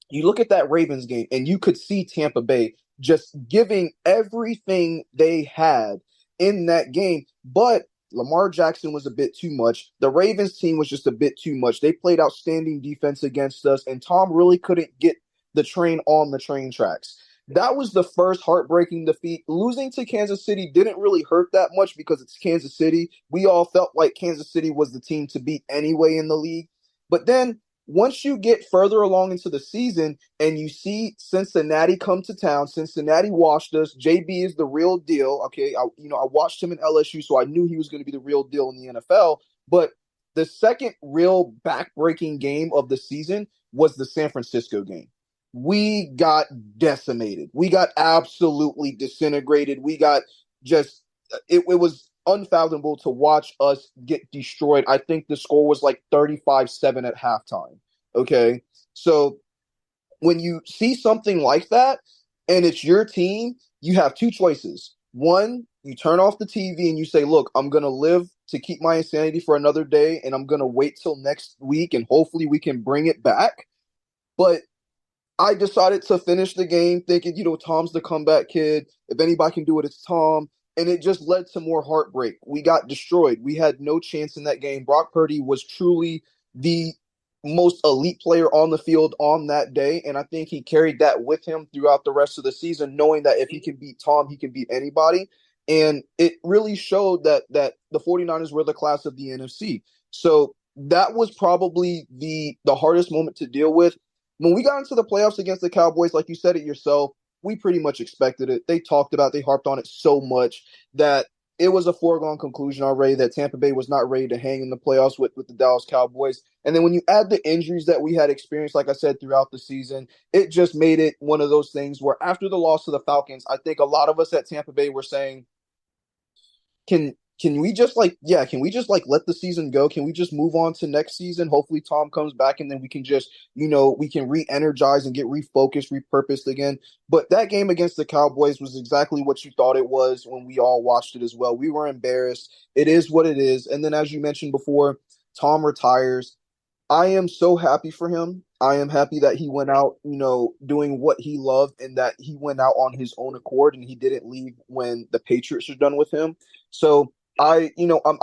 you look at that Ravens game, and you could see Tampa Bay just giving everything they had in that game. But Lamar Jackson was a bit too much. The Ravens team was just a bit too much. They played outstanding defense against us, and Tom really couldn't get the train on the train tracks. That was the first heartbreaking defeat. Losing to Kansas City didn't really hurt that much because it's Kansas City. We all felt like Kansas City was the team to beat anyway in the league. But then once you get further along into the season and you see Cincinnati come to town, Cincinnati washed us. JB is the real deal. Okay, I watched him in LSU, so I knew he was going to be the real deal in the NFL. But the second real backbreaking game of the season was the San Francisco game. We got decimated. We got absolutely disintegrated. We got just it was unfathomable to watch us get destroyed. I think the score was like 35-7 at halftime. Okay. So when you see something like that and it's your team, you have two choices. One, you turn off the TV and you say, look, I'm going to live to keep my insanity for another day, and I'm going to wait till next week, and hopefully we can bring it back. But I decided to finish the game thinking, Tom's the comeback kid. If anybody can do it, it's Tom. And it just led to more heartbreak. We got destroyed. We had no chance in that game. Brock Purdy was truly the most elite player on the field on that day. And I think he carried that with him throughout the rest of the season, knowing that if he can beat Tom, he can beat anybody. And it really showed that the 49ers were the class of the NFC. So that was probably the hardest moment to deal with. When we got into the playoffs against the Cowboys, like you said it yourself, we pretty much expected it. They harped on it so much that it was a foregone conclusion already that Tampa Bay was not ready to hang in the playoffs with the Dallas Cowboys. And then when you add the injuries that we had experienced, like I said, throughout the season, it just made it one of those things where after the loss to the Falcons, I think a lot of us at Tampa Bay were saying, can we just let the season go? Can we just move on to next season? Hopefully Tom comes back and then we can just, we can re-energize and get refocused, repurposed again. But that game against the Cowboys was exactly what you thought it was when we all watched it as well. We were embarrassed. It is what it is. And then as you mentioned before, Tom retires. I am so happy for him. I am happy that he went out, doing what he loved, and that he went out on his own accord and he didn't leave when the Patriots are done with him. So I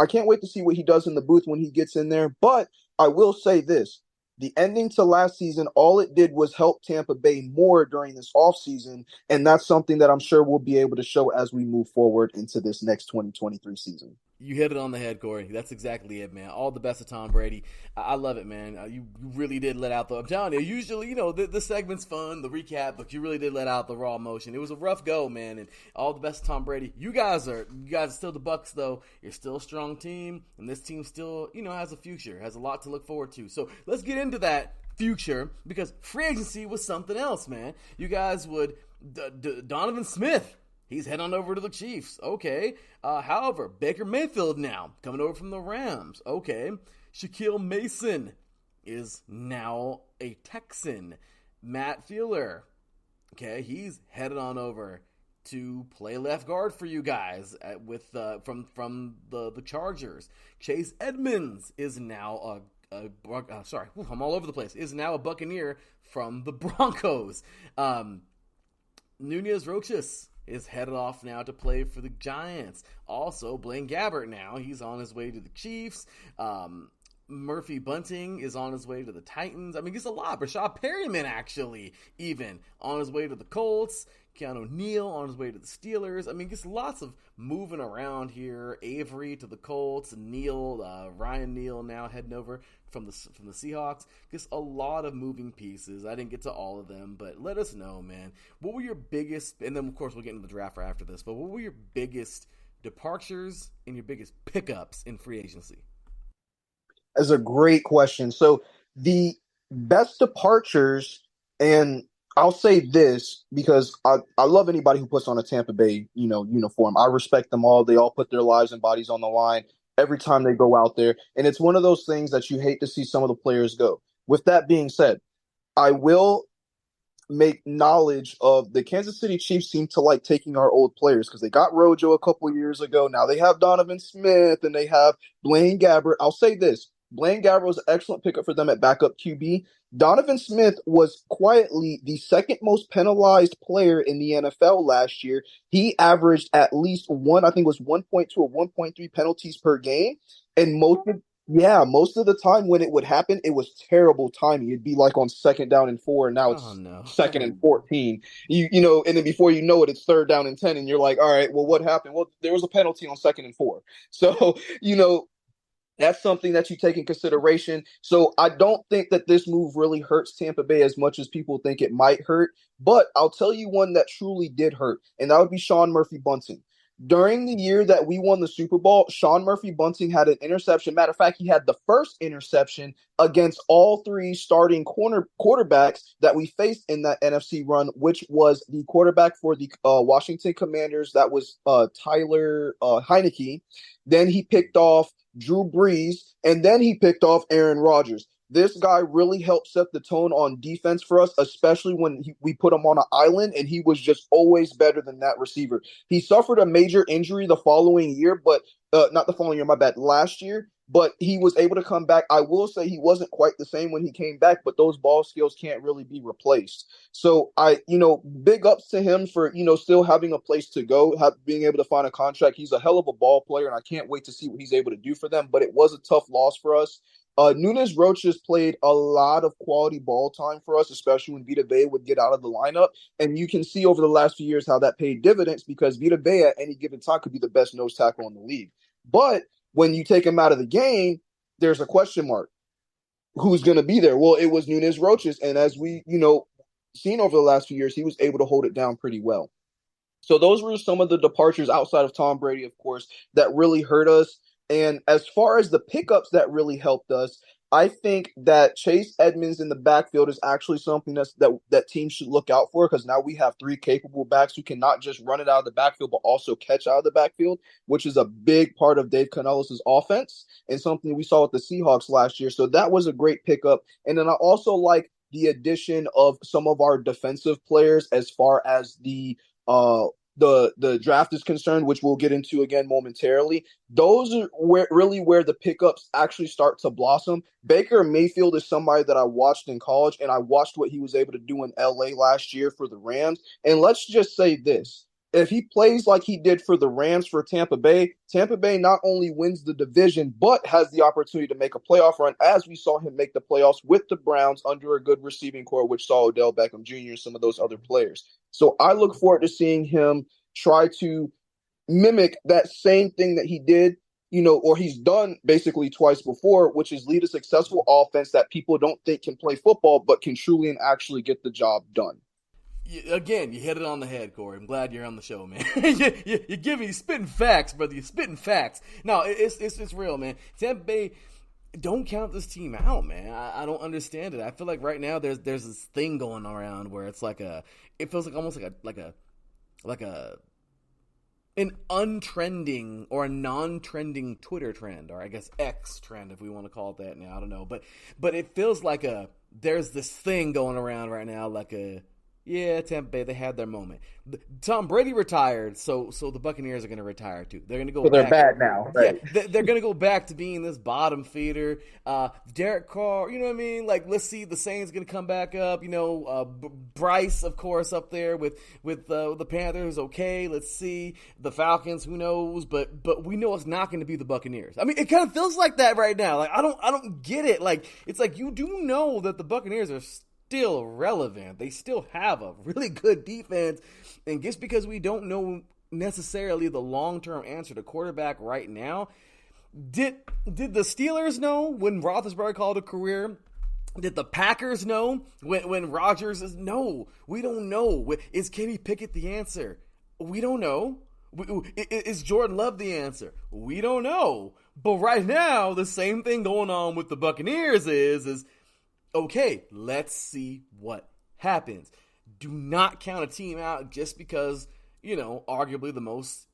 can't wait to see what he does in the booth when he gets in there. But I will say this. The ending to last season, all it did was help Tampa Bay more during this offseason, and that's something that I'm sure we'll be able to show as we move forward into this next 2023 season. You hit it on the head, Corey. That's exactly it, man. All the best to Tom Brady. I love it, man. You really did let out I'm telling you, usually, the segment's fun, the recap, but you really did let out the raw emotion. It was a rough go, man, and all the best to Tom Brady. You guys are still the Bucs, though. You're still a strong team, and this team still, has a future, has a lot to look forward to. So let's get into that future, because free agency was something else, man. You guys would, Donovan Smith, he's head on over to the Chiefs. Okay. However, Baker Mayfield now coming over from the Rams. Okay. Shaquille Mason is now a Texan. Matt Fielder. Okay. He's headed on over to play left guard for you guys from the Chargers. Chase Edmonds is now I'm all over the place. Is now a Buccaneer from the Broncos. Nunez Roches is headed off now to play for the Giants. Also, Blaine Gabbert now, he's on his way to the Chiefs. Murphy Bunting is on his way to the Titans. I mean, it's a lot. Rashad Perryman, actually, even on his way to the Colts. Keanu Neal on his way to the Steelers. I mean, just lots of moving around here. Avery to the Colts. Ryan Neal now heading over from the Seahawks. Just a lot of moving pieces. I didn't get to all of them, but let us know, man. What were your biggest, and then of course we'll get into the draft after this, but what were your biggest departures and your biggest pickups in free agency? That's a great question. So the best departures, and I'll say this because I love anybody who puts on a Tampa Bay, uniform. I respect them all. They all put their lives and bodies on the line every time they go out there. And it's one of those things that you hate to see some of the players go. With that being said, I will make knowledge of the Kansas City Chiefs seem to like taking our old players because they got Rojo a couple years ago. Now they have Donovan Smith and they have Blaine Gabbert. I'll say this. Blaine Gabbert was an excellent pickup for them at backup QB. Donovan Smith was quietly the second most penalized player in the NFL last year. He averaged at least I think it was 1.2 or 1.3 penalties per game. And most of the time when it would happen, it was terrible timing. It'd be like on 2nd down and 4, and now it's 2nd and 14. And then before you know it, it's 3rd down and 10, and you're like, all right, well, what happened? Well, there was a penalty on 2nd and 4. So, that's something that you take in consideration. So I don't think that this move really hurts Tampa Bay as much as people think it might hurt. But I'll tell you one that truly did hurt, and that would be Sean Murphy-Bunting. During the year that we won the Super Bowl, Sean Murphy-Bunting had an interception. Matter of fact, he had the first interception against all three starting quarterbacks that we faced in that NFC run, which was the quarterback for the Washington Commanders. That was Tyler Heineke. Then he picked off Drew Brees, and then he picked off Aaron Rodgers. this guy really helped set the tone on defense for us, especially when we put him on an island, and he was just always better than that receiver. He suffered a major injury the following year, but not the following year, my bad, last year, but he was able to come back. I will say he wasn't quite the same when he came back, but those ball skills can't really be replaced. So big ups to him for, still having a place to go, being able to find a contract. He's a hell of a ball player, and I can't wait to see what he's able to do for them, but it was a tough loss for us. Nunes Roches played a lot of quality ball time for us, especially when Vita Vea would get out of the lineup. And you can see over the last few years how that paid dividends, because Vita Vea at any given time could be the best nose tackle in the league. But when you take him out of the game, there's a question mark. Who's going to be there? Well, it was Nunes Roches. And as we, seen over the last few years, he was able to hold it down pretty well. So those were some of the departures outside of Tom Brady, of course, that really hurt us. And as far as the pickups that really helped us, I think that Chase Edmonds in the backfield is actually something that teams should look out for, because now we have 3 capable backs who can not just run it out of the backfield, but also catch out of the backfield, which is a big part of Dave Canellis' offense and something we saw with the Seahawks last year. So that was a great pickup. And then I also like the addition of some of our defensive players as far as the draft is concerned, which we'll get into again momentarily. Those are where the pickups actually start to blossom. Baker Mayfield is somebody that I watched in college, and I watched what he was able to do in LA last year for the Rams. And let's just say this. If he plays like he did for the Rams for Tampa Bay not only wins the division, but has the opportunity to make a playoff run, as we saw him make the playoffs with the Browns under a good receiving core, which saw Odell Beckham Jr. and some of those other players. So I look forward to seeing him try to mimic that same thing that he did, or he's done basically twice before, which is lead a successful offense that people don't think can play football, but can truly and actually get the job done. Again, you hit it on the head, Corey. I'm glad you're on the show, man. you're spitting facts, brother. You're spitting facts. No, it's real, man. Tampa Bay, don't count this team out, man. I don't understand it. I feel like right now there's this thing going around where it's it feels like almost like an untrending or a non-trending Twitter trend, or I guess X trend, if we want to call it that now. I don't know, but it feels like there's this thing going around right now, Tampa Bay, they had their moment. Tom Brady retired, so the Buccaneers are going to retire too. They're going to go. So they're bad now, right? Yeah, they're going to go back to being this bottom feeder. Derek Carr, you know what I mean? Let's see, the Saints going to come back up. Bryce, of course, up there with the Panthers. Okay, let's see the Falcons. Who knows? But we know it's not going to be the Buccaneers. I mean, it kind of feels like that right now. I don't get it. It's like you do know that the Buccaneers are still relevant. They still have a really good defense, and just because we don't know necessarily the long-term answer to quarterback right now, did the Steelers know when Roethlisberger called a career? Did the Packers know when Rodgers is? No, we don't know. Is Kenny Pickett the answer? We don't know. Is Jordan Love the answer? We don't know. But right now, the same thing going on with the Buccaneers is okay, let's see what happens. Do not count a team out just because, arguably the most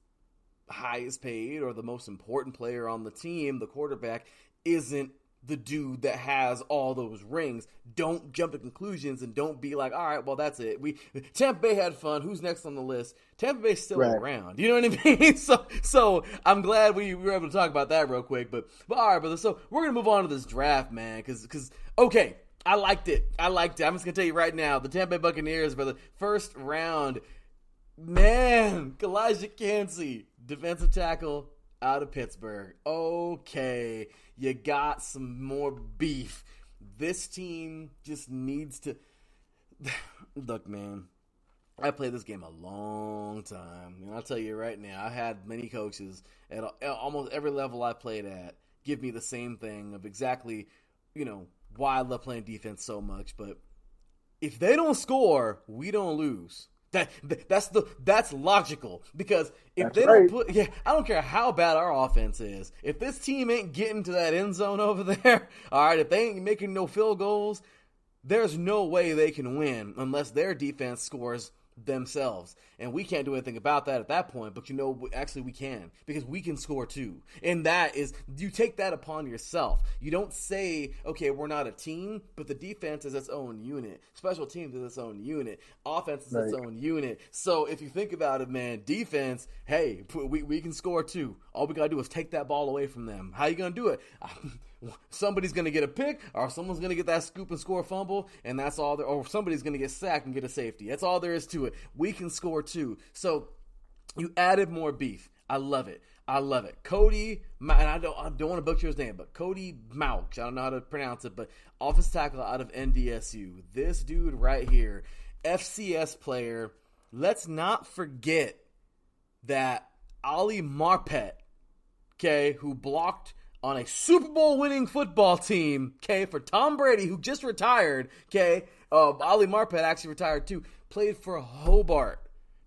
highest paid or the most important player on the team, the quarterback, isn't the dude that has all those rings. Don't jump to conclusions and don't be like, all right, well, that's it. Tampa Bay had fun. Who's next on the list? Tampa Bay's still around. You know what I mean? So I'm glad we were able to talk about that real quick. But all right, brother. So we're going to move on to this draft, man, because okay, I liked it. I'm just going to tell you right now, the Tampa Bay Buccaneers for the first round, man, Elijah Cansey, defensive tackle out of Pittsburgh. Okay, you got some more beef. This team just needs to look, man. I played this game a long time, and I'll tell you right now, I had many coaches at almost every level I played at give me the same thing of exactly, why I love playing defense so much. But if they don't score, we don't lose. That's logical, because if they don't I don't care how bad our offense is. If this team ain't getting to that end zone over there, all right, if they ain't making no field goals, there's no way they can win unless their defense scores themselves. And we can't do anything about that at that point, but actually we can, because we can score too. And that is, you take that upon yourself. You don't say, okay, we're not a team, but the defense is its own unit. Special teams is its own unit. Offense is its own unit. So if you think about it, man, defense, hey, we can score too. All we got to do is take that ball away from them. How you going to do it? Somebody's going to get a pick, or someone's going to get that scoop and score a fumble, and that's all there, or somebody's going to get sacked and get a safety. That's all there is to it. We can score too. So you added more beef. I love it. Cody, and I don't want to butcher his name, but Cody Mauch, I don't know how to pronounce it, but offensive tackle out of NDSU. This dude right here, FCS player. Let's not forget that Ali Marpet, okay, who blocked on a Super Bowl winning football team, okay, for Tom Brady, who just retired, okay, Ali Marpet actually retired too, played for Hobart.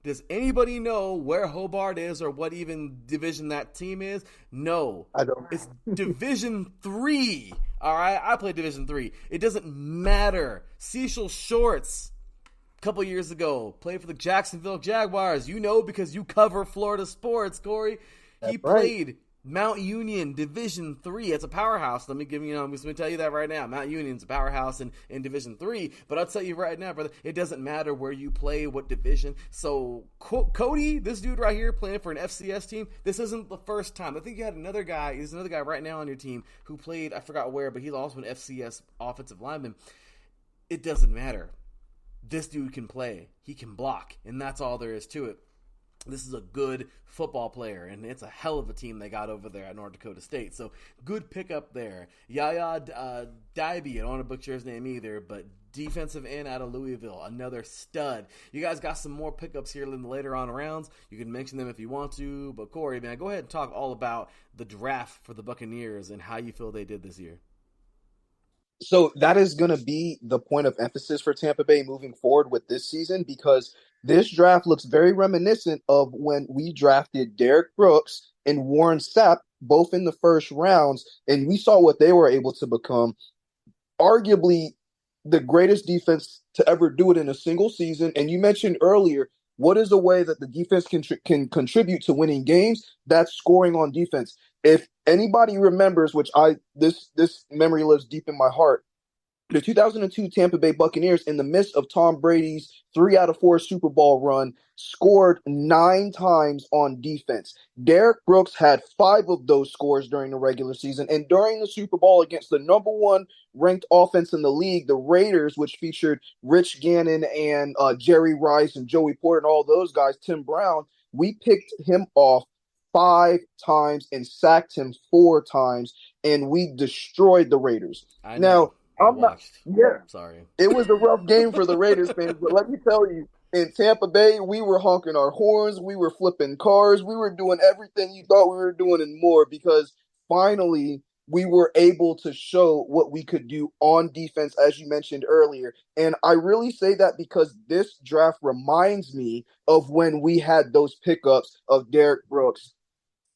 Does anybody know where Hobart is or what even division that team is? No. I don't. It's Division 3, all right? I played Division 3. It doesn't matter. Cecil Shorts, a couple years ago, played for the Jacksonville Jaguars. You know, because you cover Florida sports, Corey. He played Mount Union, Division 3. It's a powerhouse. I'm going to tell you that right now. Mount Union's a powerhouse in Division 3. But I'll tell you right now, brother, it doesn't matter where you play, what division. So, Cody, this dude right here playing for an FCS team, this isn't the first time. I think you had another guy. There's another guy right now on your team who played, I forgot where, but he's also an FCS offensive lineman. It doesn't matter. This dude can play. He can block. And that's all there is to it. This is a good football player, and it's a hell of a team they got over there at North Dakota State. So, good pickup there. Yaya Dibey, I don't want to butcher his name either, but defensive end out of Louisville, another stud. You guys got some more pickups here in the later on rounds. You can mention them if you want to, but Corey, man, go ahead and talk all about the draft for the Buccaneers and how you feel they did this year. So that is going to be the point of emphasis for Tampa Bay moving forward with this season, because this draft looks very reminiscent of when we drafted Derek Brooks and Warren Sapp, both in the first rounds, and we saw what they were able to become. Arguably the greatest defense to ever do it in a single season. And you mentioned earlier, what is a way that the defense can contribute to winning games? That's scoring on defense. If anybody remembers, which this memory lives deep in my heart, the 2002 Tampa Bay Buccaneers, in the midst of Tom Brady's 3 out of 4 Super Bowl run, scored 9 times on defense. Derek Brooks had 5 of those scores during the regular season, and during the Super Bowl against the number 1 ranked offense in the league, the Raiders, which featured Rich Gannon and Jerry Rice and Joey Porter and all those guys, Tim Brown, we picked him off 5 times and sacked him 4 times, and we destroyed the Raiders. Sorry. It was a rough game for the Raiders fans, but let me tell you, in Tampa Bay, we were honking our horns, we were flipping cars, we were doing everything you thought we were doing and more, because finally we were able to show what we could do on defense, as you mentioned earlier. And I really say that because this draft reminds me of when we had those pickups of Derek Brooks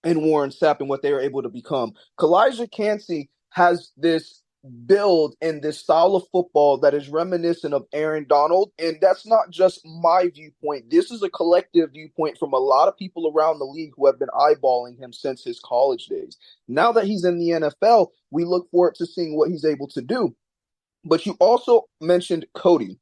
and Warren Sapp and what they were able to become. Kalijah Kancey has this build in this style of football that is reminiscent of Aaron Donald, and that's not just my viewpoint. This is a collective viewpoint from a lot of people around the league who have been eyeballing him since his college days. Now that he's in the NFL, we look forward to seeing what he's able to do. But you also mentioned Cody.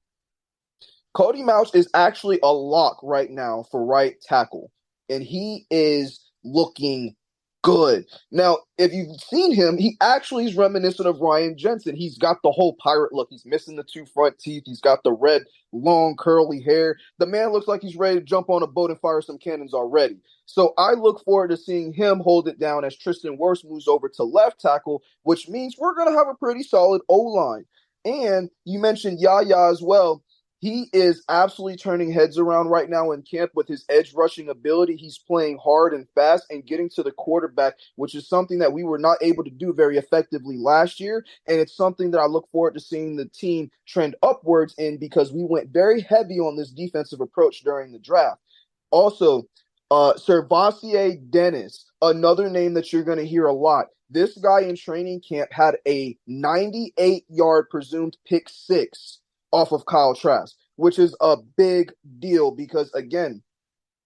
Cody Mauch is actually a lock right now for right tackle, and he is looking good. Now, if you've seen him, he actually is reminiscent of Ryan Jensen. He's got the whole pirate look. He's missing the 2 front teeth. He's got the red, long, curly hair. The man looks like he's ready to jump on a boat and fire some cannons already. So I look forward to seeing him hold it down as Tristan Wirfs moves over to left tackle, which means we're going to have a pretty solid O-line. And you mentioned Yaya as well. He is absolutely turning heads around right now in camp with his edge rushing ability. He's playing hard and fast and getting to the quarterback, which is something that we were not able to do very effectively last year. And it's something that I look forward to seeing the team trend upwards in, because we went very heavy on this defensive approach during the draft. Also, Servassier Dennis, another name that you're going to hear a lot. This guy in training camp had a 98-yard presumed pick 6 off of Kyle Trask. which is a big deal because, again,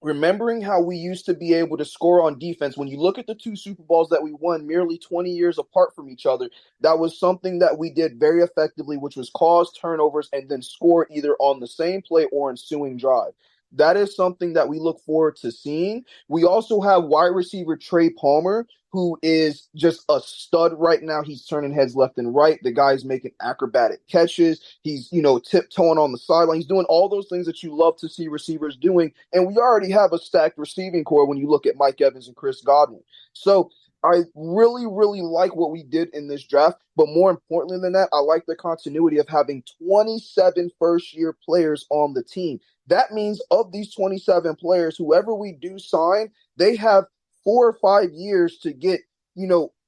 remembering how we used to be able to score on defense, when you look at the two Super Bowls that we won merely 20 years apart from each other, that was something that we did very effectively, which was cause turnovers and then score either on the same play or ensuing drive. That is something that we look forward to seeing. We also have wide receiver Trey Palmer, who is just a stud right now. He's turning heads left and right. The guy's making acrobatic catches. He's, tiptoeing on the sideline. He's doing all those things that you love to see receivers doing. And we already have a stacked receiving core when you look at Mike Evans and Chris Godwin. So I really, really like what we did in this draft. But more importantly than that, I like the continuity of having 27 first-year players on the team. That means of these 27 players, whoever we do sign, they have 4 or 5 years to get,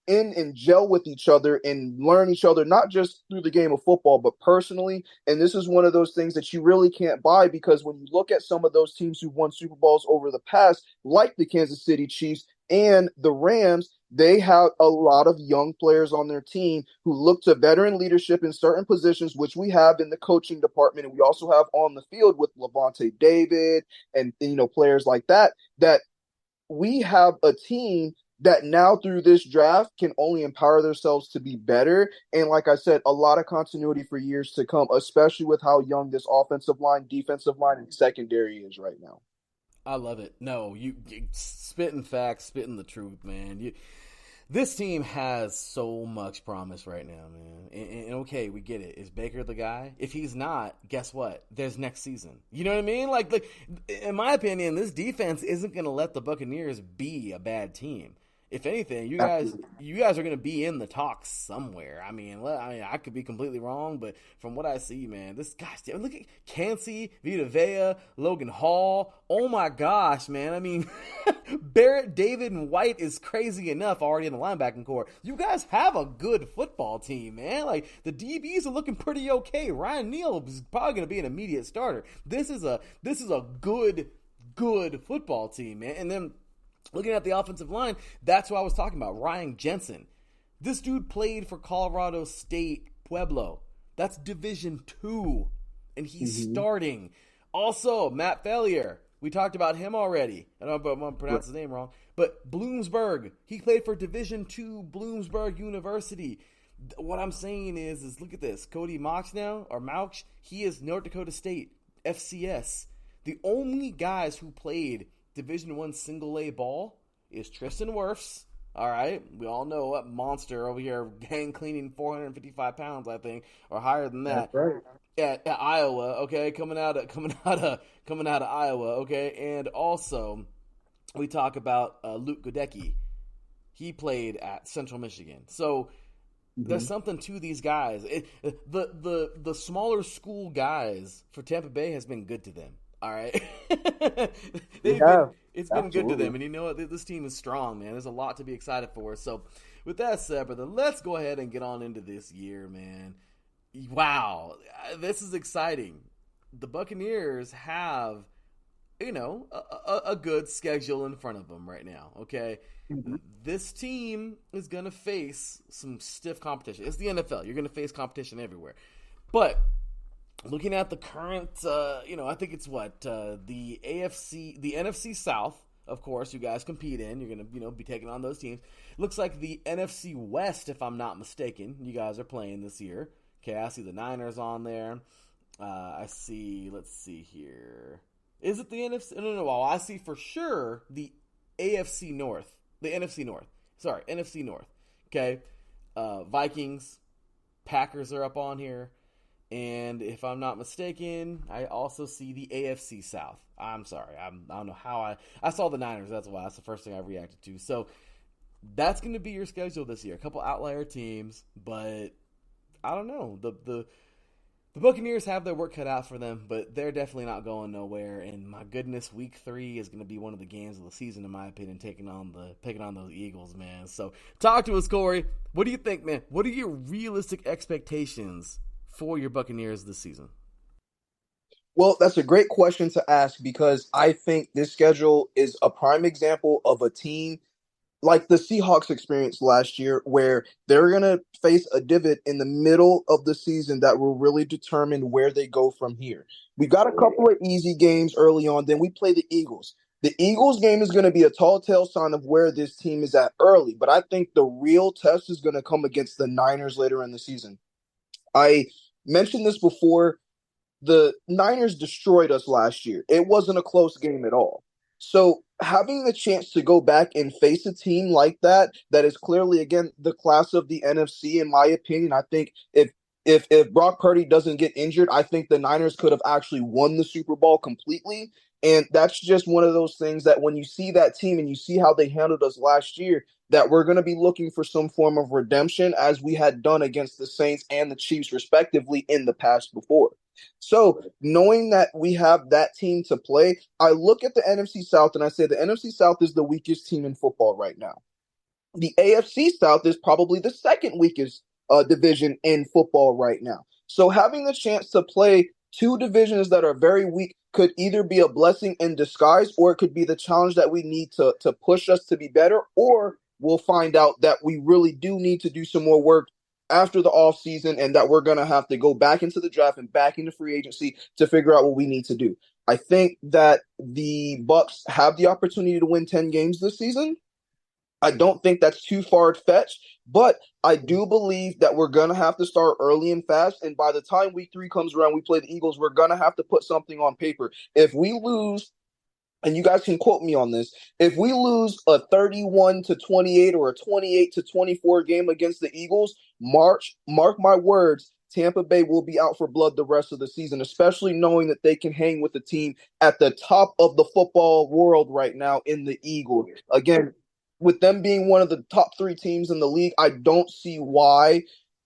in and gel with each other and learn each other, not just through the game of football, but personally. And this is one of those things that you really can't buy, because when you look at some of those teams who won Super Bowls over the past, like the Kansas City Chiefs and the Rams, they have a lot of young players on their team who look to veteran leadership in certain positions, which we have in the coaching department. And we also have on the field with Levante David and players like that, that we have a team that now through this draft can only empower themselves to be better. And like I said, a lot of continuity for years to come, especially with how young this offensive line, defensive line, and secondary is right now. I love it. No, you spitting facts, spitting the truth, man. This team has so much promise right now, man. And okay, we get it. Is Baker the guy? If he's not, guess what? There's next season. You know what I mean? Like in my opinion, this defense isn't going to let the Buccaneers be a bad team. If anything, you guys are going to be in the talks somewhere. I mean, I could be completely wrong, but from what I see, man, look at Cansey, Vita Vea, Logan Hall. Oh my gosh, man. I mean, Barrett, David, and White is crazy enough already in the linebacking core. You guys have a good football team, man. Like, the DBs are looking pretty okay. Ryan Neal is probably going to be an immediate starter. This is a good football team, man. And then looking at the offensive line, that's what I was talking about. Ryan Jensen. This dude played for Colorado State Pueblo. That's Division II, and he's starting. Also, Matt Fellier. We talked about him already. I don't know if I'm going to pronounce his name wrong. But Bloomsburg. He played for Division II Bloomsburg University. What I'm saying is look at this. Cody Mauch, he is North Dakota State, FCS. The only guys who played Division I single A ball is Tristan Wirfs. All right, we all know what monster over here, gang cleaning 455 pounds, I think, or higher than that. That's right. At Iowa, okay, coming out of Iowa, okay, and also we talk about Luke Godecki. He played at Central Michigan, so there's something to these guys. The smaller school guys for Tampa Bay has been good to them. All right. It's been good to them. And you know what? This team is strong, man. There's a lot to be excited for. So with that said, brother, let's go ahead and get on into this year, man. Wow. This is exciting. The Buccaneers have, a good schedule in front of them right now, okay? This team is going to face some stiff competition. It's the NFL. You're going to face competition everywhere. But looking at the current, I think it's the NFC South, of course, you guys compete in. You're going to, be taking on those teams. Looks like the NFC West, if I'm not mistaken, you guys are playing this year. Okay, I see the Niners on there. Let's see here. Is it the NFC? No. Well, I see for sure the AFC North. The NFC North. Sorry, NFC North. Okay. Vikings, Packers are up on here. And if I'm not mistaken, I also see the AFC South. I'm sorry. I don't know how I saw the Niners. That's why. That's the first thing I reacted to. So that's going to be your schedule this year. A couple outlier teams, but I don't know. The Buccaneers have their work cut out for them, but they're definitely not going nowhere. And my goodness, Week 3 is going to be one of the games of the season, in my opinion, taking on those Eagles, man. So talk to us, Corey. What do you think, man? What are your realistic expectations for your Buccaneers this season? Well, that's a great question to ask, because I think this schedule is a prime example of a team like the Seahawks experience last year, where they're going to face a divot in the middle of the season that will really determine where they go from here. We got a couple of easy games early on, then we play the Eagles. The Eagles game is going to be a tall tale sign of where this team is at early, but I think the real test is going to come against the Niners later in the season. I mentioned this before. The Niners destroyed us last year. It wasn't a close game at all. So having the chance to go back and face a team like that is clearly, again, the class of the NFC, in my opinion, I think if Brock Purdy doesn't get injured, I think the Niners could have actually won the Super Bowl completely. And that's just one of those things that when you see that team and you see how they handled us last year, that we're going to be looking for some form of redemption as we had done against the Saints and the Chiefs, respectively, in the past before. So knowing that we have that team to play, I look at the NFC South and I say the NFC South is the weakest team in football right now. The AFC South is probably the second weakest division in football right now. So having the chance to play two divisions that are very weak could either be a blessing in disguise, or it could be the challenge that we need to push us to be better, or we'll find out that we really do need to do some more work after the offseason and that we're going to have to go back into the draft and back into free agency to figure out what we need to do. I think that the Bucks have the opportunity to win 10 games this season. I don't think that's too far-fetched, but I do believe that we're going to have to start early and fast, and by the time week 3 comes around, we play the Eagles, we're going to have to put something on paper. If we lose, and you guys can quote me on this, if we lose a 31-28 or a 28-24 game against the Eagles, mark my words, Tampa Bay will be out for blood the rest of the season, especially knowing that they can hang with the team at the top of the football world right now in the Eagles. Again, with them being one of the top 3 teams in the league, I don't see why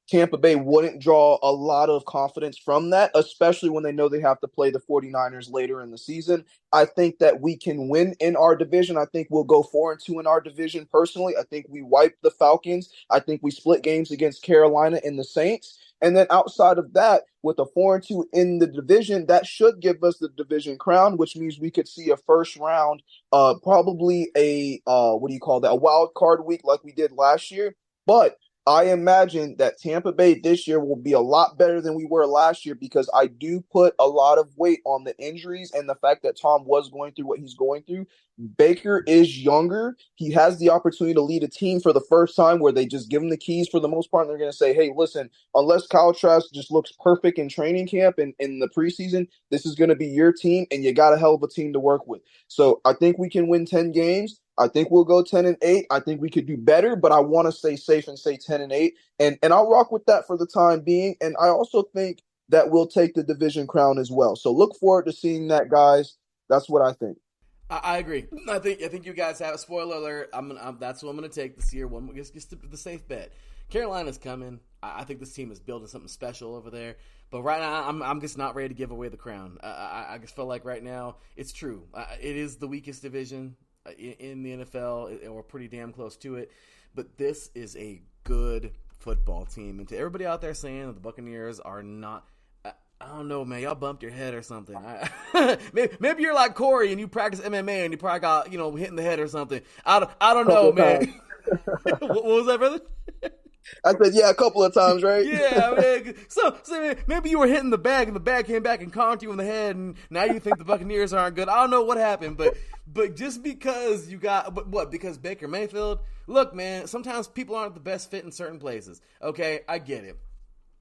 Tampa Bay wouldn't draw a lot of confidence from that, especially when they know they have to play the 49ers later in the season. I think that we can win in our division. I think we'll go 4-2 in our division personally. I think we wipe the Falcons. I think we split games against Carolina and the Saints. And then outside of that, with a 4-2 in the division, that should give us the division crown, which means we could see a first round, probably a wild card week like we did last year. But I imagine that Tampa Bay this year will be a lot better than we were last year, because I do put a lot of weight on the injuries and the fact that Tom was going through what he's going through. Baker is younger. He has the opportunity to lead a team for the first time where they just give him the keys for the most part. And they're going to say, hey, listen, unless Kyle Trask just looks perfect in training camp and in the preseason, this is going to be your team, and you got a hell of a team to work with. So I think we can win 10 games. I think we'll go 10-8. I think we could do better, but I want to stay safe and say 10-8. And I'll rock with that for the time being. And I also think that we'll take the division crown as well. So look forward to seeing that, guys. That's what I think. I agree. I think you guys have a spoiler alert. That's what I'm going to take this year. Just the safe bet. Carolina's coming. I think this team is building something special over there. But right now, I'm just not ready to give away the crown. I just feel like right now it's true. It is the weakest division in the NFL, or pretty damn close to it. But this is a good football team. And to everybody out there saying that the Buccaneers are not, I don't know, man, y'all bumped your head or something. Maybe you're like Corey and you practice MMA and you probably got, hit in the head or something. I don't know, man. What was that, brother? I said, yeah, a couple of times, right? Yeah, man. So maybe you were hitting the bag and the bag came back and conked you in the head, and now you think the Buccaneers aren't good. I don't know what happened, but just because because Baker Mayfield, look, man, sometimes people aren't the best fit in certain places. Okay, I get it.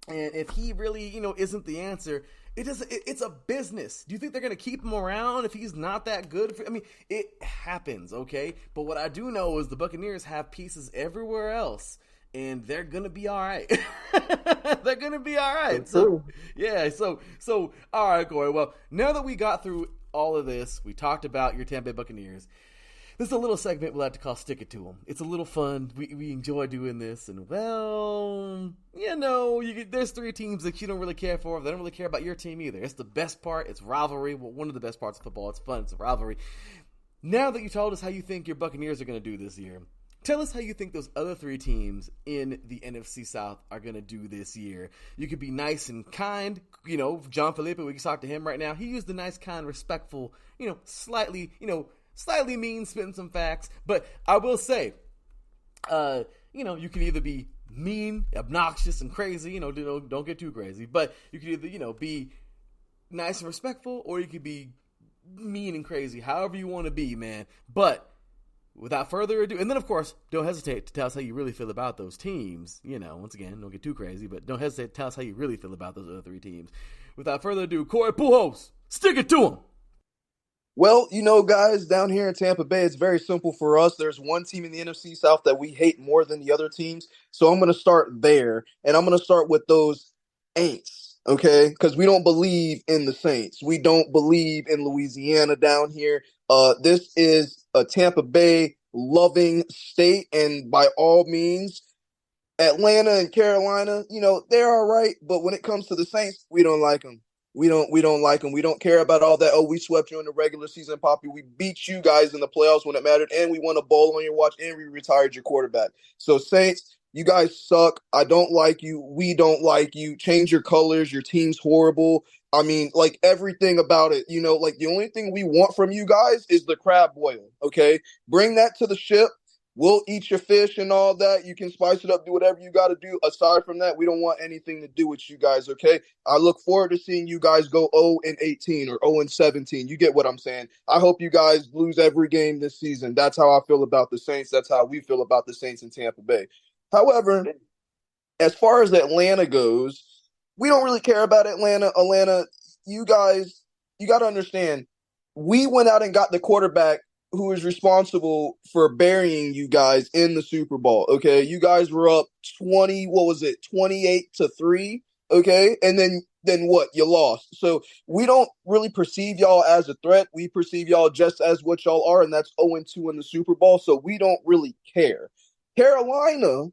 And if he really, isn't the answer, it's a business. Do you think they're going to keep him around if he's not that good? It happens, okay? But what I do know is the Buccaneers have pieces everywhere else, and they're going to be all right. They're going to be all right. So all right, Corey. Well, now that we got through all of this, we talked about your Tampa Bay Buccaneers. This is a little segment we like to call Stick It To 'Em. It's a little fun. We enjoy doing this. And, there's 3 teams that you don't really care for. They don't really care about your team either. It's the best part. It's rivalry. Well, one of the best parts of football. It's fun. It's a rivalry. Now that you told us how you think your Buccaneers are going to do this year, tell us how you think those other 3 teams in the NFC South are going to do this year. You could be nice and kind. John Felipe, we can talk to him right now. He used the nice, kind, respectful, slightly mean, spitting some facts. But I will say, you can either be mean, obnoxious, and crazy. Don't get too crazy. But you can either, be nice and respectful, or you could be mean and crazy. However you want to be, man. But without further ado, and then of course, don't hesitate to tell us how you really feel about those teams. Once again, don't get too crazy, but don't hesitate to tell us how you really feel about those other 3 teams. Without further ado, Corey Pujols, stick it to him. Well, guys, down here in Tampa Bay, it's very simple for us. There's one team in the NFC South that we hate more than the other teams. So I'm going to start there, and I'm going to start with those Aints, okay? Because we don't believe in the Saints. We don't believe in Louisiana down here. This is a Tampa Bay loving state, and by all means, Atlanta and Carolina, they're all right. But when it comes to the Saints, we don't like them. We don't like them. We don't care about all that. Oh, we swept you in the regular season, Poppy. We beat you guys in the playoffs when it mattered, and we won a bowl on your watch, and we retired your quarterback. So, Saints, you guys suck. I don't like you. We don't like you. Change your colors. Your team's horrible. I mean, like, everything about it. The only thing we want from you guys is the crab boil, okay? Bring that to the ship. We'll eat your fish and all that. You can spice it up, do whatever you got to do. Aside from that, we don't want anything to do with you guys, okay? I look forward to seeing you guys go 0-18 or 0-17. You get what I'm saying. I hope you guys lose every game this season. That's how I feel about the Saints. That's how we feel about the Saints in Tampa Bay. However, as far as Atlanta goes, we don't really care about Atlanta. Atlanta, you guys, you got to understand, we went out and got the quarterback who is responsible for burying you guys in the Super Bowl, okay? You guys were up 28-3, okay? And then what? You lost. So we don't really perceive y'all as a threat. We perceive y'all just as what y'all are, and that's 0-2 in the Super Bowl, so we don't really care. Carolina,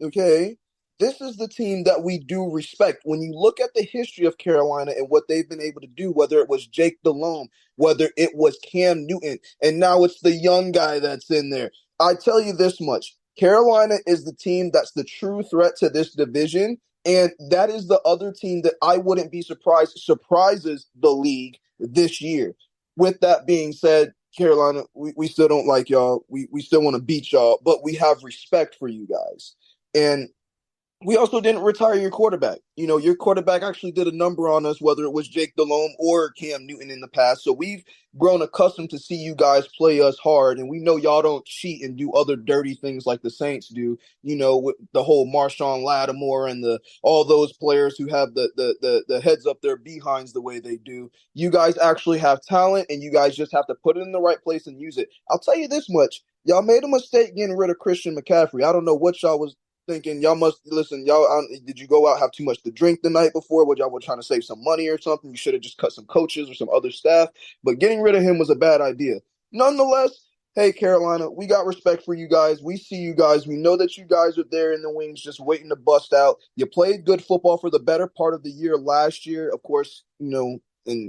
okay, this is the team that we do respect. When you look at the history of Carolina and what they've been able to do, whether it was Jake Delhomme, whether it was Cam Newton, and now it's the young guy that's in there. I tell you this much. Carolina is the team that's the true threat to this division, and that is the other team that I wouldn't be surprised surprises the league this year. With that being said, Carolina, we still don't like y'all. We still want to beat y'all, but we have respect for you guys. And we also didn't retire your quarterback. Your quarterback actually did a number on us, whether it was Jake Delhomme or Cam Newton in the past. So we've grown accustomed to see you guys play us hard, and we know y'all don't cheat and do other dirty things like the Saints do. With the whole Marshawn Lattimore and all those players who have the heads up their behinds the way they do. You guys actually have talent, and you guys just have to put it in the right place and use it. I'll tell you this much: y'all made a mistake getting rid of Christian McCaffrey. I don't know what y'all was thinking. Y'all must listen. Did you go out have too much to drink the night before? What y'all were trying to save some money or something? You should have just cut some coaches or some other staff. But getting rid of him was a bad idea. Nonetheless, hey Carolina, we got respect for you guys. We see you guys. We know that you guys are there in the wings, just waiting to bust out. You played good football for the better part of the year last year. Of course, in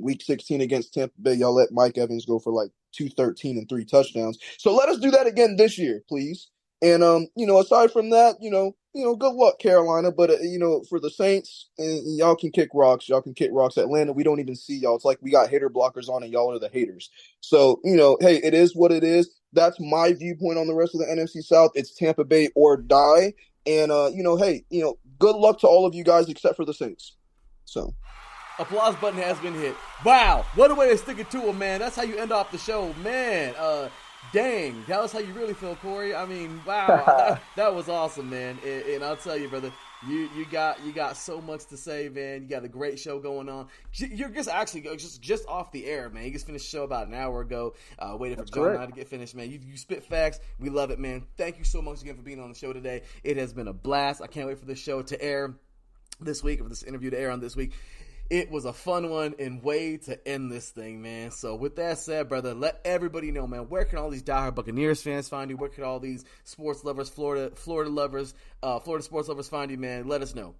Week 16 against Tampa Bay, y'all let Mike Evans go for like 213 and 3 touchdowns. So let us do that again this year, please. And, aside from that, good luck, Carolina. But, for the Saints, y'all can kick rocks. Y'all can kick rocks. Atlanta, we don't even see y'all. It's like we got hater blockers on and y'all are the haters. So, hey, it is what it is. That's my viewpoint on the rest of the NFC South. It's Tampa Bay or die. And, hey, good luck to all of you guys except for the Saints. So. Applause button has been hit. Wow. What a way to stick it to him, man. That's how you end off the show, man. Dang, that was how you really feel, Corey. I mean, wow, that was awesome, man. And I'll tell you, brother, you got so much to say, man. You got a great show going on. You're just off the air, man. You just finished the show about an hour ago. Waiting for John and I to get finished, man. You spit facts. We love it, man. Thank you so much again for being on the show today. It has been a blast. I can't wait for this show to air this week, or for this interview to air on this week. It was a fun one and way to end this thing, man. So with that said, brother, let everybody know, man, where can all these diehard Buccaneers fans find you? Where can all these sports lovers, Florida lovers, Florida sports lovers find you, man? Let us know.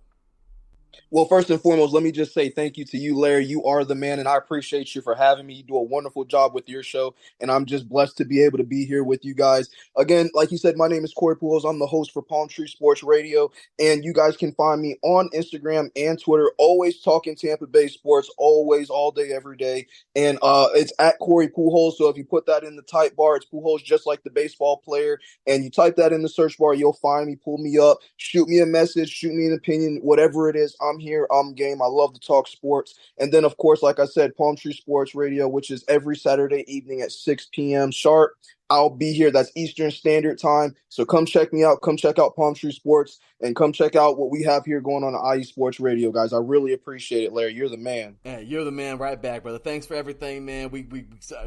Well, first and foremost, let me just say thank you to you, Larry. You are the man, and I appreciate you for having me. You do a wonderful job with your show, and I'm just blessed to be able to be here with you guys. Again, like you said, my name is Corey Pujols. I'm the host for Palm Tree Sports Radio, and you guys can find me on Instagram and Twitter, always talking Tampa Bay sports, always, all day, every day. And it's at Corey Pujols, so if you put that in the type bar, it's Pujols just like the baseball player, and you type that in the search bar, you'll find me, pull me up, shoot me a message, shoot me an opinion, whatever it is. I'm here, I'm game. I love to talk sports. And then, of course, like I said, Palm Tree Sports Radio, which is every Saturday evening at 6 p.m. sharp. I'll be here. That's Eastern Standard Time. So come check me out. Come check out Palm Tree Sports and come check out what we have here going on IE Sports Radio, guys. I really appreciate it, Larry. You're the man. Yeah, you're the man right back, brother. Thanks for everything, man. We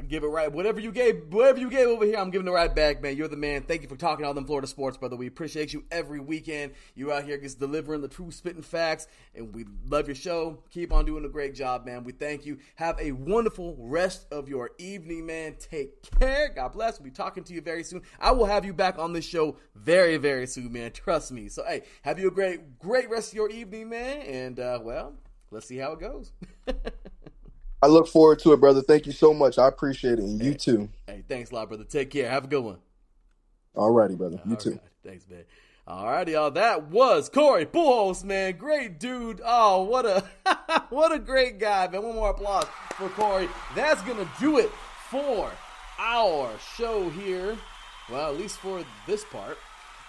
give it right. Whatever you gave over here, I'm giving it right back, man. You're the man. Thank you for talking all them Florida sports, brother. We appreciate you every weekend. You out here just delivering the true spitting facts, and we love your show. Keep on doing a great job, man. We thank you. Have a wonderful rest of your evening, man. Take care. God bless. We'll be talking to you very soon. I will have you back on this show very, very soon, man. Trust me. So, hey, have you a great rest of your evening, man. And, well, let's see how it goes. I look forward to it, brother. Thank you so much. I appreciate it. And you too. Hey, thanks a lot, brother. Take care. Have a good one. All righty, brother. You too. Right. Thanks, man. All righty, y'all. That was Corey Pujols, man. Great dude. Oh, what a great guy, man. One more applause for Corey. That's going to do it for our show here. Well, at least for this part.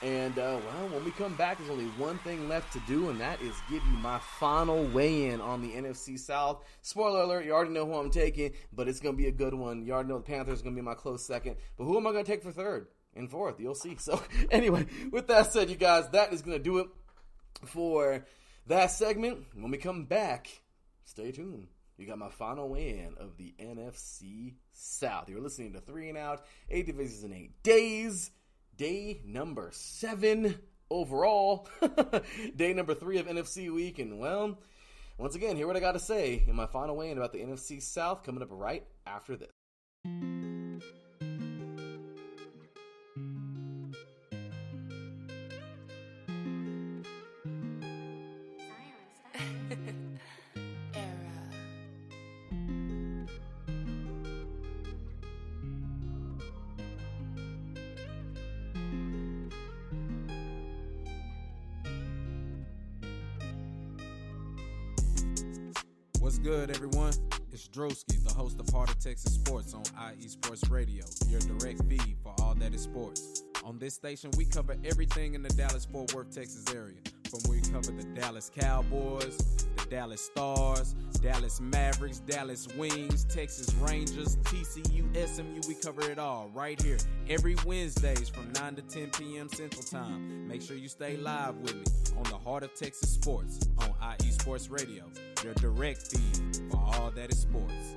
And, when we come back, there's only one thing left to do, and that is give you my final weigh-in on the NFC South. Spoiler alert, you already know who I'm taking, but it's going to be a good one. You already know the Panthers are going to be my close second. But who am I going to take for third and fourth? You'll see. So, anyway, with that said, you guys, that is going to do it for that segment. When we come back, stay tuned. You got my final weigh-in of the NFC South. You're listening to 3 and Out, 8 divisions in 8 days. Day number 7 overall. Day number 3 of NFC week. And, well, once again, hear what I got to say in my final weigh-in about the NFC South coming up right after this. What's good, everyone? It's Drewski, the host of Heart of Texas Sports on IE Sports Radio, your direct feed for all that is sports. On this station, we cover everything in the Dallas-Fort Worth, Texas area. From where we cover the Dallas Cowboys, the Dallas Stars, Dallas Mavericks, Dallas Wings, Texas Rangers, TCU, SMU, we cover it all right here every Wednesdays from 9 to 10 p.m. Central Time. Make sure you stay live with me on the Heart of Texas Sports on IE Sports Radio, your direct feed for all that is sports.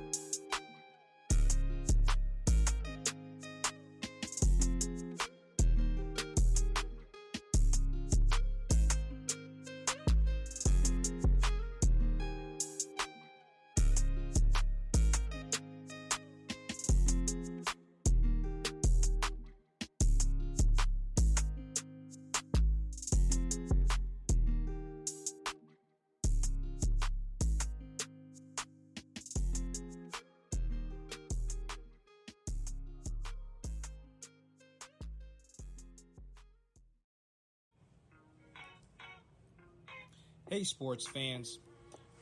Hey sports fans,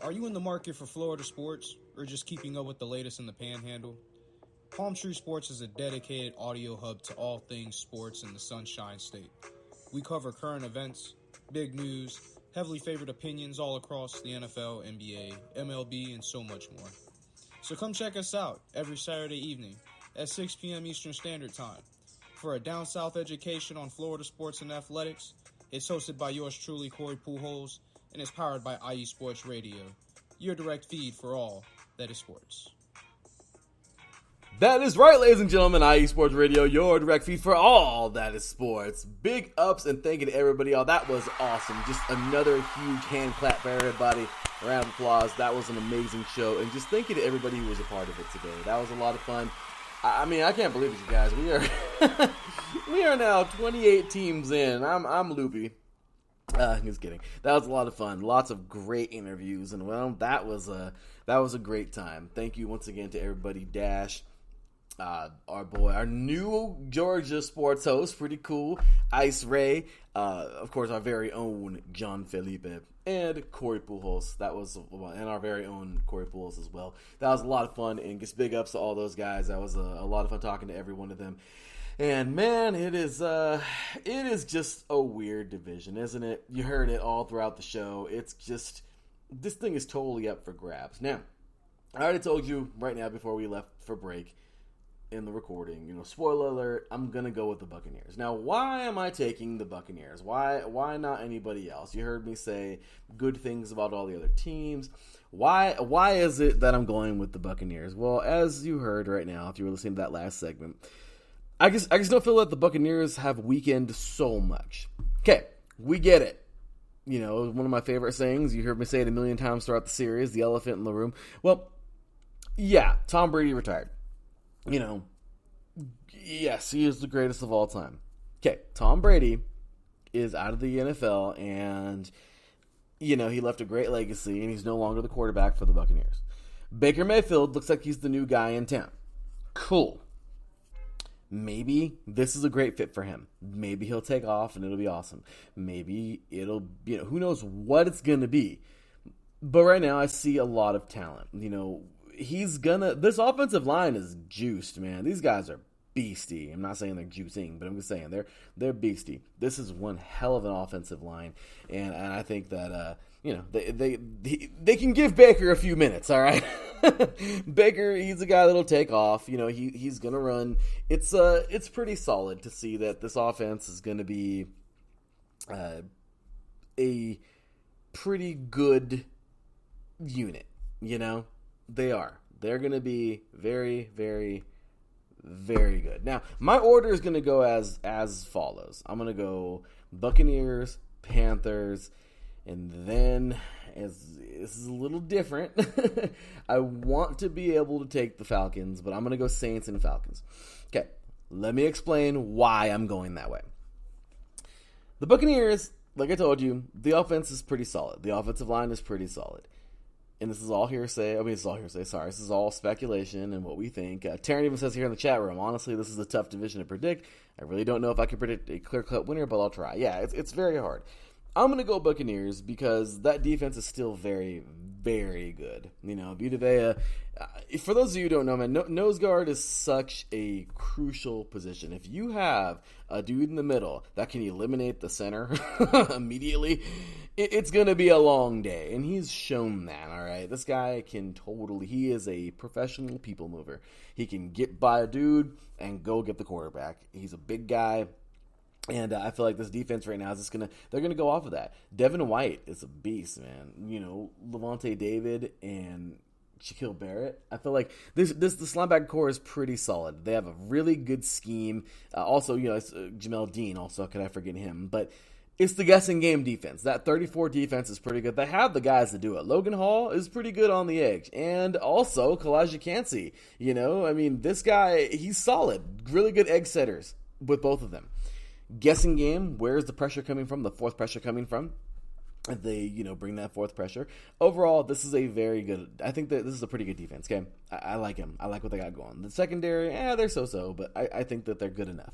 are you in the market for Florida sports or just keeping up with the latest in the Panhandle? Palm Tree Sports is a dedicated audio hub to all things sports in the Sunshine State. We cover current events, big news, heavily favored opinions all across the NFL, NBA, MLB, and so much more. So come check us out every Saturday evening at 6 p.m. Eastern Standard Time. For a down south education on Florida sports and athletics, it's hosted by yours truly, Corey Pujols, and is powered by IE Sports Radio, your direct feed for all that is sports. That is right, ladies and gentlemen. IE Sports Radio, your direct feed for all that is sports. Big ups and thank you to everybody. Y'all, that was awesome. Just another huge hand clap for everybody. A round of applause. That was an amazing show. And just thank you to everybody who was a part of it today. That was a lot of fun. I mean, I can't believe it, you guys. We are we are now 28 teams in. I'm loopy. Just kidding. That was a lot of fun. Lots of great interviews, and well, that was a great time. Thank you once again to everybody. Dash, our boy, our new Georgia sports host, pretty cool. Ice Ray, of course, our very own John Felipe, and Corey Pujols. And our very own Corey Pujols as well. That was a lot of fun, and just big ups to all those guys. That was a lot of fun talking to every one of them. And man, it is just a weird division, isn't it? You heard it all throughout the show. It's just, this thing is totally up for grabs. Now, I already told you right now before we left for break in the recording, spoiler alert, I'm going to go with the Buccaneers. Now, why am I taking the Buccaneers? Why not anybody else? You heard me say good things about all the other teams. Why is it that I'm going with the Buccaneers? Well, as you heard right now, if you were listening to that last segment, I just don't feel that the Buccaneers have weakened so much. Okay, we get it. One of my favorite sayings, you heard me say it a million times throughout the series, the elephant in the room. Well, yeah, Tom Brady retired. Yes, he is the greatest of all time. Okay, Tom Brady is out of the NFL, and, he left a great legacy, and he's no longer the quarterback for the Buccaneers. Baker Mayfield looks like he's the new guy in town. Cool. Maybe this is a great fit for him. Maybe he'll take off and it'll be awesome. Maybe it'll, who knows what it's going to be. But right now I see a lot of talent. This offensive line is juiced, man. These guys are beastie. I'm not saying they're juicing, but I'm just saying they're beastie. This is one hell of an offensive line. And I think that, they can give Baker a few minutes, all right? Baker, he's a guy that'll take off. He's going to run. It's pretty solid to see that this offense is going to be a pretty good unit, They are. They're going to be very, very, very good. Now, my order is going to go as follows. I'm going to go Buccaneers, Panthers, and then, this is a little different, I want to be able to take the Falcons, but I'm going to go Saints and Falcons. Okay, let me explain why I'm going that way. The Buccaneers, like I told you, the offense is pretty solid. The offensive line is pretty solid. And this is all hearsay. Sorry. This is all speculation and what we think. Taryn even says here in the chat room, honestly, this is a tough division to predict. I really don't know if I can predict a clear-cut winner, but I'll try. Yeah, it's very hard. I'm going to go Buccaneers because that defense is still very, very good. Vita Vea, for those of you who don't know, man, nose guard is such a crucial position. If you have a dude in the middle that can eliminate the center immediately, it's going to be a long day. And he's shown that, all right? This guy he is a professional people mover. He can get by a dude and go get the quarterback. He's a big guy. And I feel like this defense right now is they're going to go off of that. Devin White is a beast, man. Levante David and Shaquille Barrett. I feel like this linebacker core is pretty solid. They have a really good scheme. Also, it's Jamel Dean also. Could I forget him? But it's the guessing game defense. That 34 defense is pretty good. They have the guys to do it. Logan Hall is pretty good on the edge. And also, Kalaji Kancey. This guy, he's solid. Really good egg setters with both of them. Guessing game, where's the pressure coming from? The fourth pressure coming from? They, bring that fourth pressure. Overall, this is a very good, I think that this is a pretty good defense, okay? I like him. I like what they got going. The secondary, they're so-so, but I think that they're good enough.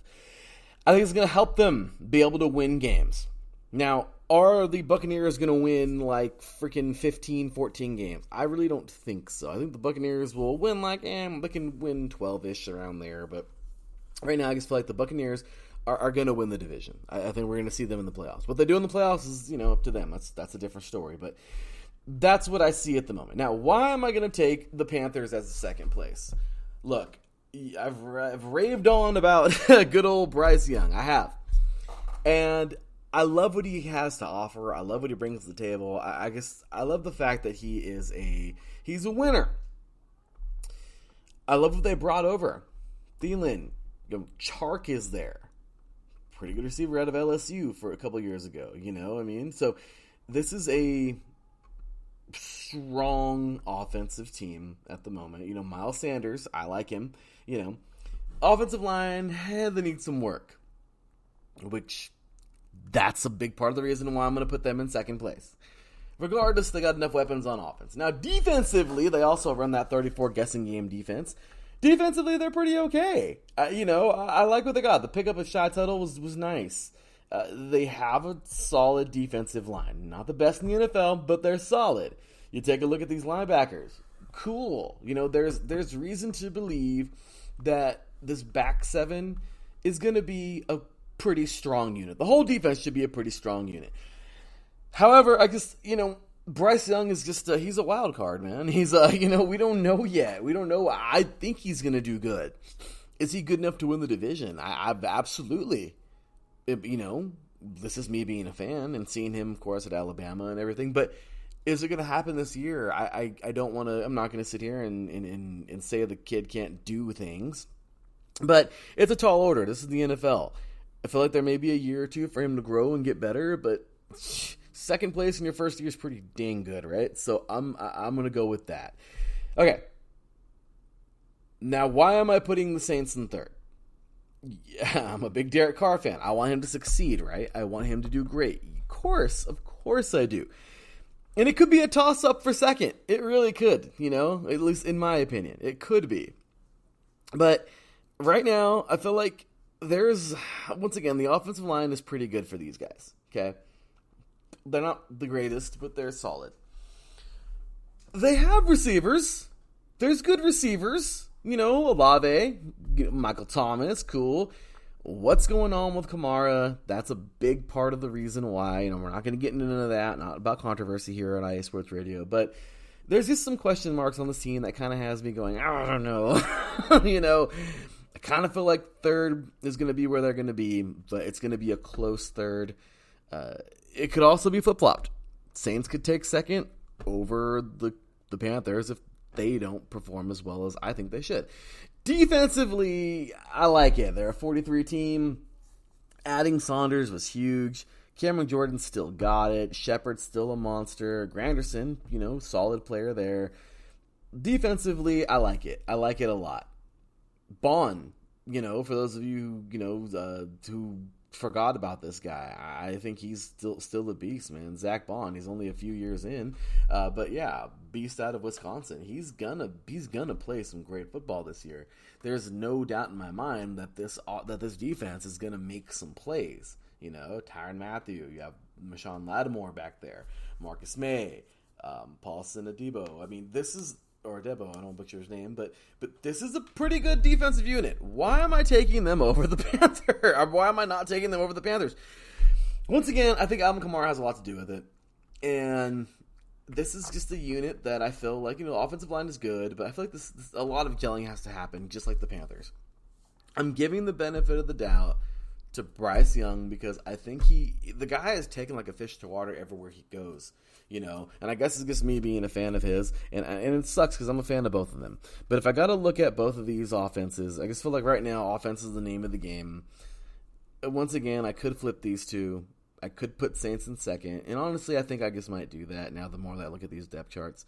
I think it's going to help them be able to win games. Now, are the Buccaneers going to win like freaking 15, 14 games? I really don't think so. I think the Buccaneers will win they can win 12-ish around there, but right now I just feel like the Buccaneers are going to win the division. I think we're going to see them in the playoffs. What they do in the playoffs is, up to them. That's a different story. But that's what I see at the moment. Now, why am I going to take the Panthers as a second place? Look, I've raved on about good old Bryce Young. I have. And I love what he has to offer. I love what he brings to the table. I love the fact that he's a winner. I love what they brought over. Thielen, Chark is there. Pretty good receiver out of LSU for a couple years ago, So this is a strong offensive team at the moment. Miles Sanders, I like him. Offensive line, they need some work, which That's a big part of the reason why I'm going to put them in second place. Regardless, they got enough weapons on offense. Now, defensively, they also run that 34 guessing game defense. Defensively, they're pretty okay. I like what they got. The pickup of Shy Tuttle was nice. They have a solid defensive line. Not the best in the NFL, but they're solid. You take a look at these linebackers. Cool. There's reason to believe that this back seven is going to be a pretty strong unit. The whole defense should be a pretty strong unit. However, I just, Bryce Young is just, he's a wild card, man. He's, we don't know yet. We don't know. I think he's going to do good. Is he good enough to win the division? I've absolutely, this is me being a fan and seeing him, of course, at Alabama and everything. But is it going to happen this year? I don't want to, I'm not going to sit here and say the kid can't do things. But it's a tall order. This is the NFL. I feel like there may be a year or two for him to grow and get better, but second place in your first year is pretty dang good, right? So I'm going to go with that. Okay. Now, why am I putting the Saints in third? Yeah, I'm a big Derek Carr fan. I want him to succeed, right? I want him to do great. Of course I do. And it could be a toss-up for second. It really could, at least in my opinion. It could be. But right now, I feel like once again, the offensive line is pretty good for these guys, okay? They're not the greatest, but they're solid. They have receivers. There's good receivers. Olave, Michael Thomas, cool. What's going on with Kamara? That's a big part of the reason why. We're not going to get into none of that. Not about controversy here at IA Sports Radio. But there's just some question marks on the scene that kind of has me going, I don't know. I kind of feel like third is going to be where they're going to be, but it's going to be a close third. It could also be flip-flopped. Saints could take second over the Panthers if they don't perform as well as I think they should. Defensively, I like it. They're a 43 team. Adding Saunders was huge. Cameron Jordan still got it. Shepard's still a monster. Granderson, solid player there. Defensively, I like it. I like it a lot. Bond, for those of you, who forgot about this guy, I think he's still a beast, man. Zach Bond, he's only a few years in, but yeah, beast out of Wisconsin. He's gonna play some great football this year. There's no doubt in my mind that this defense is gonna make some plays. Tyrann Mathieu, you have Marshawn Lattimore back there, Marcus May, Paulson Adebo. I mean, or Debo, I don't butcher his name, but this is a pretty good defensive unit. Why am I taking them over the Panthers? Or why am I not taking them over the Panthers? Once again, I think Alvin Kamara has a lot to do with it. And this is just a unit that I feel like, offensive line is good, but I feel like this a lot of gelling has to happen, just like the Panthers. I'm giving the benefit of the doubt to Bryce Young because I think the guy is taken like a fish to water everywhere he goes. And I guess it's just me being a fan of his, and it sucks because I'm a fan of both of them. But if I got to look at both of these offenses, I just feel like right now offense is the name of the game. Once again, I could flip these two. I could put Saints in second, and honestly, I think I just might do that now the more that I look at these depth charts.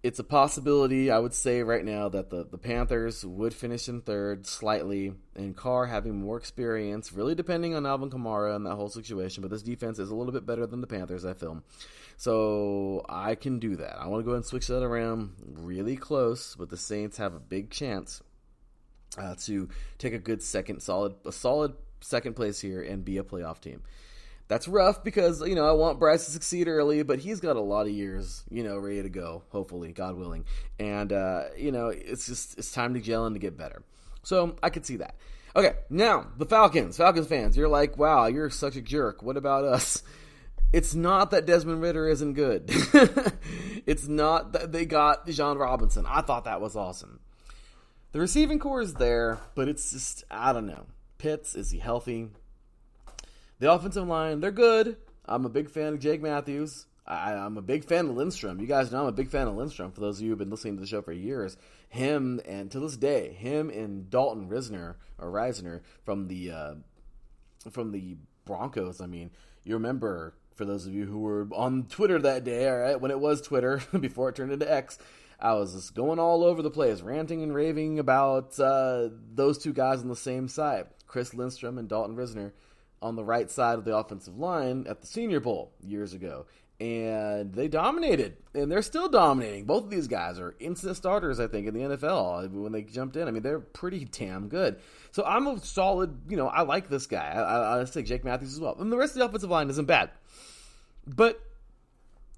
It's a possibility, I would say right now, that the Panthers would finish in third slightly, and Carr having more experience, really depending on Alvin Kamara and that whole situation, but this defense is a little bit better than the Panthers, I feel. So I can do that. I want to go ahead and switch that around really close, but the Saints have a big chance to take a good solid second place here and be a playoff team. That's rough because, I want Bryce to succeed early, but he's got a lot of years, ready to go, hopefully, God willing. And, it's time to gel and to get better. So I could see that. Okay, now, the Falcons fans, you're like, wow, you're such a jerk. What about us? It's not that Desmond Ridder isn't good. It's not that they got Bijan Robinson. I thought that was awesome. The receiving core is there, but it's just, I don't know. Pitts, is he healthy? The offensive line, they're good. I'm a big fan of Jake Matthews. I'm a big fan of Lindstrom. You guys know I'm a big fan of Lindstrom. For those of you who have been listening to the show for years, him and to this day, him and Dalton Risner from the Broncos. I mean, you remember, for those of you who were on Twitter that day, all right, when it was Twitter before it turned into X, I was just going all over the place, ranting and raving about those two guys on the same side, Chris Lindstrom and Dalton Risner. on the right side of the offensive line at the Senior Bowl years ago. And they dominated, and they're still dominating. Both of these guys are instant starters, I think, in the NFL when they jumped in. I mean, they're pretty damn good. So I'm a solid, I like this guy. I say Jake Matthews as well. And the rest of the offensive line isn't bad. But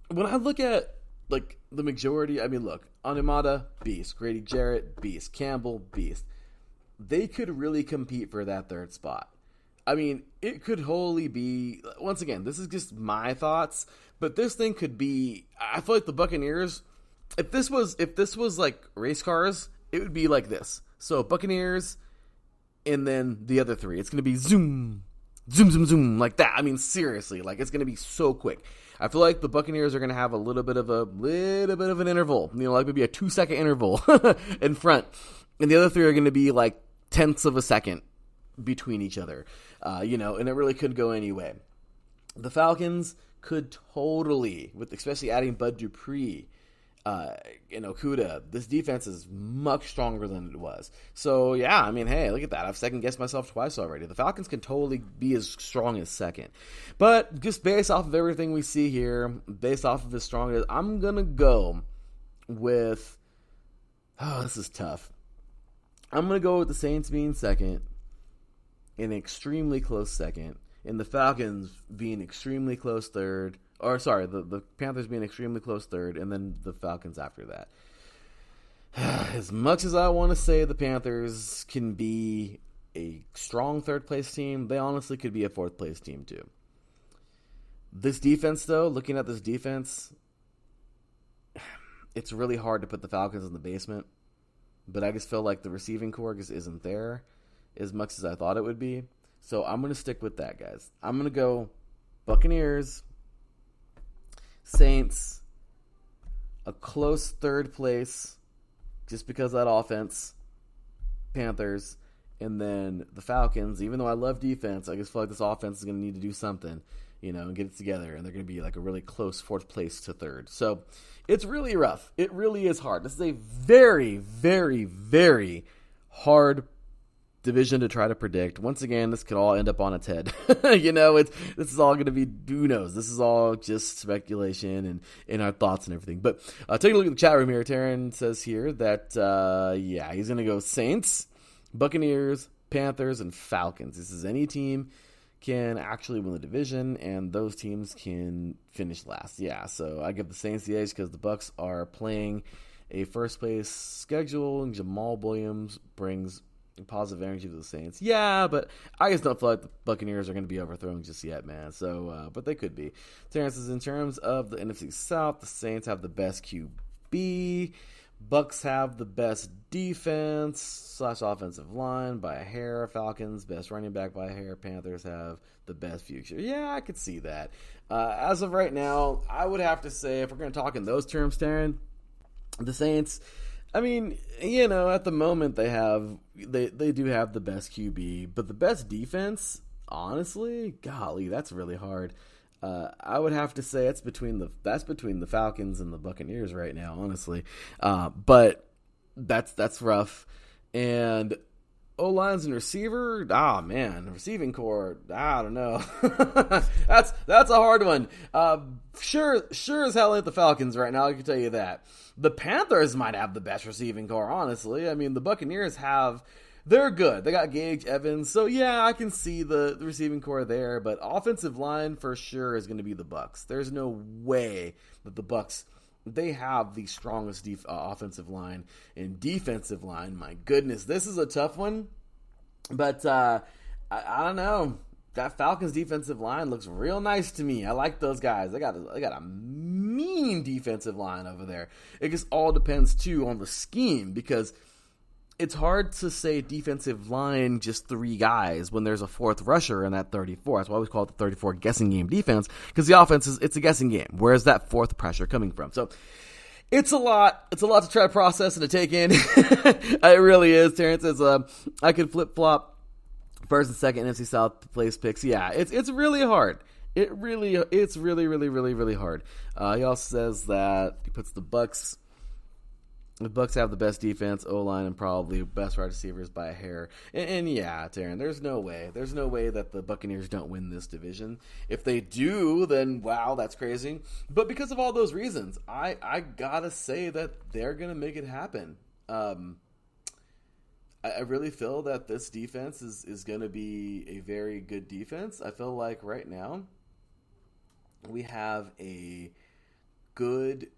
when I look at, like, the majority, I mean, look, Onimata, beast. Grady Jarrett, beast. Campbell, beast. They could really compete for that third spot. I mean, it could wholly be, once again, this is just my thoughts, but this thing could be, I feel like the Buccaneers, if this was like race cars, it would be like this. So Buccaneers and then the other three. It's going to be zoom, zoom, zoom, zoom, like that. I mean, seriously, like it's going to be so quick. I feel like the Buccaneers are going to have a little bit of an interval, like maybe a 2-second interval in front. And the other three are going to be like tenths of a second between each other, and it really could go any way. The Falcons could totally, with especially adding Bud Dupree and Okuda, this defense is much stronger than it was. So, yeah, I mean, hey, look at that. I've second-guessed myself twice already. The Falcons can totally be as strong as second. But just based off of everything we see here, based off of as strong as, I'm going to go with, this is tough. I'm going to go with the Saints being second, an extremely close second, and the Falcons being extremely close third. Or, sorry, the Panthers being extremely close third, and then the Falcons after that. As much as I want to say the Panthers can be a strong third-place team, they honestly could be a fourth-place team too. This defense, though, looking at this defense, it's really hard to put the Falcons in the basement. But I just feel like the receiving core just isn't there as much as I thought it would be. So I'm going to stick with that, guys. I'm going to go Buccaneers, Saints, a close third place just because of that offense, Panthers, and then the Falcons. Even though I love defense, I just feel like this offense is going to need to do something, and get it together. And they're going to be like a really close fourth place to third. So it's really rough. It really is hard. This is a very, very, very hard division to try to predict. Once again, this could all end up on its head. This is all going to be, who knows? This is all just speculation and our thoughts and everything. But take a look at the chat room here. Taryn says here that, he's going to go Saints, Buccaneers, Panthers, and Falcons. This is any team can actually win the division, and those teams can finish last. Yeah, so I give the Saints the edge because the Bucs are playing a first-place schedule, and Jamal Williams brings positive energy to the Saints. Yeah, but I just don't feel like the Buccaneers are going to be overthrown just yet, man. So, but they could be. Terrence says, in terms of the NFC South, the Saints have the best QB. Bucks have the best defense / offensive line by a hair. Falcons, best running back by a hair. Panthers have the best future. Yeah, I could see that. As of right now, I would have to say, if we're going to talk in those terms, Taryn, the Saints, I mean, at the moment they do have the best QB, but the best defense, honestly, golly, that's really hard. I would have to say that's between the Falcons and the Buccaneers right now, honestly. But that's rough. And O-lines and receiver, receiving core, I don't know. That's a hard one. Sure as hell ain't the Falcons right now, I can tell you that. The Panthers might have the best receiving core, honestly. I mean, the Buccaneers they're good. They got Gage, Evans. So, yeah, I can see the receiving core there. But offensive line for sure is going to be the Bucs. There's no way that the Bucs, they have the strongest offensive line and defensive line. My goodness, this is a tough one. But I don't know. That Falcons defensive line looks real nice to me. I like those guys. They got a mean defensive line over there. It just all depends, too, on the scheme because it's hard to say defensive line just three guys when there's a fourth rusher in that 34. That's why we call it the 34 guessing game defense because the offense it's a guessing game. Where's that fourth pressure coming from? So it's a lot. It's a lot to try to process and to take in. It really is. Terrence says I could flip flop first and second NFC South place picks. Yeah, it's really hard. It's really really really really really hard. He also says that he puts the Bucs The Bucs have the best defense, O-line, and probably best wide receivers by a hair. And yeah, Taryn, there's no way that the Buccaneers don't win this division. If they do, then wow, that's crazy. But because of all those reasons, I gotta say that they're gonna make it happen. I really feel that this defense is gonna be a very good defense. I feel like right now we have a good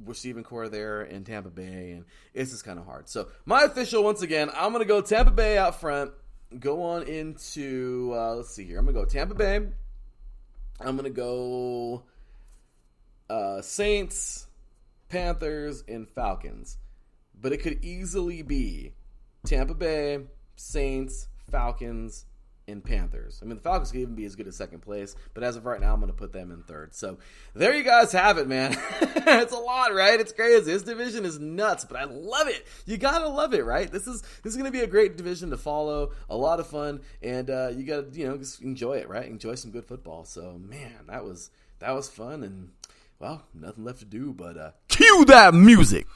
receiving core there in Tampa Bay, and it's just kind of hard. So my official, once again, I'm going to go Tampa Bay out front, go on into, let's see here. I'm going to go Tampa Bay. I'm going to go Saints, Panthers, and Falcons. But it could easily be Tampa Bay, Saints, Falcons, and Panthers. I mean, the Falcons could even be as good as second place, but as of right now, I'm going to put them in third. So there you guys have it, man. It's a lot, right? It's crazy. This division is nuts, but I love it. You got to love it, right? This is going to be a great division to follow, a lot of fun, and you got to, just enjoy it, right? Enjoy some good football. So, man, that was fun, and, well, nothing left to do but cue that music.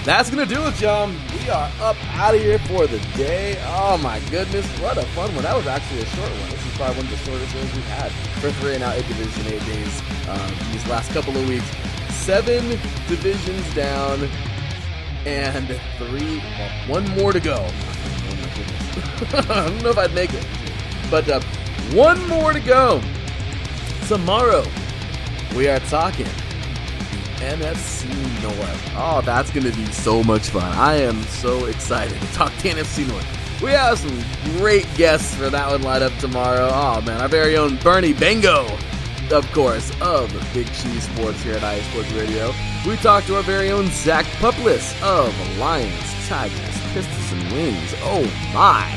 That's going to do it, y'all. We are up out of here for the day. Oh, my goodness. What a fun one. That was actually a short one. This is probably one of the shortest ones we've had for 3 and Out 8 Division 8 days these last couple of weeks. 7 divisions down and 1 more to go. Oh, my goodness. I don't know if I'd make it. But 1 more to go. Tomorrow, we are talking NFC North. Oh, that's going to be so much fun. I am so excited to talk to NFC North. We have some great guests for that one lined up tomorrow. Oh, man, our very own Bernie Bango, of course, of Big Cheese Sports here at IE Sports Radio. We talked to our very own Zach Puplis of Lions, Tigers, Pistons, and Wings. Oh, my,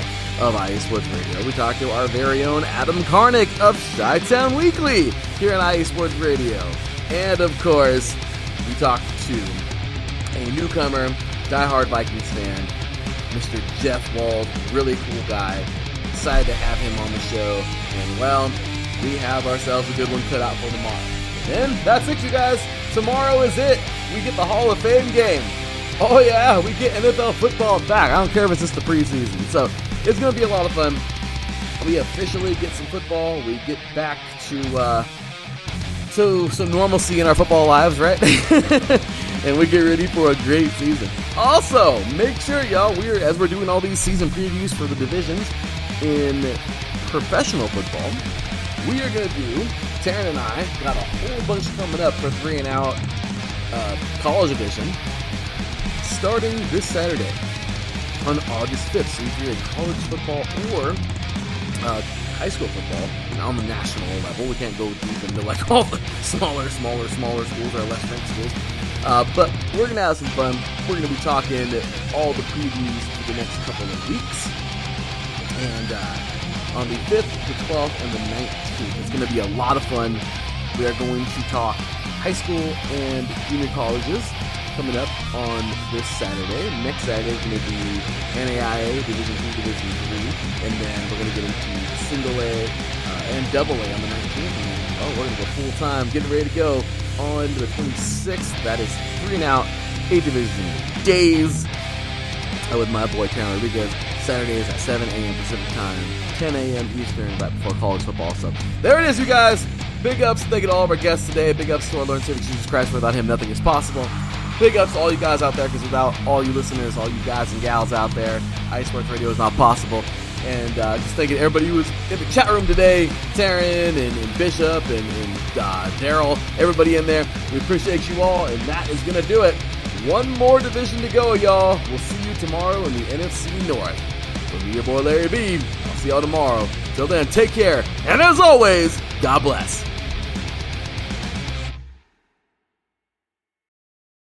of IE Sports Radio. We talked to our very own Adam Karnick of Chi-Town Weekly here at IE Sports Radio. And, of course, we talked to a newcomer, diehard Vikings fan, Mr. Jeff Wald, really cool guy. Excited to have him on the show. And, well, we have ourselves a good one cut out for tomorrow. And that's it, you guys. Tomorrow is it. We get the Hall of Fame game. Oh, yeah, we get NFL football back. I don't care if it's just the preseason. So it's going to be a lot of fun. We officially get some football. We get back to some normalcy in our football lives, right? And we get ready for a great season. Also, make sure, y'all, as we're doing all these season previews for the divisions in professional football, we are going to do, Taryn and I got a whole bunch coming up for 3 and Out College Edition, starting this Saturday on August 5th. So if you're in college football or high school football on the national level, we can't go deep into like all the smaller schools or less ranked schools, but we're gonna have some fun. We're gonna be talking all the previews for the next couple of weeks, and on the 5th, the 12th, and the 19th, it's gonna be a lot of fun. We are going to talk high school and junior colleges coming up on this Saturday. Next Saturday is going to be NAIA, Division 2, Division 3, and then we're going to get into Single A and Double A on the 19th. And, we're going to go full time, getting ready to go on the 26th. That is 3 and Out, 8 Division days with my boy Taryn Rodriguez. Saturdays at 7 a.m. Pacific time, 10 a.m. Eastern, right before college football. So there it is, you guys. Big ups, thank you to all of our guests today. Big ups to our Lord and Savior Jesus Christ. Without him, nothing is possible. Big ups to all you guys out there, because without all you listeners, all you guys and gals out there, IE Sports Radio is not possible. And just thanking everybody who was in the chat room today, Taryn and Bishop and Daryl, everybody in there. We appreciate you all, and that is going to do it. 1 more division to go, y'all. We'll see you tomorrow in the NFC North. For me, your boy Larry B. I'll see y'all tomorrow. Till then, take care, and as always, God bless.